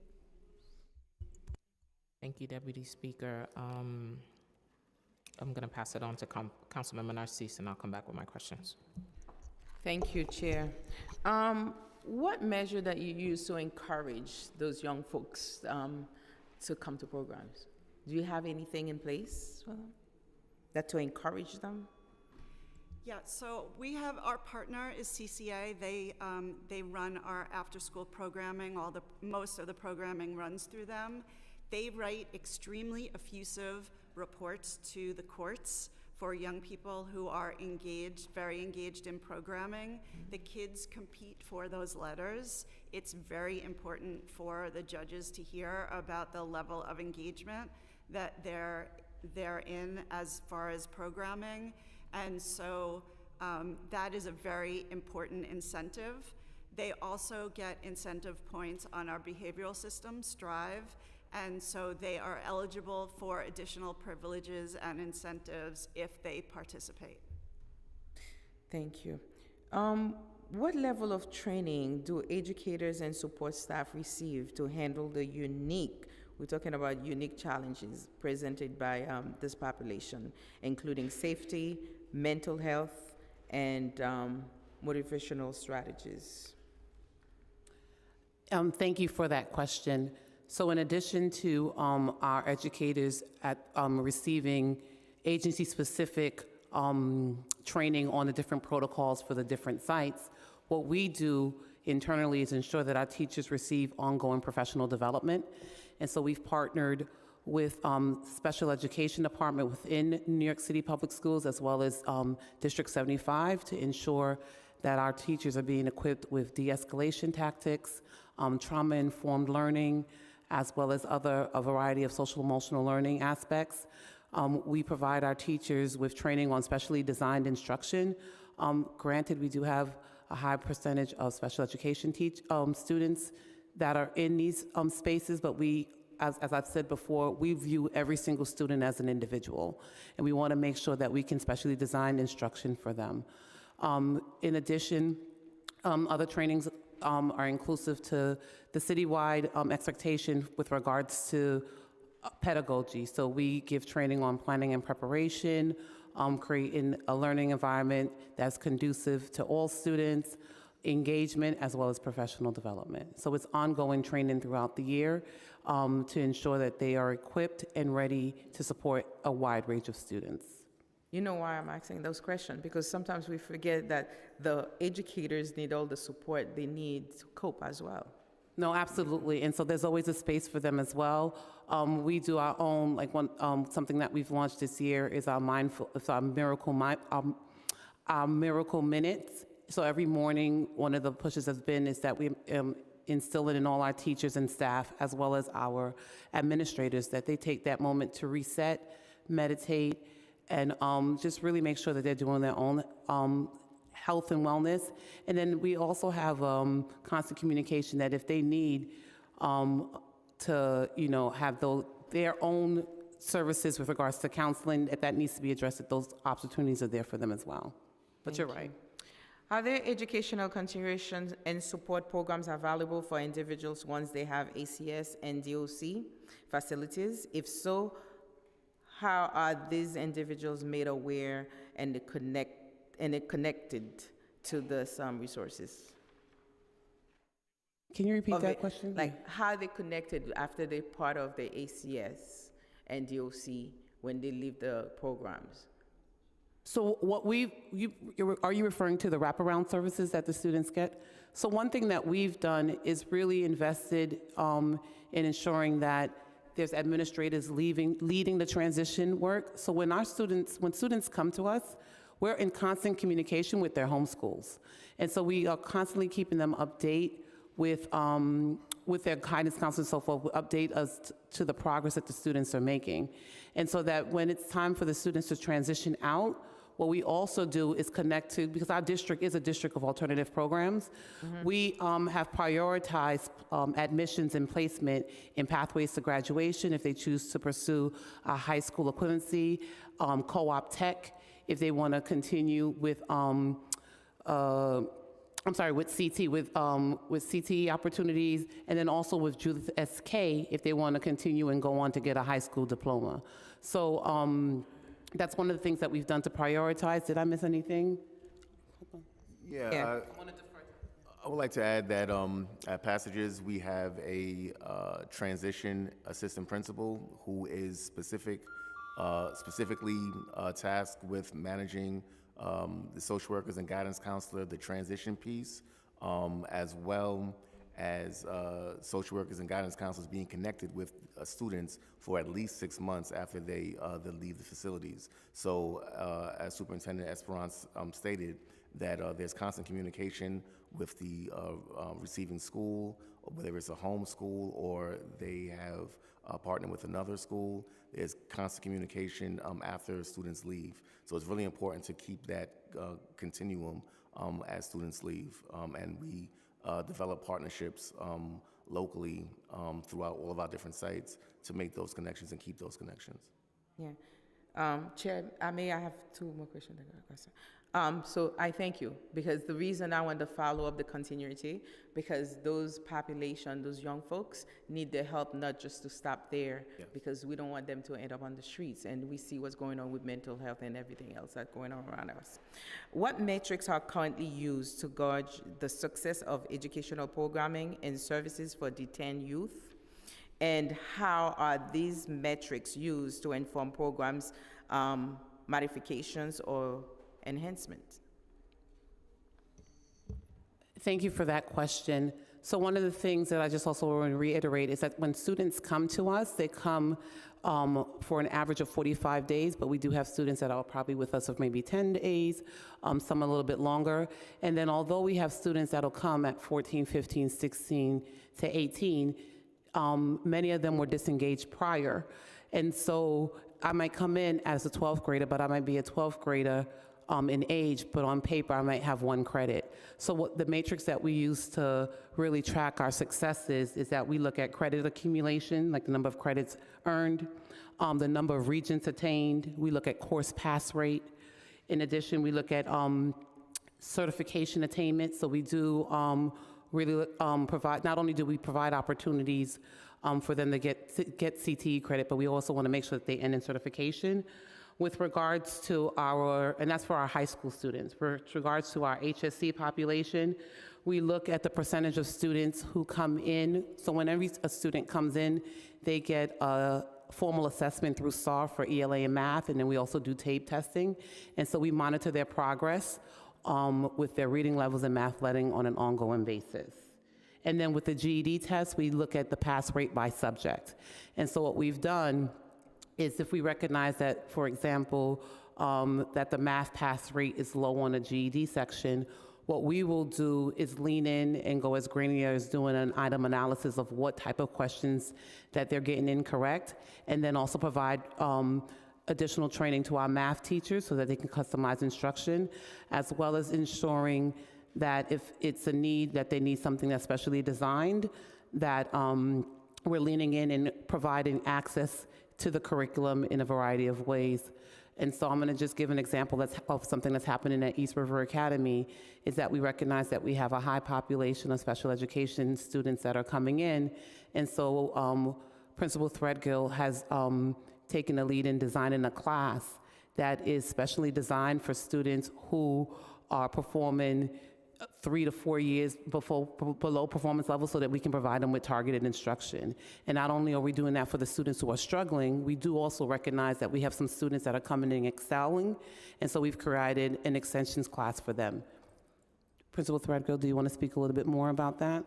[SPEAKER 1] Thank you, Deputy Speaker. I'm going to pass it on to Councilmember Narcisse, and I'll come back with my questions.
[SPEAKER 4] Thank you, Chair. What measure that you use to encourage those young folks to come to programs? Do you have anything in place for them that to encourage them?
[SPEAKER 7] Yeah, so we have, our partner is CCA. They run our after-school programming. Most of the programming runs through them. They write extremely effusive reports to the courts for young people who are very engaged in programming. The kids compete for those letters. It's very important for the judges to hear about the level of engagement that they're in as far as programming. And so that is a very important incentive. They also get incentive points on our behavioral system, Strive, and so they are eligible for additional privileges and incentives if they participate.
[SPEAKER 4] Thank you. What level of training do educators and support staff receive to handle the we're talking about unique challenges presented by this population, including safety, mental health, and motivational strategies?
[SPEAKER 6] Thank you for that question. So in addition to our educators receiving agency-specific training on the different protocols for the different sites, what we do internally is ensure that our teachers receive ongoing professional development. And so we've partnered with special education department within New York City Public Schools, as well as District 75, to ensure that our teachers are being equipped with de-escalation tactics, trauma-informed learning, as well as a variety of social emotional learning aspects. We provide our teachers with training on specially designed instruction. Granted, we do have a high percentage of special education students that are in these spaces, but we as I've said before, we view every single student as an individual, and we want to make sure that we can specially design instruction for them. In addition, other trainings are inclusive to the citywide expectation with regards to pedagogy. So we give training on planning and preparation, creating a learning environment that's conducive to all students, engagement, as well as professional development. So it's ongoing training throughout the year to ensure that they are equipped and ready to support a wide range of students.
[SPEAKER 4] You know why I'm asking those questions? Because sometimes we forget that the educators need all the support they need to cope as well.
[SPEAKER 6] No, absolutely, and so there's always a space for them as well. We do our own, like something that we've launched this year is our miracle minutes. So every morning, one of the pushes has been is that we instill it in all our teachers and staff, as well as our administrators, that they take that moment to reset, meditate, and just really make sure that they're doing their own health and wellness. And then we also have constant communication that if they need to, have their own services with regards to counseling, if that needs to be addressed, that those opportunities are there for them as well. But you're right.
[SPEAKER 4] Are there educational continuation and support programs available for individuals once they have ACS and DOC facilities? If so, how are these individuals made aware and connected to the resources?
[SPEAKER 6] Can you repeat that question?
[SPEAKER 4] Like, how are they connected after they're part of the ACS and DOC when they leave the programs?
[SPEAKER 6] So what are you referring to the wraparound services that the students get? So one thing that we've done is really invested in ensuring that there's administrators leading the transition work. So when students come to us, we're in constant communication with their home schools. And so we are constantly keeping them update with their guidance counselors and so forth, update us to the progress that the students are making. And so that when it's time for the students to transition out, what we also do is connect to, because our district is a district of alternative programs, we have prioritized admissions and placement in pathways to graduation if they choose to pursue a high school equivalency, co-op tech, if they want to continue with with CT opportunities, and then also with Youth SK if they want to continue and go on to get a high school diploma. So that's one of the things that we've done to prioritize. Did I miss anything?
[SPEAKER 11] Yeah. I would like to add that at Passages, we have a transition assistant principal who is specifically tasked with managing the social workers and guidance counselor, the transition piece, as well as social workers and guidance counselors being connected with students for at least 6 months after they leave the facilities. So as Superintendent Esperance stated, that there's constant communication with the receiving school, whether it's a home school or they have partnered with another school. There's constant communication after students leave. So it's really important to keep that continuum as students leave. And we develop partnerships locally throughout all of our different sites to make those connections and keep those connections.
[SPEAKER 4] Yeah. Chair, I have two more questions. So I thank you, because the reason I want to follow up the continuity, because those population, those young folks need the help, not just to stop there, because we don't want them to end up on the streets, and we see what's going on with mental health and everything else that's going on around us. What metrics are currently used to gauge the success of educational programming and services for detained youth? And how are these metrics used to inform programs, modifications or enhancement?
[SPEAKER 6] Thank you for that question. So one of the things that I just also want to reiterate is that when students come to us, they come for an average of 45 days, but we do have students that are probably with us for maybe 10 days, some a little bit longer. And then although we have students that'll come at 14, 15, 16 to 18, many of them were disengaged prior. And so I might come in as a 12th grader, but I might be a 12th grader in age, but on paper I might have 1 credit. So what the matrix that we use to really track our successes is that we look at credit accumulation, like the number of credits earned, the number of regents attained, we look at course pass rate. In addition, we look at certification attainment. So we do really provide, not only do we provide opportunities for them to get CTE credit, but we also want to make sure that they end in certification. With regards to our, and that's for our high school students, with regards to our HSC population, we look at the percentage of students who come in. So whenever a student comes in, they get a formal assessment through SAR for ELA and math, and then we also do tape testing. And so we monitor their progress with their reading levels and math learning on an ongoing basis. And then with the GED test, we look at the pass rate by subject. And so what we've done is if we recognize that, for example, that the math pass rate is low on the GED section, what we will do is lean in and go as granular as doing an item analysis of what type of questions that they're getting incorrect, and then also provide additional training to our math teachers so that they can customize instruction, as well as ensuring that if it's a need that they need something that's specially designed, that we're leaning in and providing access to the curriculum in a variety of ways. And so I'm going to just give an example of something that's happening at East River Academy, is that we recognize that we have a high population of special education students that are coming in. And so Principal Threadgill has taken the lead in designing a class that is specially designed for students who are performing 3 to 4 years below performance level, so that we can provide them with targeted instruction. And not only are we doing that for the students who are struggling, we do also recognize that we have some students that are coming in excelling, and so we've created an extensions class for them. Principal Threadgill, do you want to speak a little bit more about that?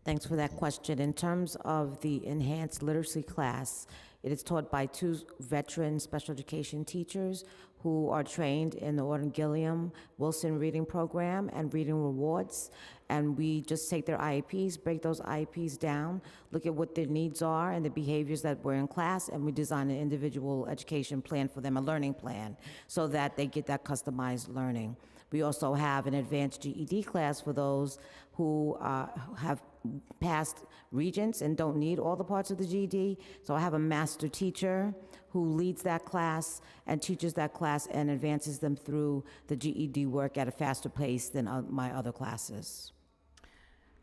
[SPEAKER 9] Thanks for that question. In terms of the enhanced literacy class, it is taught by 2 veteran special education teachers who are trained in the Orton Gilliam Wilson Reading Program and Reading Rewards. And we just take their IEPs, break those IEPs down, look at what their needs are and the behaviors that were in class, and we design an individual education plan for them, a learning plan, so that they get that customized learning. We also have an advanced GED class for those who have passed regents and don't need all the parts of the GED. So I have a master teacher who leads that class and teaches that class and advances them through the GED work at a faster pace than my other classes.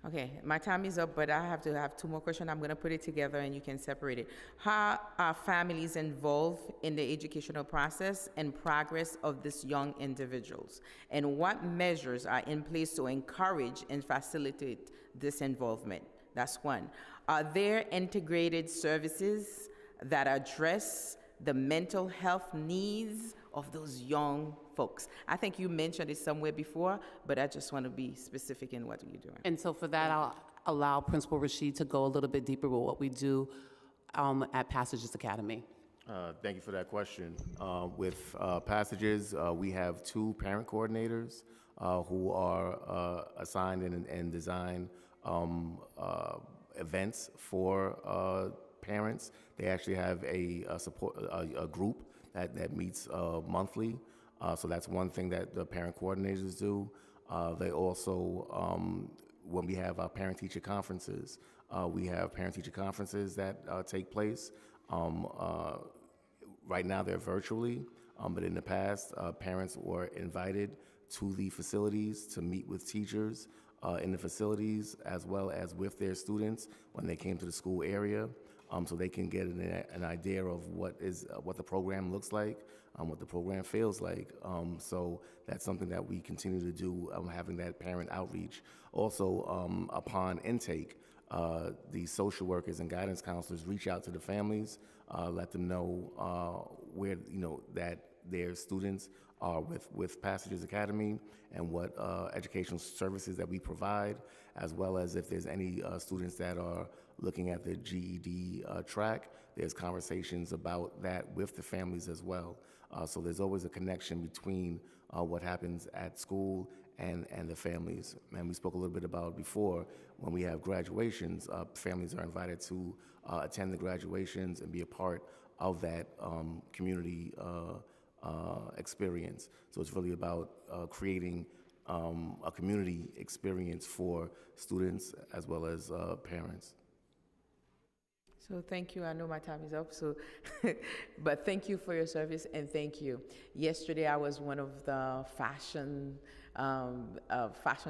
[SPEAKER 4] Okay, my time is up, but I have to have 2 more questions. I'm going to put it together and you can separate it. How are families involved in the educational process and progress of these young individuals? And what measures are in place to encourage and facilitate this involvement? That's one. Are there integrated services that address the mental health needs of those young folks? I think you mentioned it somewhere before, but I just want to be specific in what you're doing.
[SPEAKER 6] And so for that, I'll allow Principal Rashid to go a little bit deeper with what we do at Passages Academy.
[SPEAKER 11] Thank you for that question. With Passages, we have 2 parent coordinators who are assigned and design events for parents. They actually have a group that meets monthly. So that's one thing that the parent coordinators do. They also, when we have our parent-teacher conferences, we have parent-teacher conferences that take place. Right now they're virtually, but in the past, parents were invited to the facilities to meet with teachers in the facilities, as well as with their students when they came to the school area, so they can get an idea of what the program looks like, what the program feels like. So that's something that we continue to do, having that parent outreach. Also, upon intake, the social workers and guidance counselors reach out to the families, let them know where that their students are with Passages Academy and what educational services that we provide, as well as if there's any students that are looking at the GED track, there's conversations about that with the families as well. So there's always a connection between what happens at school and the families. And we spoke a little bit about it before, when we have graduations, families are invited to attend the graduations and be a part of that community experience. So it's really about creating a community experience for students as well as parents.
[SPEAKER 4] So thank you. I know my time is up. So, but thank you for your service and thank you. Yesterday I was one of the fashion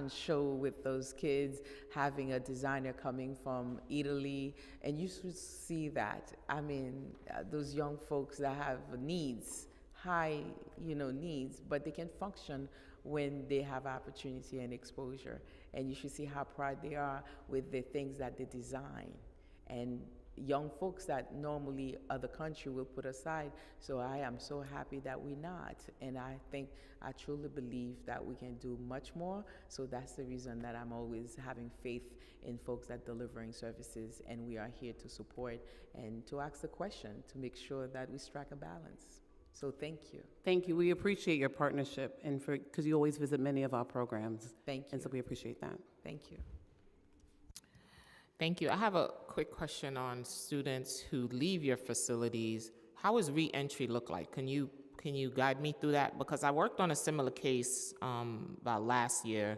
[SPEAKER 4] show with those kids, having a designer coming from Italy, and you should see that. I mean, those young folks that have needs, high, needs, but they can function when they have opportunity and exposure. And you should see how proud they are with the things that they design. And young folks that normally other country will put aside. So I am so happy that we're not. And I truly believe that we can do much more. So that's the reason that I'm always having faith in folks that delivering services, and we are here to support and to ask the question to make sure that we strike a balance. So thank you.
[SPEAKER 6] Thank you. We appreciate your partnership, and because you always visit many of our programs.
[SPEAKER 4] Thank you.
[SPEAKER 6] And so we appreciate that.
[SPEAKER 4] Thank you.
[SPEAKER 1] Thank you. I have a quick question on students who leave your facilities. How does re-entry look like? Can you guide me through that? Because I worked on a similar case about last year.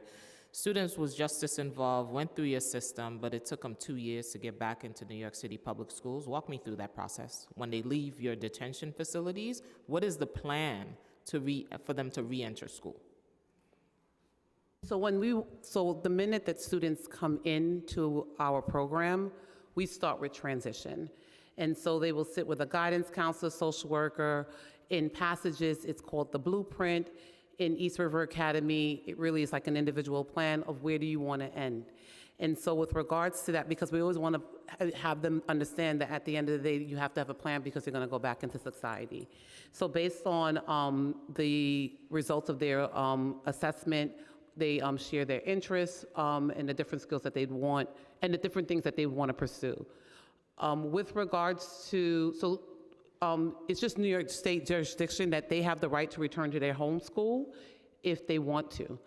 [SPEAKER 1] Students was justice involved, went through your system, but it took them 2 years to get back into New York City public schools. Walk me through that process. When they leave your detention facilities, what is the plan for them to re-enter school?
[SPEAKER 6] So the minute that students come into our program, we start with transition. And so they will sit with a guidance counselor, social worker. In Passages, it's called the blueprint. In East River Academy, it really is like an individual plan of where do you want to end. And so with regards to that, because we always want to have them understand that at the end of the day, you have to have a plan because you're going to go back into society. So based on the results of their assessment, they share their interests and the different skills that they'd want and the different things that they want to pursue. With regards to, it's just New York State jurisdiction that they have the right to return to their home school if they want to.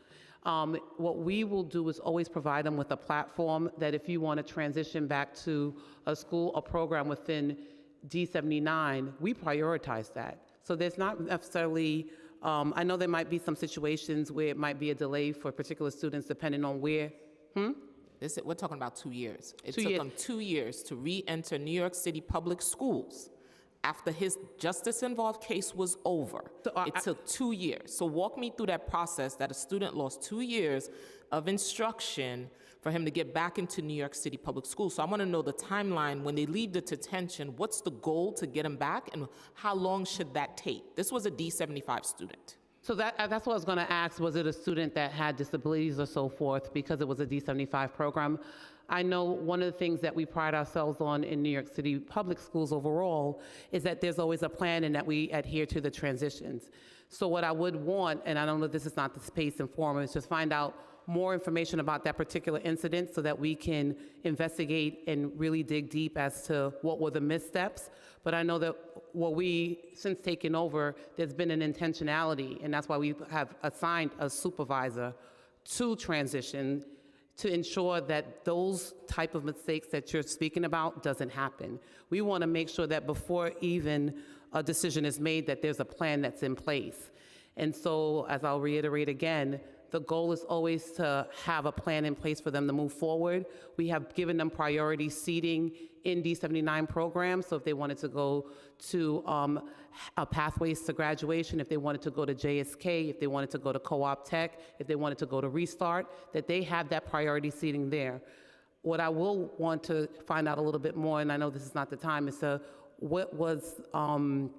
[SPEAKER 6] What we will do is always provide them with a platform that if you want to transition back to a school, a program within D79, we prioritize that. So there's not necessarily, I know there might be some situations where it might be a delay for particular students depending on where.
[SPEAKER 1] We're talking about 2 years. It took them 2 years to re-enter New York City public schools after his justice-involved case was over. So, it took 2 years. So walk me through that process that a student lost 2 years of instruction for him to get back into New York City public schools. So I want to know the timeline when they leave the detention. What's the goal to get them back, and how long should that take? This was a D75 student.
[SPEAKER 6] So that's what I was going to ask. Was it a student that had disabilities or so forth because it was a D75 program? I know one of the things that we pride ourselves on in New York City public schools overall is that there's always a plan and that we adhere to the transitions. So what I would want, and I don't know if this is not the space and forum, is just find out more information about that particular incident so that we can investigate and really dig deep as to what were the missteps. But I know that since taking over, there's been an intentionality, and that's why we have assigned a supervisor to transition to ensure that those type of mistakes that you're speaking about doesn't happen. We want to make sure that before even a decision is made, that there's a plan that's in place. And so, as I'll reiterate again, the goal is always to have a plan in place for them to move forward. We have given them priority seating in D79 programs, so if they wanted to go to pathways to graduation, if they wanted to go to JSK, if they wanted to go to Co-op Tech, if they wanted to go to Restart, that they have that priority seating there. What I will want to find out a little bit more, and I know this is not the time, is what was kind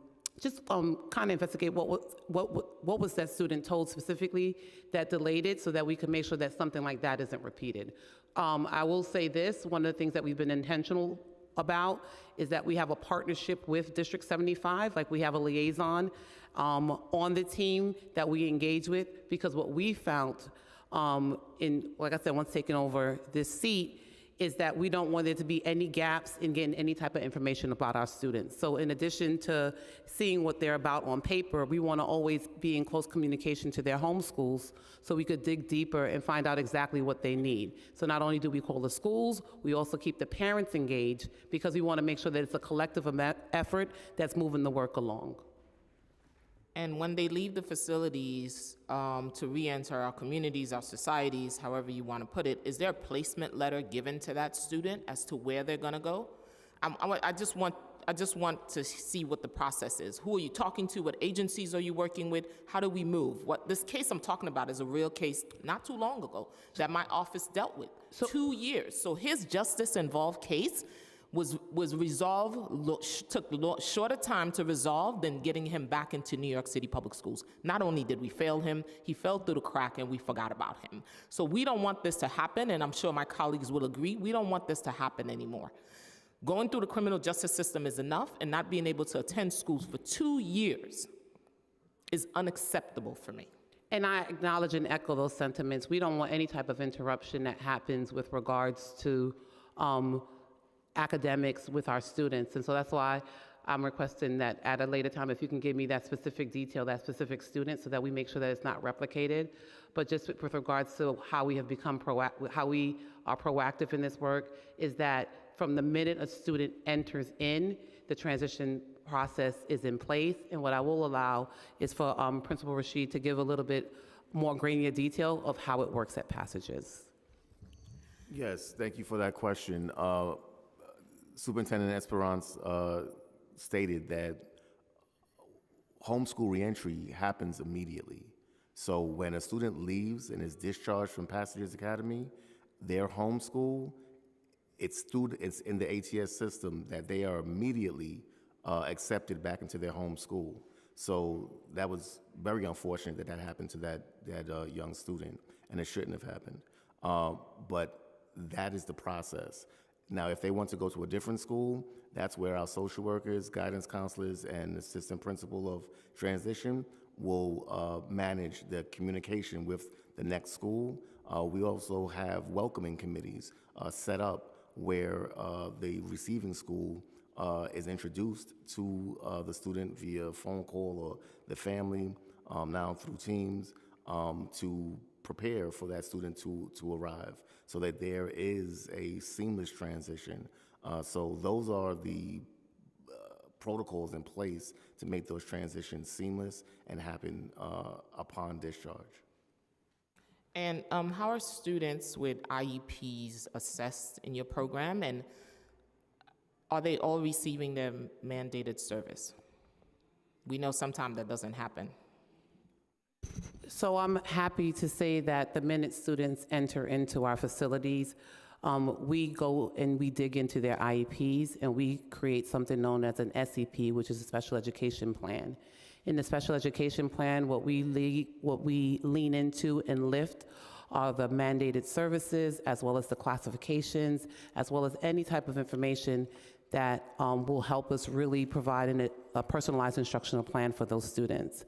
[SPEAKER 6] of investigate what was that student told specifically that delayed it so that we could make sure that something like that isn't repeated. I will say this, one of the things that we've been intentional about is that we have a partnership with District 75, like we have a liaison on the team that we engage with, because what we found like I said, once taking over this seat, is that we don't want there to be any gaps in getting any type of information about our students. So in addition to seeing what they're about on paper, we want to always be in close communication to their home schools so we could dig deeper and find out exactly what they need. So not only do we call the schools, we also keep the parents engaged because we want to make sure that it's a collective effort that's moving the work along.
[SPEAKER 1] And when they leave the facilities to re-enter our communities, our societies, however you want to put it, is there a placement letter given to that student as to where they're going to go? I just want to see what the process is. Who are you talking to? What agencies are you working with? How do we move? What this case I'm talking about is a real case not too long ago that my office dealt with. 2 years. So his justice-involved case was resolved, took shorter time to resolve than getting him back into New York City public schools. Not only did we fail him, he fell through the crack and we forgot about him. So we don't want this to happen, and I'm sure my colleagues will agree, we don't want this to happen anymore. Going through the criminal justice system is enough, and not being able to attend schools for 2 years is unacceptable for me.
[SPEAKER 6] And I acknowledge and echo those sentiments. We don't want any type of interruption that happens with regards to academics with our students. And so that's why I'm requesting that at a later time, if you can give me that specific detail, that specific student, so that we make sure that it's not replicated. But just with regards to how we have become how we are proactive in this work, is that from the minute a student enters in, the transition process is in place. And what I will allow is for Principal Rashid to give a little bit more granular detail of how it works at Passages.
[SPEAKER 11] Yes, thank you for that question. Superintendent Esperance stated that homeschool reentry happens immediately. So when a student leaves and is discharged from Passages Academy, their homeschool, it's in the ATS system that they are immediately accepted back into their home school. So that was very unfortunate that happened to that young student, and it shouldn't have happened. But that is the process. Now, if they want to go to a different school, that's where our social workers, guidance counselors, and assistant principal of transition will manage the communication with the next school. We also have welcoming committees set up where the receiving school is introduced to the student via phone call or the family, now through Teams, to prepare for that student to arrive, so that there is a seamless transition. So those are the protocols in place to make those transitions seamless and happen upon discharge.
[SPEAKER 1] And how are students with IEPs assessed in your program, and are they all receiving their mandated service? We know sometimes that doesn't happen.
[SPEAKER 6] So I'm happy to say that the minute students enter into our facilities, we go and we dig into their IEPs and we create something known as an SEP, which is a special education plan. In the special education plan, what we lean into and lift are the mandated services, as well as the classifications, as well as any type of information that will help us really provide a personalized instructional plan for those students.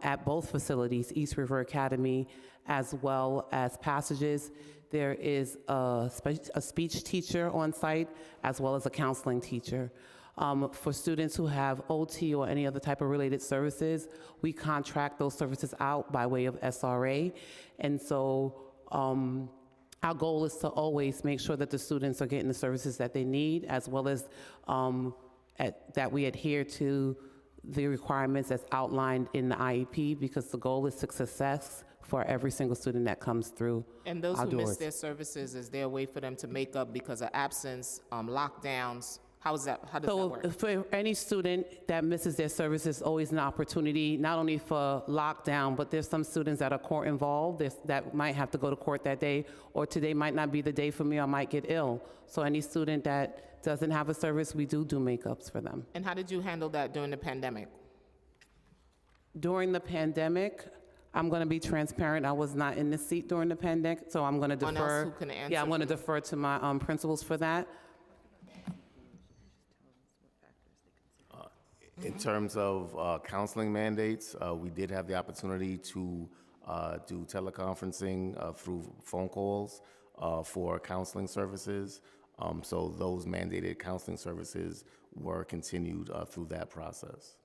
[SPEAKER 6] At both facilities, East River Academy as well as Passages, there is a speech teacher on site as well as a counseling teacher. For students who have OT or any other type of related services, we contract those services out by way of SRA. And so our goal is to always make sure that the students are getting the services that they need, as well as that we adhere to the requirements that's outlined in the IEP, because the goal is success for every single student that comes through.
[SPEAKER 1] And those
[SPEAKER 6] our
[SPEAKER 1] who
[SPEAKER 6] doors.
[SPEAKER 1] miss their services, is there a way for them to make up because of absence, lockdowns? How does that work?
[SPEAKER 6] So for any student that misses their services, always an opportunity, not only for lockdown, but there's some students that are court involved that might have to go to court that day, or today might not be the day for me, or might get ill. So any student that doesn't have a service, we do makeups for them.
[SPEAKER 1] And how did you handle that during the pandemic?
[SPEAKER 6] During the pandemic, I'm going to be transparent. I was not in the seat during the pandemic, so I'm going to
[SPEAKER 1] Someone
[SPEAKER 6] defer.
[SPEAKER 1] else who can answer
[SPEAKER 6] Yeah, I'm going to
[SPEAKER 1] for you.
[SPEAKER 6] defer to my principals for that.
[SPEAKER 11] In terms of counseling mandates, we did have the opportunity to do teleconferencing through phone calls for counseling services. So those mandated counseling services were continued through that process.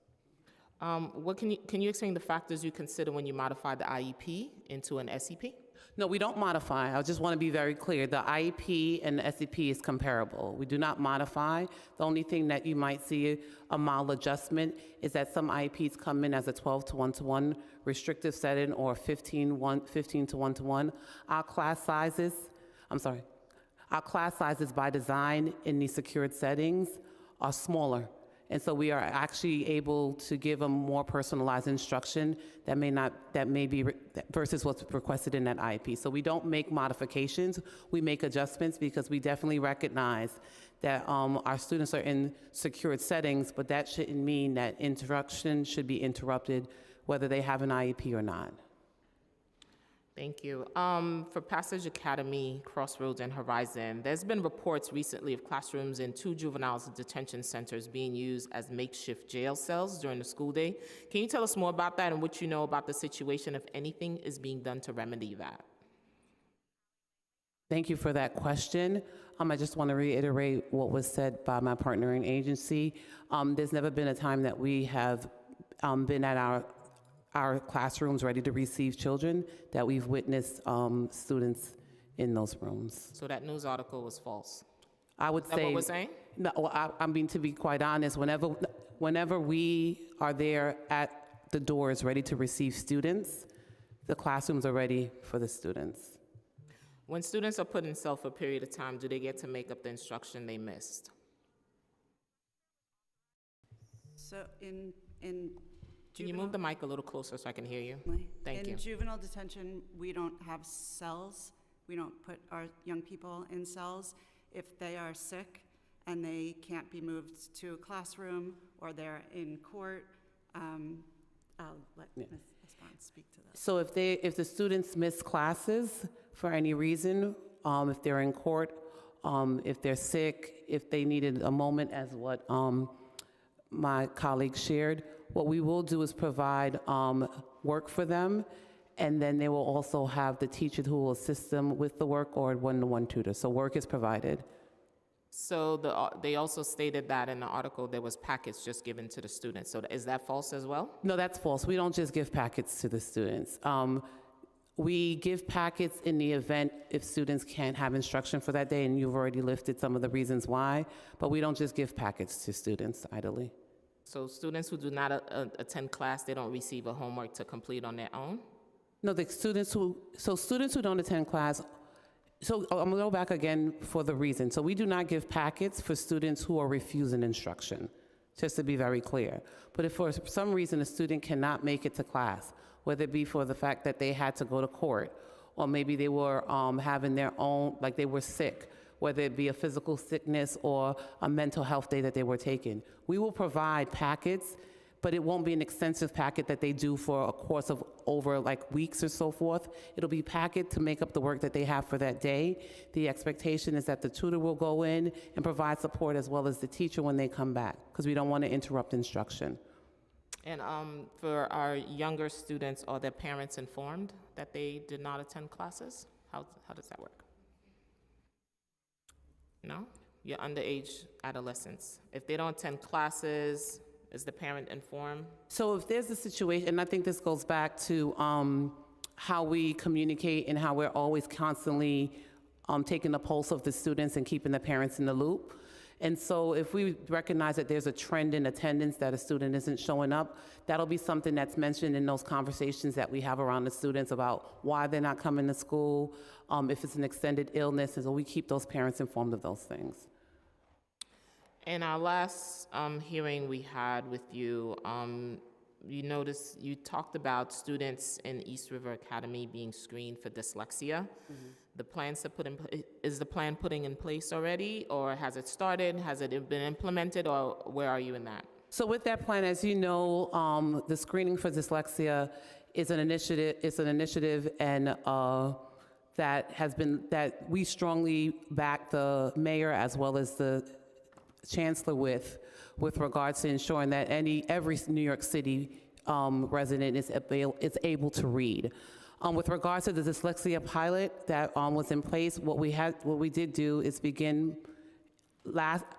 [SPEAKER 1] Can you explain the factors you consider when you modify the IEP into an SEP?
[SPEAKER 6] No, we don't modify. I just want to be very clear. The IEP and the SEP is comparable. We do not modify. The only thing that you might see a mild adjustment is that some IEPs come in as a 12 to 1-to-1 restrictive setting or 15 to 1-to-1. Our class sizes by design in these secured settings are smaller. And so we are actually able to give a more personalized instruction that may be versus what's requested in that IEP. So we don't make modifications, we make adjustments because we definitely recognize that our students are in secured settings, but that shouldn't mean that instruction should be interrupted whether they have an IEP or not.
[SPEAKER 1] Thank you. For Passage Academy, Crossroads, and Horizon, there's been reports recently of classrooms in 2 juvenile detention centers being used as makeshift jail cells during the school day. Can you tell us more about that and what you know about the situation, if anything is being done to remedy that?
[SPEAKER 6] Thank you for that question. I just want to reiterate what was said by my partnering agency. There's never been a time that we have been at our classrooms ready to receive children that we've witnessed students in those rooms.
[SPEAKER 1] So that news article was false?
[SPEAKER 6] I would
[SPEAKER 1] Is that
[SPEAKER 6] say,
[SPEAKER 1] what we're saying?
[SPEAKER 6] No, I mean, to be quite honest, whenever we are there at the doors ready to receive students, the classrooms are ready for the students.
[SPEAKER 1] When students are put in cell for a period of time, do they get to make up the instruction they missed?
[SPEAKER 7] So in
[SPEAKER 1] Can you move the mic a little closer so I can hear you? Thank you.
[SPEAKER 7] In juvenile detention, we don't have cells. We don't put our young people in cells. If they are sick and they can't be moved to a classroom or they're in court, I'll let Ms. Esponz speak to that.
[SPEAKER 6] So if the students miss classes for any reason, if they're in court, if they're sick, if they needed a moment, as what my colleague shared, what we will do is provide work for them, and then they will also have the teacher who will assist them with the work or one-to-one tutor. So work is provided.
[SPEAKER 1] So they also stated that in the article there was packets just given to the students. So is that false as well?
[SPEAKER 6] No, that's false. We don't just give packets to the students. We give packets in the event if students can't have instruction for that day, and you've already listed some of the reasons why, but we don't just give packets to students idly.
[SPEAKER 1] So students who do not attend class, they don't receive a homework to complete on their own?
[SPEAKER 6] No, students who don't attend class, so I'm gonna go back again for the reason. So we do not give packets for students who are refusing instruction, just to be very clear. But if for some reason a student cannot make it to class, whether it be for the fact that they had to go to court, or maybe they were having their own, like they were sick, whether it be a physical sickness or a mental health day that they were taking, we will provide packets, but it won't be an extensive packet that they do for a course of over like weeks or so forth. It'll be packet to make up the work that they have for that day. The expectation is that the tutor will go in and provide support as well as the teacher when they come back, because we don't want to interrupt instruction.
[SPEAKER 1] And for our younger students, are their parents informed that they did not attend classes? How does that work? No? You're underage adolescents. If they don't attend classes, is the parent informed?
[SPEAKER 6] So if there's a situation, and I think this goes back to how we communicate and how we're always constantly taking the pulse of the students and keeping the parents in the loop. And so if we recognize that there's a trend in attendance that a student isn't showing up, that'll be something that's mentioned in those conversations that we have around the students about why they're not coming to school, if it's an extended illness, and so we keep those parents informed of those things.
[SPEAKER 1] In our last hearing we had with you, you talked about students in East River Academy being screened for dyslexia. Mm-hmm. Is the plan putting in place already, or has it started? Has it been implemented, or where are you in that?
[SPEAKER 6] So with that plan, as you know, the screening for dyslexia is an initiative, and that we strongly back the mayor as well as the chancellor with regards to ensuring that every New York City resident is able to read. With regards to the dyslexia pilot that was in place, what we did do is begin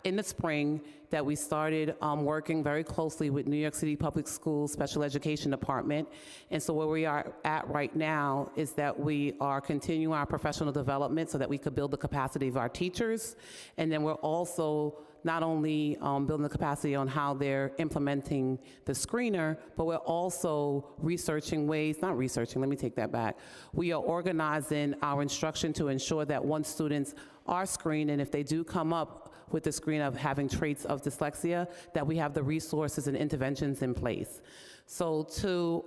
[SPEAKER 6] in the spring that we started working very closely with New York City Public Schools Special Education Department. And so where we are at right now is that we are continuing our professional development so that we could build the capacity of our teachers. And then we're also not only building the capacity on how they're implementing the screener, but we're also researching ways, not researching, let me take that back. We are organizing our instruction to ensure that once students are screened, and if they do come up with the screen of having traits of dyslexia, that we have the resources and interventions in place. So to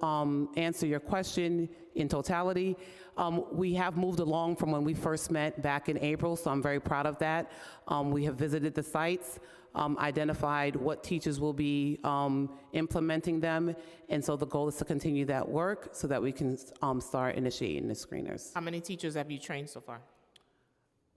[SPEAKER 6] answer your question in totality, we have moved along from when we first met back in April, so I'm very proud of that. We have visited the sites, identified what teachers will be implementing them, and so the goal is to continue that work so that we can start initiating the screeners.
[SPEAKER 1] How many teachers have you trained so far?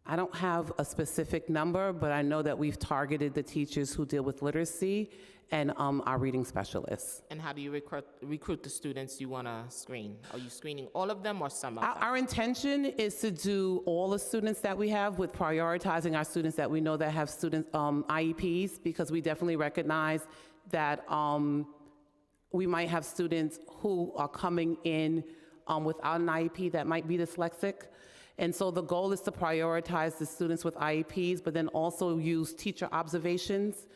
[SPEAKER 6] I don't have a specific number, but I know that we've targeted the teachers who deal with literacy and our reading specialists.
[SPEAKER 1] And how do you recruit the students you want to screen? Are you screening all of them or some of them?
[SPEAKER 6] Our intention is to do all the students that we have, with prioritizing our students that we know that have student IEPs, because we definitely recognize that we might have students who are coming in without an IEP that might be dyslexic. And so the goal is to prioritize the students with IEPs, but then also use teacher observations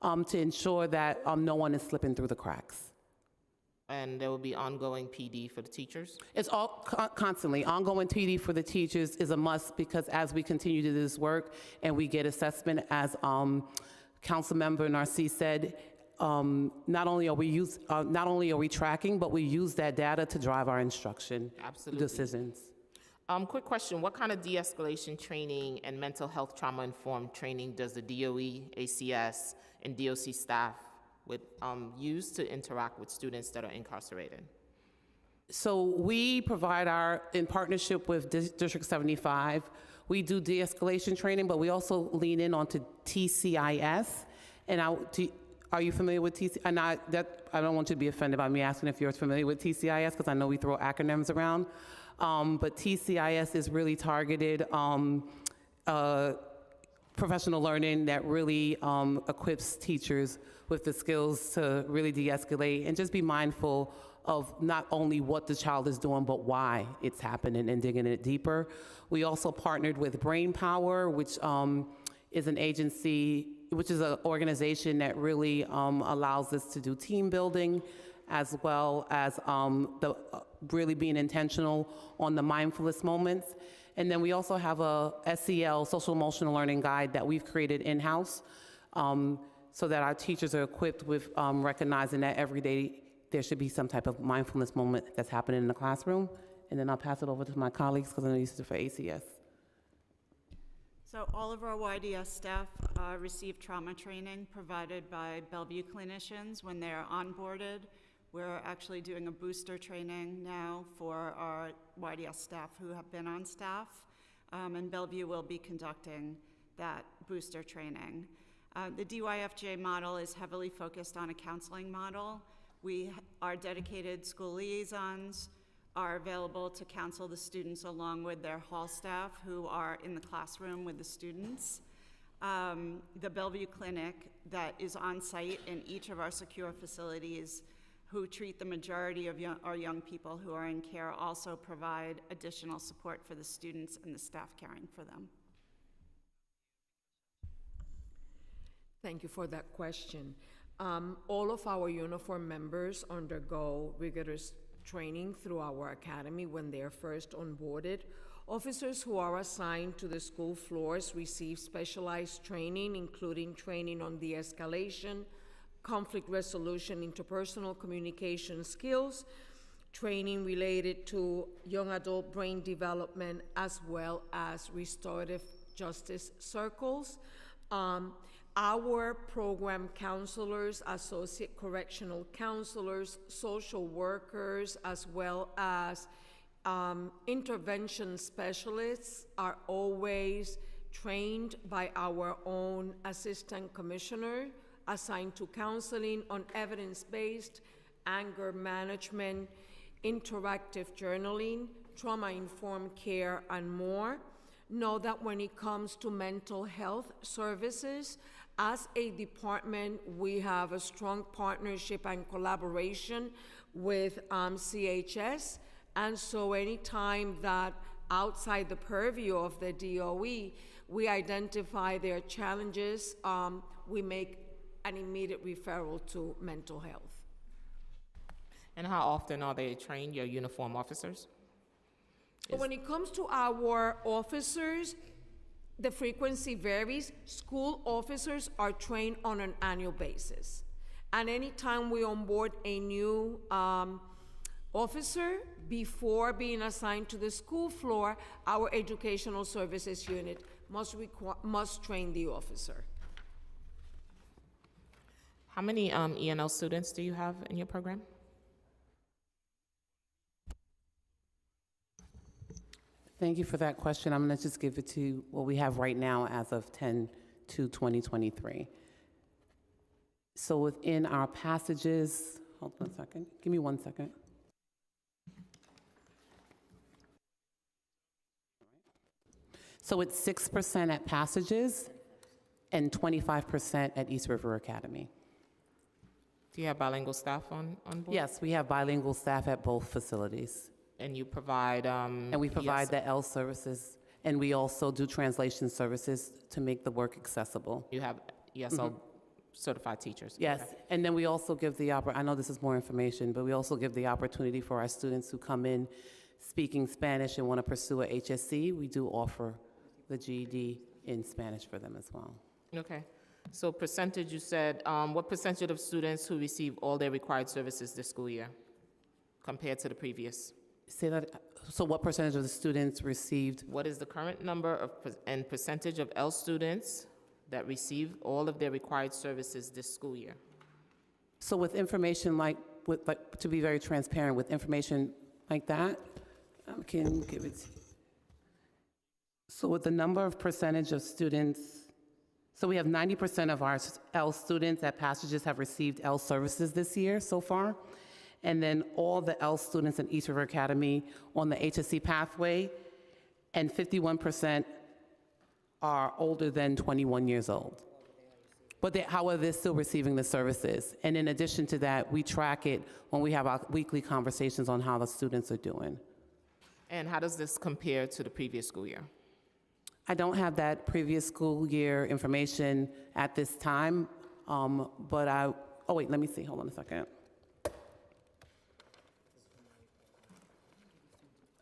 [SPEAKER 6] to ensure that no one is slipping through the cracks.
[SPEAKER 1] And there will be ongoing PD for the teachers?
[SPEAKER 6] It's all constantly. Ongoing PD for the teachers is a must, because as we continue to do this work and we get assessment, as Councilmember Narcisse said, not only are we tracking, but we use that data to drive our instruction decisions.
[SPEAKER 1] Quick question, what kind of de-escalation training and mental health trauma-informed training does the DOE, ACS, and DOC staff use to interact with students that are incarcerated?
[SPEAKER 6] So we provide in partnership with District 75, we do de-escalation training, but we also lean in onto TCIS. And are you familiar with TCIS? And I don't want you to be offended by me asking if you're familiar with TCIS, because I know we throw acronyms around. But TCIS is really targeted professional learning that really equips teachers with the skills to really de-escalate and just be mindful of not only what the child is doing, but why it's happening, and digging it deeper. We also partnered with Brain Power, which is an agency, which is an organization that really allows us to do team building, as well as really being intentional on the mindfulness moments. And then we also have a SEL, social emotional learning guide, that we've created in-house so that our teachers are equipped with recognizing that every day there should be some type of mindfulness moment that's happening in the classroom. And then I'll pass it over to my colleagues, because I know you used it for ACS.
[SPEAKER 7] So all of our YDS staff receive trauma training provided by Bellevue clinicians when they're onboarded. We're actually doing a booster training now for our YDS staff who have been on staff, and Bellevue will be conducting that booster training. The DYFJ model is heavily focused on a counseling model. Our dedicated school liaisons are available to counsel the students along with their hall staff who are in the classroom with the students. The Bellevue Clinic that is on site in each of our secure facilities, who treat the majority of our young people who are in care, also provide additional support for the students and the staff caring for them.
[SPEAKER 8] Thank you for that question. All of our uniform members undergo rigorous training through our academy when they're first onboarded. Officers who are assigned to the school floors receive specialized training, including training on de-escalation, conflict resolution, interpersonal communication skills, training related to young adult brain development, as well as restorative justice circles. Our program counselors, associate correctional counselors, social workers, as well as intervention specialists are always trained by our own assistant commissioner assigned to counseling on evidence-based anger management, interactive journaling, trauma-informed care, and more. Know that when it comes to mental health services, as a department, we have a strong partnership and collaboration with CHS, and so anytime that outside the purview of the DOE, we identify their challenges, we make an immediate referral to mental health.
[SPEAKER 1] And how often are they trained, your uniform officers?
[SPEAKER 8] When it comes to our officers, the frequency varies. School officers are trained on an annual basis. And anytime we onboard a new officer, before being assigned to the school floor, our educational services unit must train the officer.
[SPEAKER 1] How many ENL students do you have in your program?
[SPEAKER 6] Thank you for that question. I'm going to just give it to what we have right now as of 10/2/2023. So within our passages, hold on a second. Give me 1 second. So it's 6% at passages and 25% at East River Academy.
[SPEAKER 1] Do you have bilingual staff on board?
[SPEAKER 6] Yes, we have bilingual staff at both facilities.
[SPEAKER 1] And you provide
[SPEAKER 6] And we provide the L services, and we also do translation services to make the work accessible.
[SPEAKER 1] You have ESL certified teachers?
[SPEAKER 6] Yes,
[SPEAKER 1] Okay.
[SPEAKER 6] and then we also give I know this is more information, but we also give the opportunity for our students who come in speaking Spanish and want to pursue a HSC. We do offer the GED in Spanish for them as well.
[SPEAKER 1] Okay. So percentage, you said, what percentage of students who receive all their required services this school year compared to the previous?
[SPEAKER 6] Say that, so what percentage of the students received?
[SPEAKER 1] What is the current number of and percentage of L students that receive all of their required services this school year?
[SPEAKER 6] So with information to be very transparent, with information like that, I can give it to you. So with the number of percentage of students, so we have 90% of our L students at Passages have received L services this year so far. And then all the L students in East River Academy on the HSC pathway, and 51% are older than 21 years old. But however, they're still receiving the services. And in addition to that, we track it when we have our weekly conversations on how the students are doing.
[SPEAKER 1] And how does this compare to the previous school year?
[SPEAKER 6] I don't have that previous school year information at this time, but oh wait, let me see, hold on a second.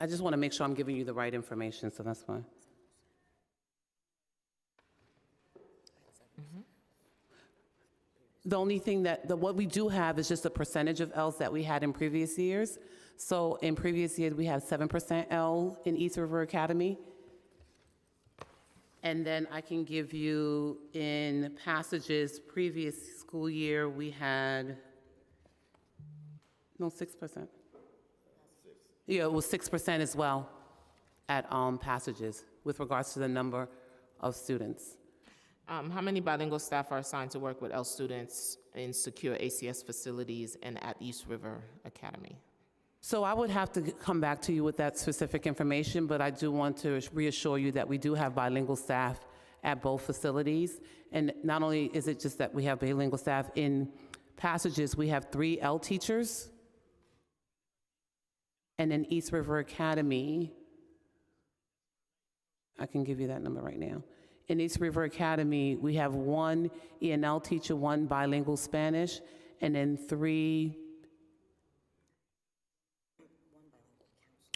[SPEAKER 6] I just want to make sure I'm giving you the right information, so that's why. The only thing what we do have is just a percentage of Ls that we had in previous years. So in previous years, we had 7% L in East River Academy. And then I can give you in Passages, previous school year, we had, 6%. Yeah, it was 6% as well at Passages with regards to the number of students.
[SPEAKER 1] How many bilingual staff are assigned to work with L students in secure ACS facilities and at East River Academy?
[SPEAKER 6] So I would have to come back to you with that specific information, but I do want to reassure you that we do have bilingual staff at both facilities. And not only is it just that we have bilingual staff in Passages, we have 3 L teachers. And in East River Academy, I can give you that number right now. In East River Academy, we have 1 ENL teacher, 1 bilingual Spanish, and then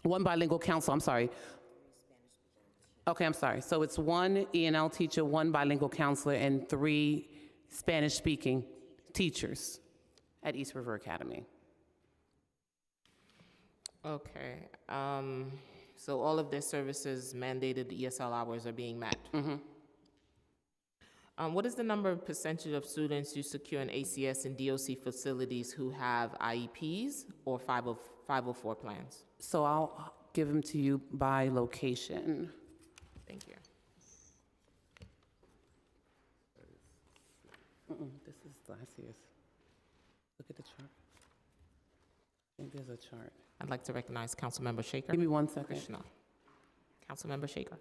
[SPEAKER 6] 1 bilingual counselor, I'm sorry. Okay, I'm sorry. So it's 1 ENL teacher, 1 bilingual counselor, and 3 Spanish-speaking teachers at East River Academy.
[SPEAKER 1] Okay. So all of their services mandated ESL hours are being met.
[SPEAKER 6] Mm-hmm.
[SPEAKER 1] What is the number of percentage of students you secure in ACS and DOC facilities who have IEPs or 504 plans?
[SPEAKER 6] So I'll give them to you by location.
[SPEAKER 1] Thank you.
[SPEAKER 6] This is last year's. Look at the chart. I think there's a chart.
[SPEAKER 1] I'd like to recognize Councilmember Shaker.
[SPEAKER 6] Give me 1 second.
[SPEAKER 1] Krishna. Councilmember Shaker.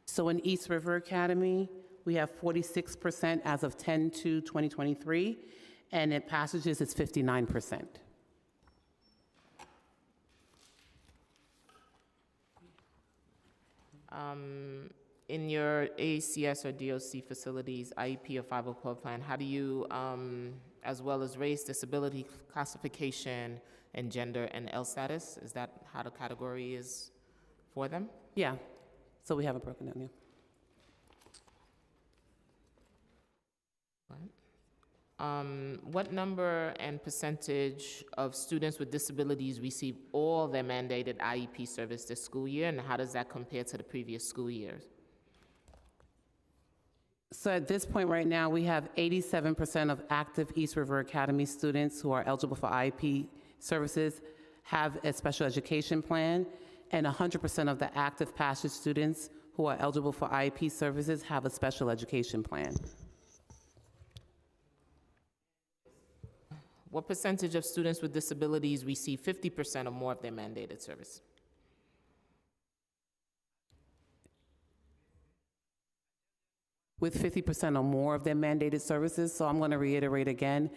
[SPEAKER 6] So in East River Academy, we have 46% as of 10/2/2023, and in passages, it's 59%.
[SPEAKER 1] In your ACS or DOC facilities, IEP or 504 plan, how do you, as well as race, disability classification, and gender and L status, is that how the category is for them?
[SPEAKER 6] Yeah, so we have it broken down, yeah.
[SPEAKER 1] What number and percentage of students with disabilities receive all their mandated IEP service this school year, and how does that compare to the previous school years?
[SPEAKER 6] So at this point right now, we have 87% of active East River Academy students who are eligible for IEP services have a special education plan, and 100% of the active passage students who are eligible for IEP services have a special education plan.
[SPEAKER 1] What percentage of students with disabilities receive 50% or more of their mandated service?
[SPEAKER 6] With 50% or more of their mandated services, so I'm going to reiterate again,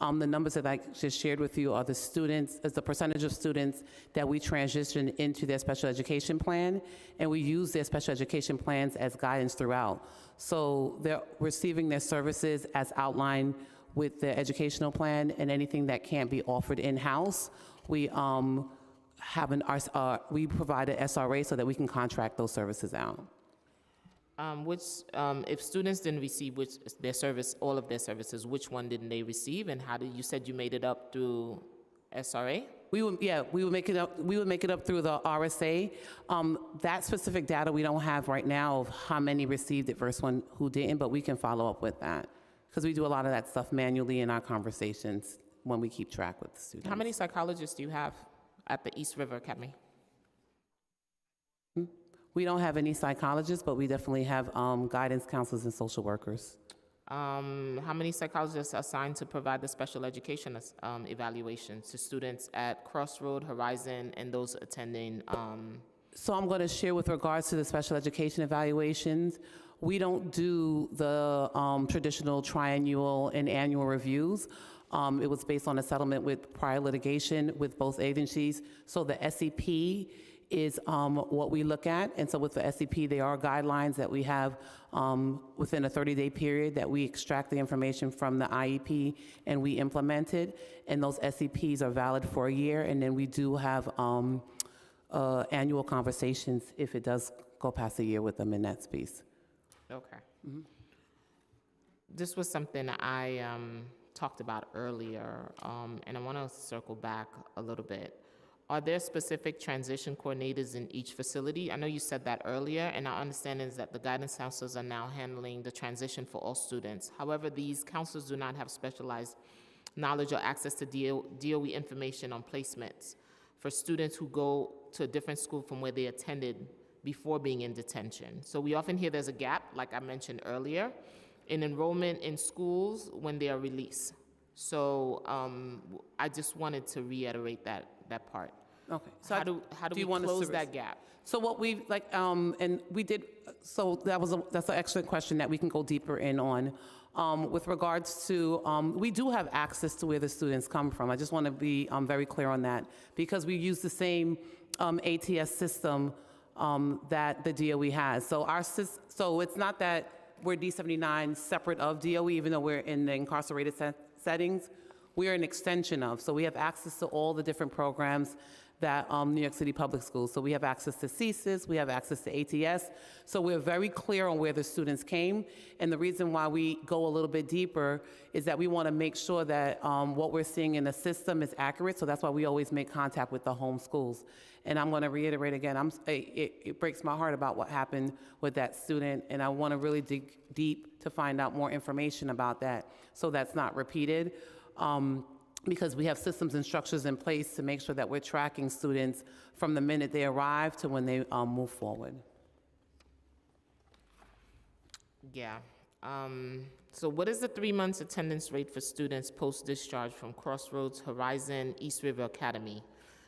[SPEAKER 6] the numbers that I just shared with you are the students, as the percentage of students that we transition into their special education plan, and we use their special education plans as guidance throughout. So they're receiving their services as outlined with the educational plan, and anything that can't be offered in-house, we we provide an SRA so that we can contract those services out.
[SPEAKER 1] If students didn't receive all of their services, which one didn't they receive, and how did you said you made it up through SRA?
[SPEAKER 6] We would make it up. We would make it up through the RSA. That specific data we don't have right now of how many received it versus one who didn't, but we can follow up with that because we do a lot of that stuff manually in our conversations when we keep track with the students.
[SPEAKER 1] How many psychologists do you have at the East River Academy?
[SPEAKER 6] We don't have any psychologists, but we definitely have guidance counselors and social workers.
[SPEAKER 1] How many psychologists are assigned to provide the special education evaluations to students at Crossroad, Horizon, and those attending?
[SPEAKER 6] So I'm going to share with regards to the special education evaluations. We don't do the traditional triannual and annual reviews. It was based on a settlement with prior litigation with both agencies. So the SEP is what we look at. And so with the SEP, there are guidelines that we have within a 30-day period that we extract the information from the IEP and we implement it. And those SEPs are valid for a year. And then we do have annual conversations if it does go past a year with them in that space.
[SPEAKER 1] Okay. Mm-hmm. This was something I talked about earlier, and I want to circle back a little bit. Are there specific transition coordinators in each facility? I know you said that earlier, and our understanding is that the guidance counselors are now handling the transition for all students. However, these counselors do not have specialized knowledge or access to DOE information on placements for students who go to a different school from where they attended before being in detention. So we often hear there's a gap, like I mentioned earlier, in enrollment in schools when they are released. So I just wanted to reiterate that part.
[SPEAKER 6] Okay.
[SPEAKER 1] So how do we close that gap?
[SPEAKER 6] So what we and we did. So that's an excellent question that we can go deeper in on. With regards to, we do have access to where the students come from. I just want to be very clear on that because we use the same ATS system that the DOE has. So it's not that we're D79 separate of DOE, even though we're in the incarcerated settings. We are an extension of. So we have access to all the different programs that New York City Public Schools. So we have access to CSIS, we have access to ATS. So we're very clear on where the students came. And the reason why we go a little bit deeper is that we want to make sure that what we're seeing in the system is accurate. So that's why we always make contact with the home schools. And I'm going to reiterate again, it breaks my heart about what happened with that student. And I want to really dig deep to find out more information about that so that's not repeated. Because we have systems and structures in place to make sure that we're tracking students from the minute they arrive to when they move forward.
[SPEAKER 1] Yeah, So what is the 3 months attendance rate for students post-discharge from Crossroads, Horizon, East River Academy?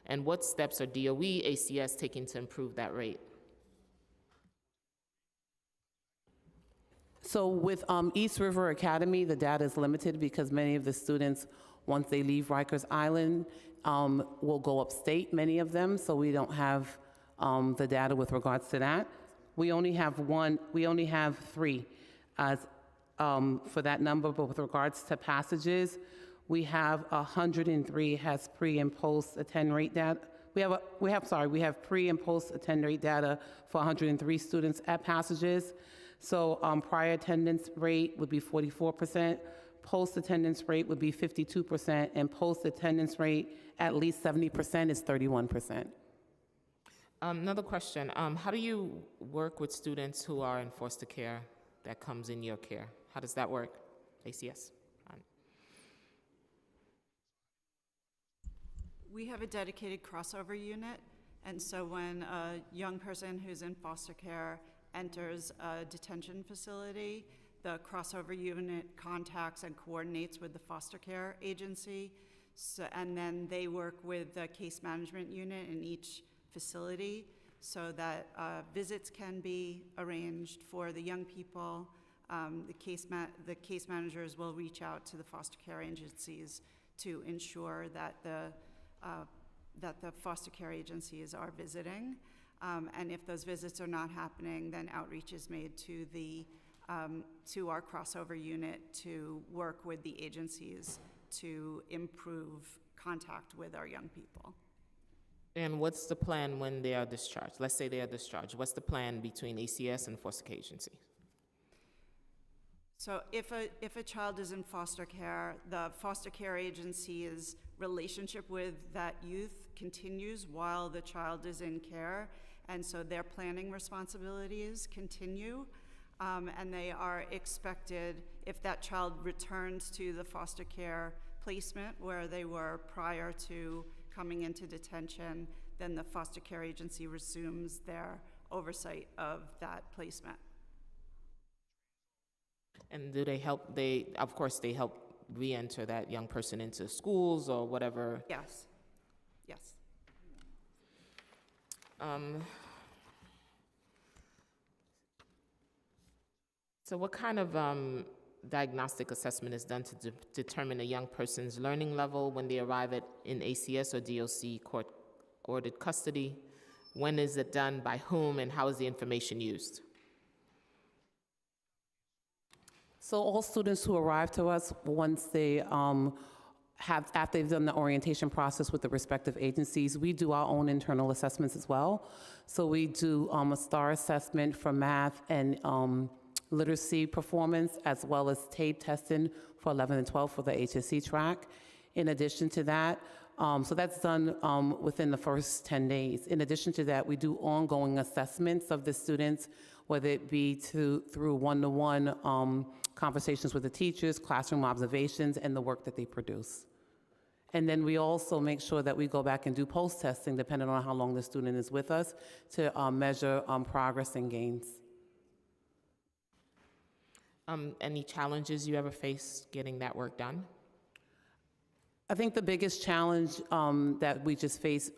[SPEAKER 1] And what steps are DOE, ACS taking to improve that rate?
[SPEAKER 6] So with East River Academy, the data is limited because many of the students, once they leave Rikers Island, will go upstate, many of them, so we don't have the data with regards to that. We only have three for that number, but with regards to passages, we have 103 has pre and post attend rate data. We have pre and post attend rate data for 103 students at passages. So prior attendance rate would be 44%, post attendance rate would be 52%, and post attendance rate at least 70% is 31%.
[SPEAKER 1] Another question, how do you work with students who are in foster care that comes in your care? How does that work, ACS?
[SPEAKER 7] We have a dedicated crossover unit, and so when a young person who's in foster care enters a detention facility, the crossover unit contacts and coordinates with the foster care agency, and then they work with the case management unit in each facility so that visits can be arranged for the young people. The case managers will reach out to the foster care agencies to ensure that the foster care agencies are visiting. And if those visits are not happening, then outreach is made to our crossover unit to work with the agencies to improve contact with our young people.
[SPEAKER 1] And what's the plan when they are discharged? Let's say they are discharged. What's the plan between ACS and foster care agency?
[SPEAKER 7] So if a child is in foster care, the foster care agency's relationship with that youth continues while the child is in care, and so their planning responsibilities continue, and they are expected, if that child returns to the foster care placement where they were prior to coming into detention, then the foster care agency resumes their oversight of that placement.
[SPEAKER 1] And do they help, of course, they help re-enter that young person into schools or whatever?
[SPEAKER 7] Yes, yes.
[SPEAKER 1] So what kind of diagnostic assessment is done to determine a young person's learning level when they arrive in ACS or DOC court-ordered custody? When is it done, by whom, and how is the information used?
[SPEAKER 6] So all students who arrive to us, once they after they've done the orientation process with the respective agencies, we do our own internal assessments as well. So we do a STAR assessment for math and literacy performance, as well as tape testing for 11 and 12 for the HSC track. In addition to that, so that's done within the first 10 days. In addition to that, we do ongoing assessments of the students, whether it be through one-to-one conversations with the teachers, classroom observations, and the work that they produce. And then we also make sure that we go back and do post-testing, depending on how long the student is with us, to measure progress and gains.
[SPEAKER 1] Any challenges you ever faced getting that work done?
[SPEAKER 6] I think the biggest challenge that we just face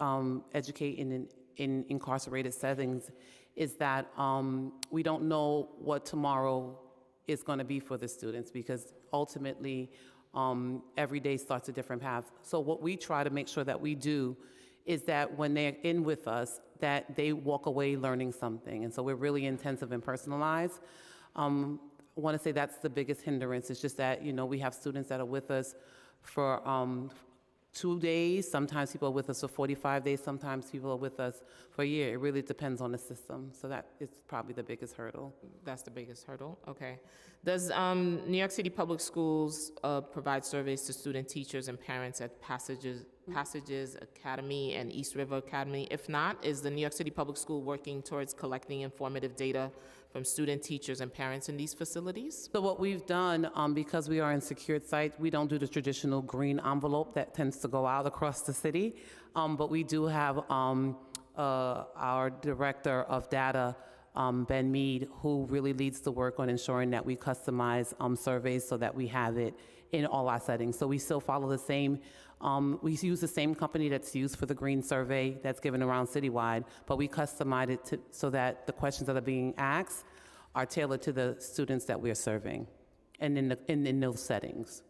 [SPEAKER 6] educating in incarcerated settings is that we don't know what tomorrow is going to be for the students, because ultimately every day starts a different path. So what we try to make sure that we do is that when they're in with us, that they walk away learning something. And so we're really intensive and personalized. I want to say that's the biggest hindrance. It's just that, we have students that are with us for 2 days. Sometimes people are with us for 45 days. Sometimes people are with us for a year. It really depends on the system. So that is probably the biggest hurdle.
[SPEAKER 1] That's the biggest hurdle, okay. Does New York City Public Schools provide surveys to student teachers and parents at Passages Academy and East River Academy? If not, is the New York City Public School working towards collecting informative data from student teachers and parents in these facilities?
[SPEAKER 6] So what we've done, because we are in secured sites, we don't do the traditional green envelope that tends to go out across the city, but we do have our director of data Ben Mead, who really leads the work on ensuring that we customize surveys so that we have it in all our settings. So we still follow the same, we use the same company that's used for the green survey that's given around citywide, but we customize it so that the questions that are being asked are tailored to the students that we're serving and in those settings.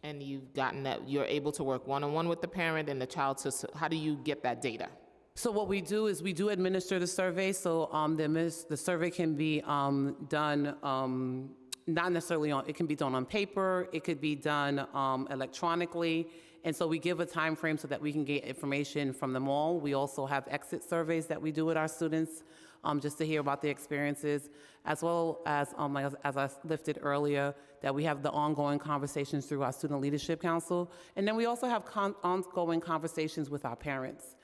[SPEAKER 1] And you've gotten that, you're able to work one-on-one with the parent and the child, how do you get that data?
[SPEAKER 6] So what we do is we do administer the survey. So the survey can be done, not necessarily on, it can be done on paper, it could be done electronically. And so we give a time frame so that we can get information from them all. We also have exit surveys that we do with our students just to hear about their experiences, as well as I lifted earlier, that we have the ongoing conversations through our Student Leadership Council. And then we also have ongoing conversations with our parents.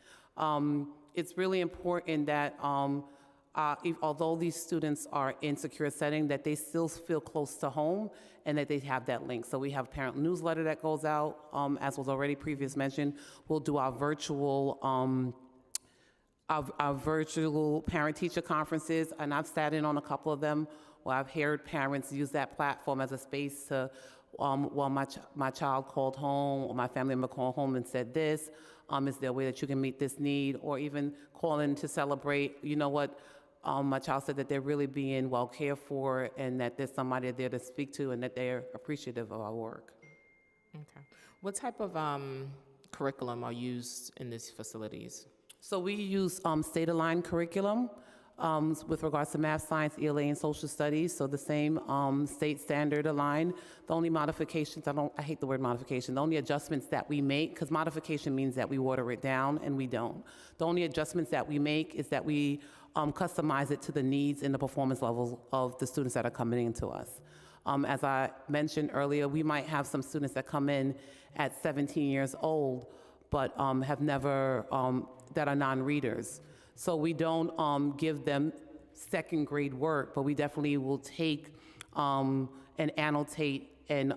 [SPEAKER 6] It's really important that although these students are in secure setting, that they still feel close to home and that they have that link. So we have a parent newsletter that goes out, as was already previously mentioned. We'll do our virtual parent-teacher conferences, and I've sat in on a couple of them where I've heard parents use that platform as a space to, well, my child called home or my family member called home and said this. Is there a way that you can meet this need? Or even calling to celebrate, you know what, my child said that they're really being well cared for and that there's somebody there to speak to and that they're appreciative of our work.
[SPEAKER 1] Okay. What type of curriculum are used in these facilities?
[SPEAKER 6] So we use state-aligned curriculum with regards to math, science, ELA, and social studies. So the same state standard aligned. The only modifications, I hate the word modification, the only adjustments that we make, because modification means that we water it down and we don't. The only adjustments that we make is that we customize it to the needs and the performance levels of the students that are coming into us. As I mentioned earlier, we might have some students that come in at 17 years old, but have never, that are non-readers. So we don't give them second grade work, but we definitely will take and annotate and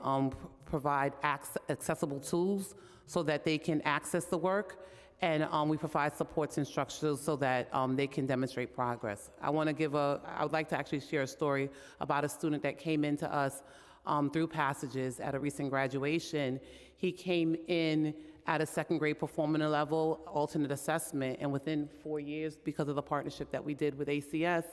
[SPEAKER 6] provide accessible tools so that they can access the work. And we provide supports and structures so that they can demonstrate progress. I would like to actually share a story about a student that came into us through Passages at a recent graduation. He came in at a second grade performance level, alternate assessment, and within 4 years, because of the partnership that we did with ACS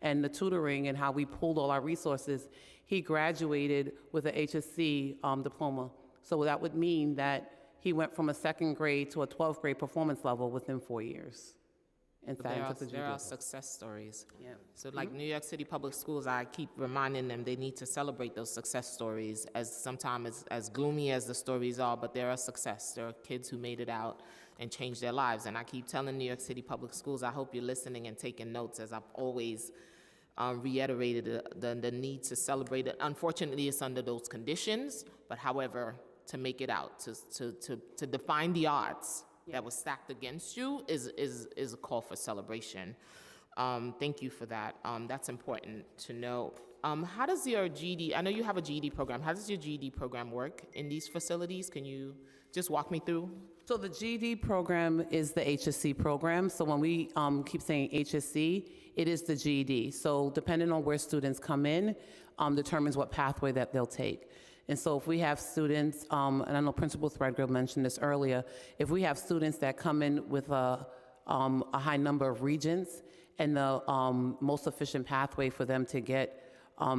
[SPEAKER 6] and the tutoring and how we pooled all our resources, he graduated with an HSC diploma. So that would mean that he went from a second grade to a 12th grade performance level within 4 years. And
[SPEAKER 1] There are success stories.
[SPEAKER 6] Yeah.
[SPEAKER 1] So like New York City Public Schools, I keep reminding them they need to celebrate those success stories, as sometimes as gloomy as the stories are, but there are success. There are kids who made it out and changed their lives. And I keep telling New York City Public Schools, I hope you're listening and taking notes, as I've always reiterated the need to celebrate it. Unfortunately, it's under those conditions, but however, to make it out, to define the odds that was stacked against you is a call for celebration. Thank you for that. That's important to know. How does your GED, I know you have a GED program, how does your GED program work in these facilities? Can you just walk me through?
[SPEAKER 6] So the GED program is the HSC program. So when we keep saying HSC, it is the GED. So depending on where students come in, determines what pathway that they'll take. And so if we have students, and I know Principal Threadgill mentioned this earlier, if we have students that come in with a high number of regents, and the most efficient pathway for them to get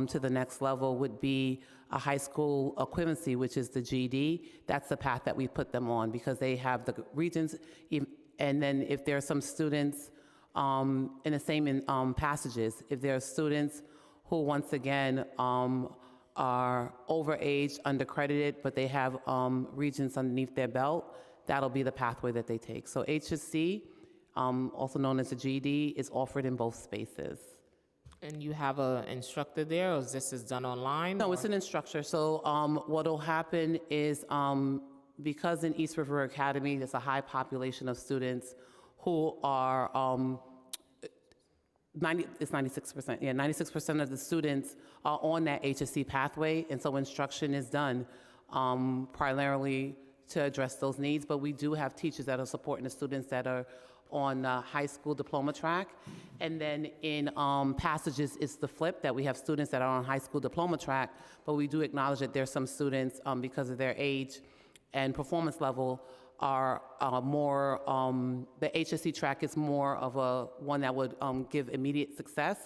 [SPEAKER 6] to the next level would be a high school equivalency, which is the GED, that's the path that we put them on because they have the regents. And then if there are some students, in the same in Passages, if there are students who once again are overage, undercredited, but they have regents underneath their belt, that'll be the pathway that they take. So HSC, also known as the GED, is offered in both spaces.
[SPEAKER 1] And you have an instructor there, or is this done online?
[SPEAKER 6] No, it's an instructor. So what'll happen is because in East River Academy, there's a high population of students who are, it's 96%, yeah, 96% of the students are on that HSC pathway, and so instruction is done primarily to address those needs, but we do have teachers that are supporting the students that are on high school diploma track. And then in passages, it's the flip, that we have students that are on high school diploma track, but we do acknowledge that there's some students, because of their age and performance level, are more, the HSC track is more of a one that would give immediate success.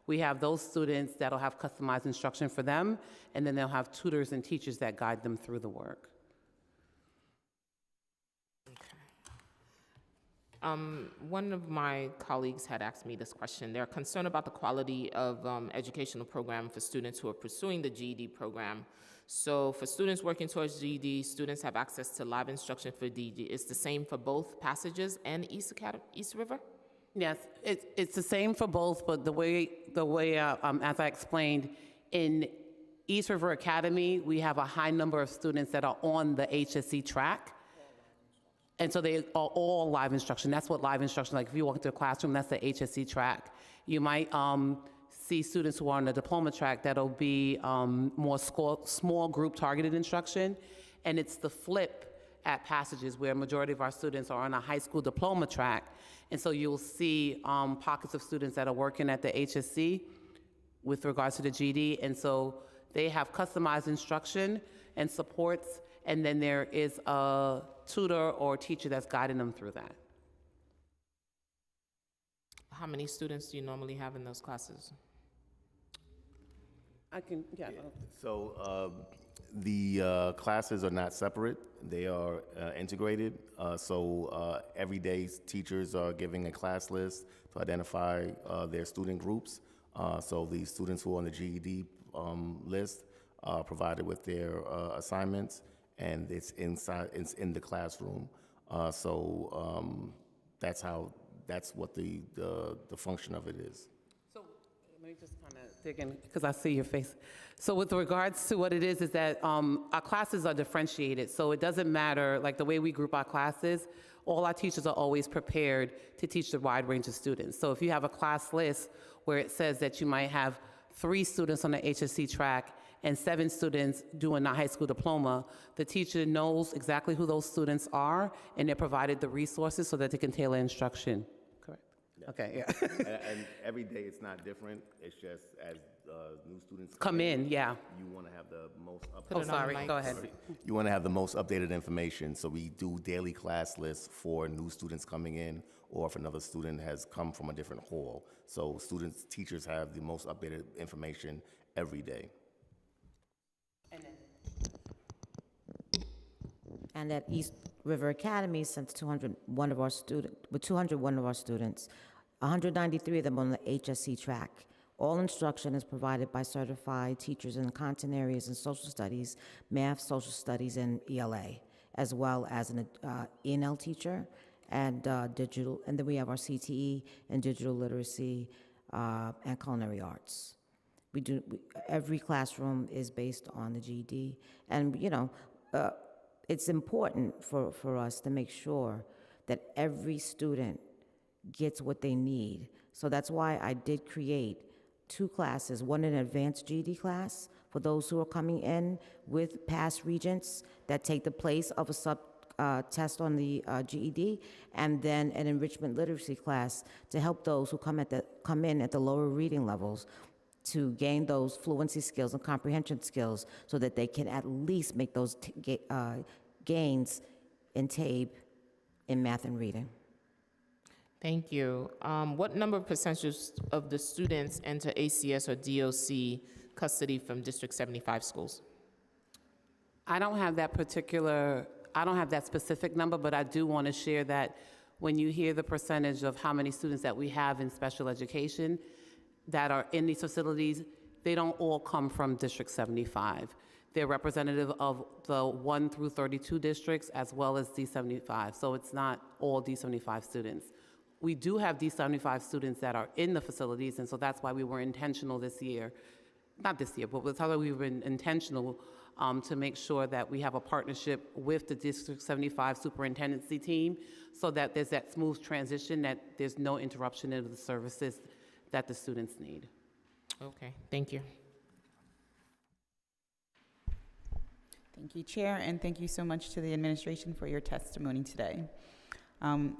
[SPEAKER 6] We have those students that'll have customized instruction for them, and then they'll have tutors and teachers that guide them through the work.
[SPEAKER 1] One of my colleagues had asked me this question. They're concerned about the quality of educational program for students who are pursuing the GED program. So for students working towards GED, students have access to live instruction for GED. It's the same for both Passages and East River?
[SPEAKER 6] Yes, it's the same for both, but the way as I explained, in East River Academy, we have a high number of students that are on the HSC track. And so they are all live instruction. That's what live instruction, like if you walk into a classroom, that's the HSC track. You might see students who are on the diploma track that'll be more small group targeted instruction. And it's the flip at Passages, where a majority of our students are on a high school diploma track. And so you'll see pockets of students that are working at the HSC with regards to the GED. And so they have customized instruction and supports, and then there is a tutor or teacher that's guiding them through that.
[SPEAKER 1] How many students do you normally have in those classes?
[SPEAKER 11] So the classes are not separate. They are integrated. So every day teachers are giving a class list to identify their student groups. So the students who are on the GED list are provided with their assignments, and it's in the classroom. That's what the function of it is.
[SPEAKER 6] So let me just kind of dig in, because I see your face. So with regards to what it is that our classes are differentiated. So it doesn't matter, like the way we group our classes, all our teachers are always prepared to teach the wide range of students. So if you have a class list where it says that you might have 3 students on the HSC track and 7 students doing the high school diploma, the teacher knows exactly who those students are, and they're provided the resources so that they can tailor instruction. Correct? Yeah. Okay, yeah.
[SPEAKER 11] and every day it's not different. It's just as new students
[SPEAKER 6] come in, yeah.
[SPEAKER 11] You want to have the most
[SPEAKER 6] Oh, sorry, go ahead.
[SPEAKER 11] You want to have the most updated information, so we do daily class lists for new students coming in, or if another student has come from a different hall. So teachers have the most updated information every day.
[SPEAKER 9] And at East River Academy, since 201 of our students, 193 of them on the HSC track. All instruction is provided by certified teachers in content areas in social studies, math, social studies, and ELA, as well as an E&L teacher and digital, and then we have our CTE and digital literacy and culinary arts. Every classroom is based on the GED, and it's important for us to make sure that every student gets what they need. So that's why I did create 2 classes, one an advanced GED class for those who are coming in with past regents that take the place of a test on the GED, and then an enrichment literacy class to help those who come in at the lower reading levels to gain those fluency skills and comprehension skills so that they can at least make those gains in TABE in math and reading.
[SPEAKER 1] Thank you. What number of percentage of the students enter ACS or DOC custody from District 75 schools?
[SPEAKER 6] I don't have that specific number, but I do want to share that when you hear the percentage of how many students that we have in special education that are in these facilities, they don't all come from District 75. They're representative of the 1 through 32 districts as well as D75, so it's not all D75 students. We do have D75 students that are in the facilities, and so that's why we were intentional this year, not this year, but that's how we were intentional to make sure that we have a partnership with the District 75 superintendency team so that there's that smooth transition, that there's no interruption of the services that the students need.
[SPEAKER 1] Okay, thank you.
[SPEAKER 5] Thank you, Chair, and thank you so much to the administration for your testimony today.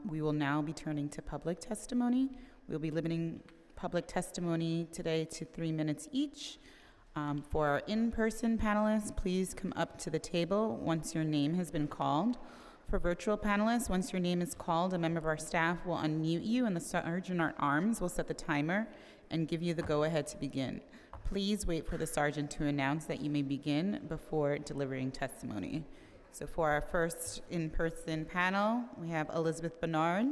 [SPEAKER 5] We will now be turning to public testimony. We'll be limiting public testimony today to 3 minutes each. For our in-person panelists, please come up to the table once your name has been called. For virtual panelists, once your name is called, a member of our staff will unmute you and the Sergeant at Arms will set the timer and give you the go-ahead to begin. Please wait for the Sergeant to announce that you may begin before delivering testimony. So for our first in-person panel, we have Elizabeth Bernard,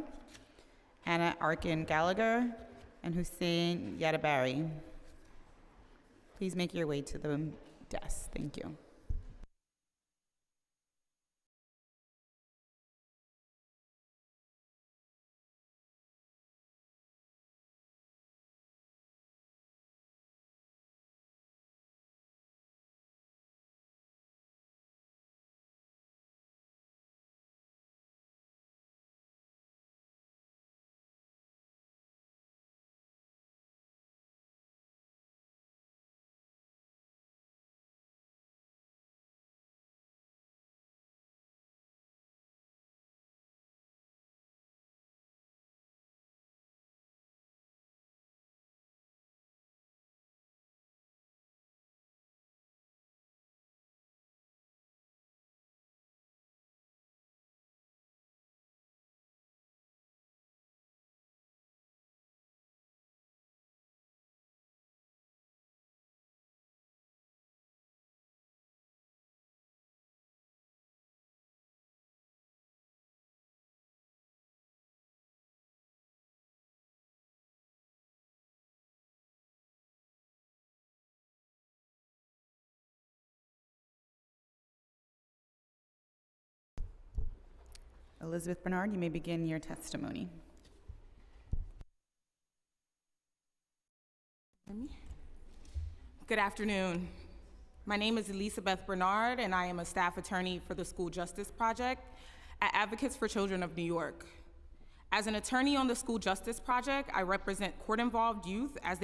[SPEAKER 5] Hannah Arkin Gallagher, and Hussein Yadabari. Please make your way to the desk. Thank you. Elizabeth Bernard, you may begin your testimony.
[SPEAKER 12] Good afternoon. My name is Elizabeth Bernard, and I am a staff attorney for the School Justice Project at Advocates for Children of New York. As an attorney on the School Justice Project, I represent court-involved youth as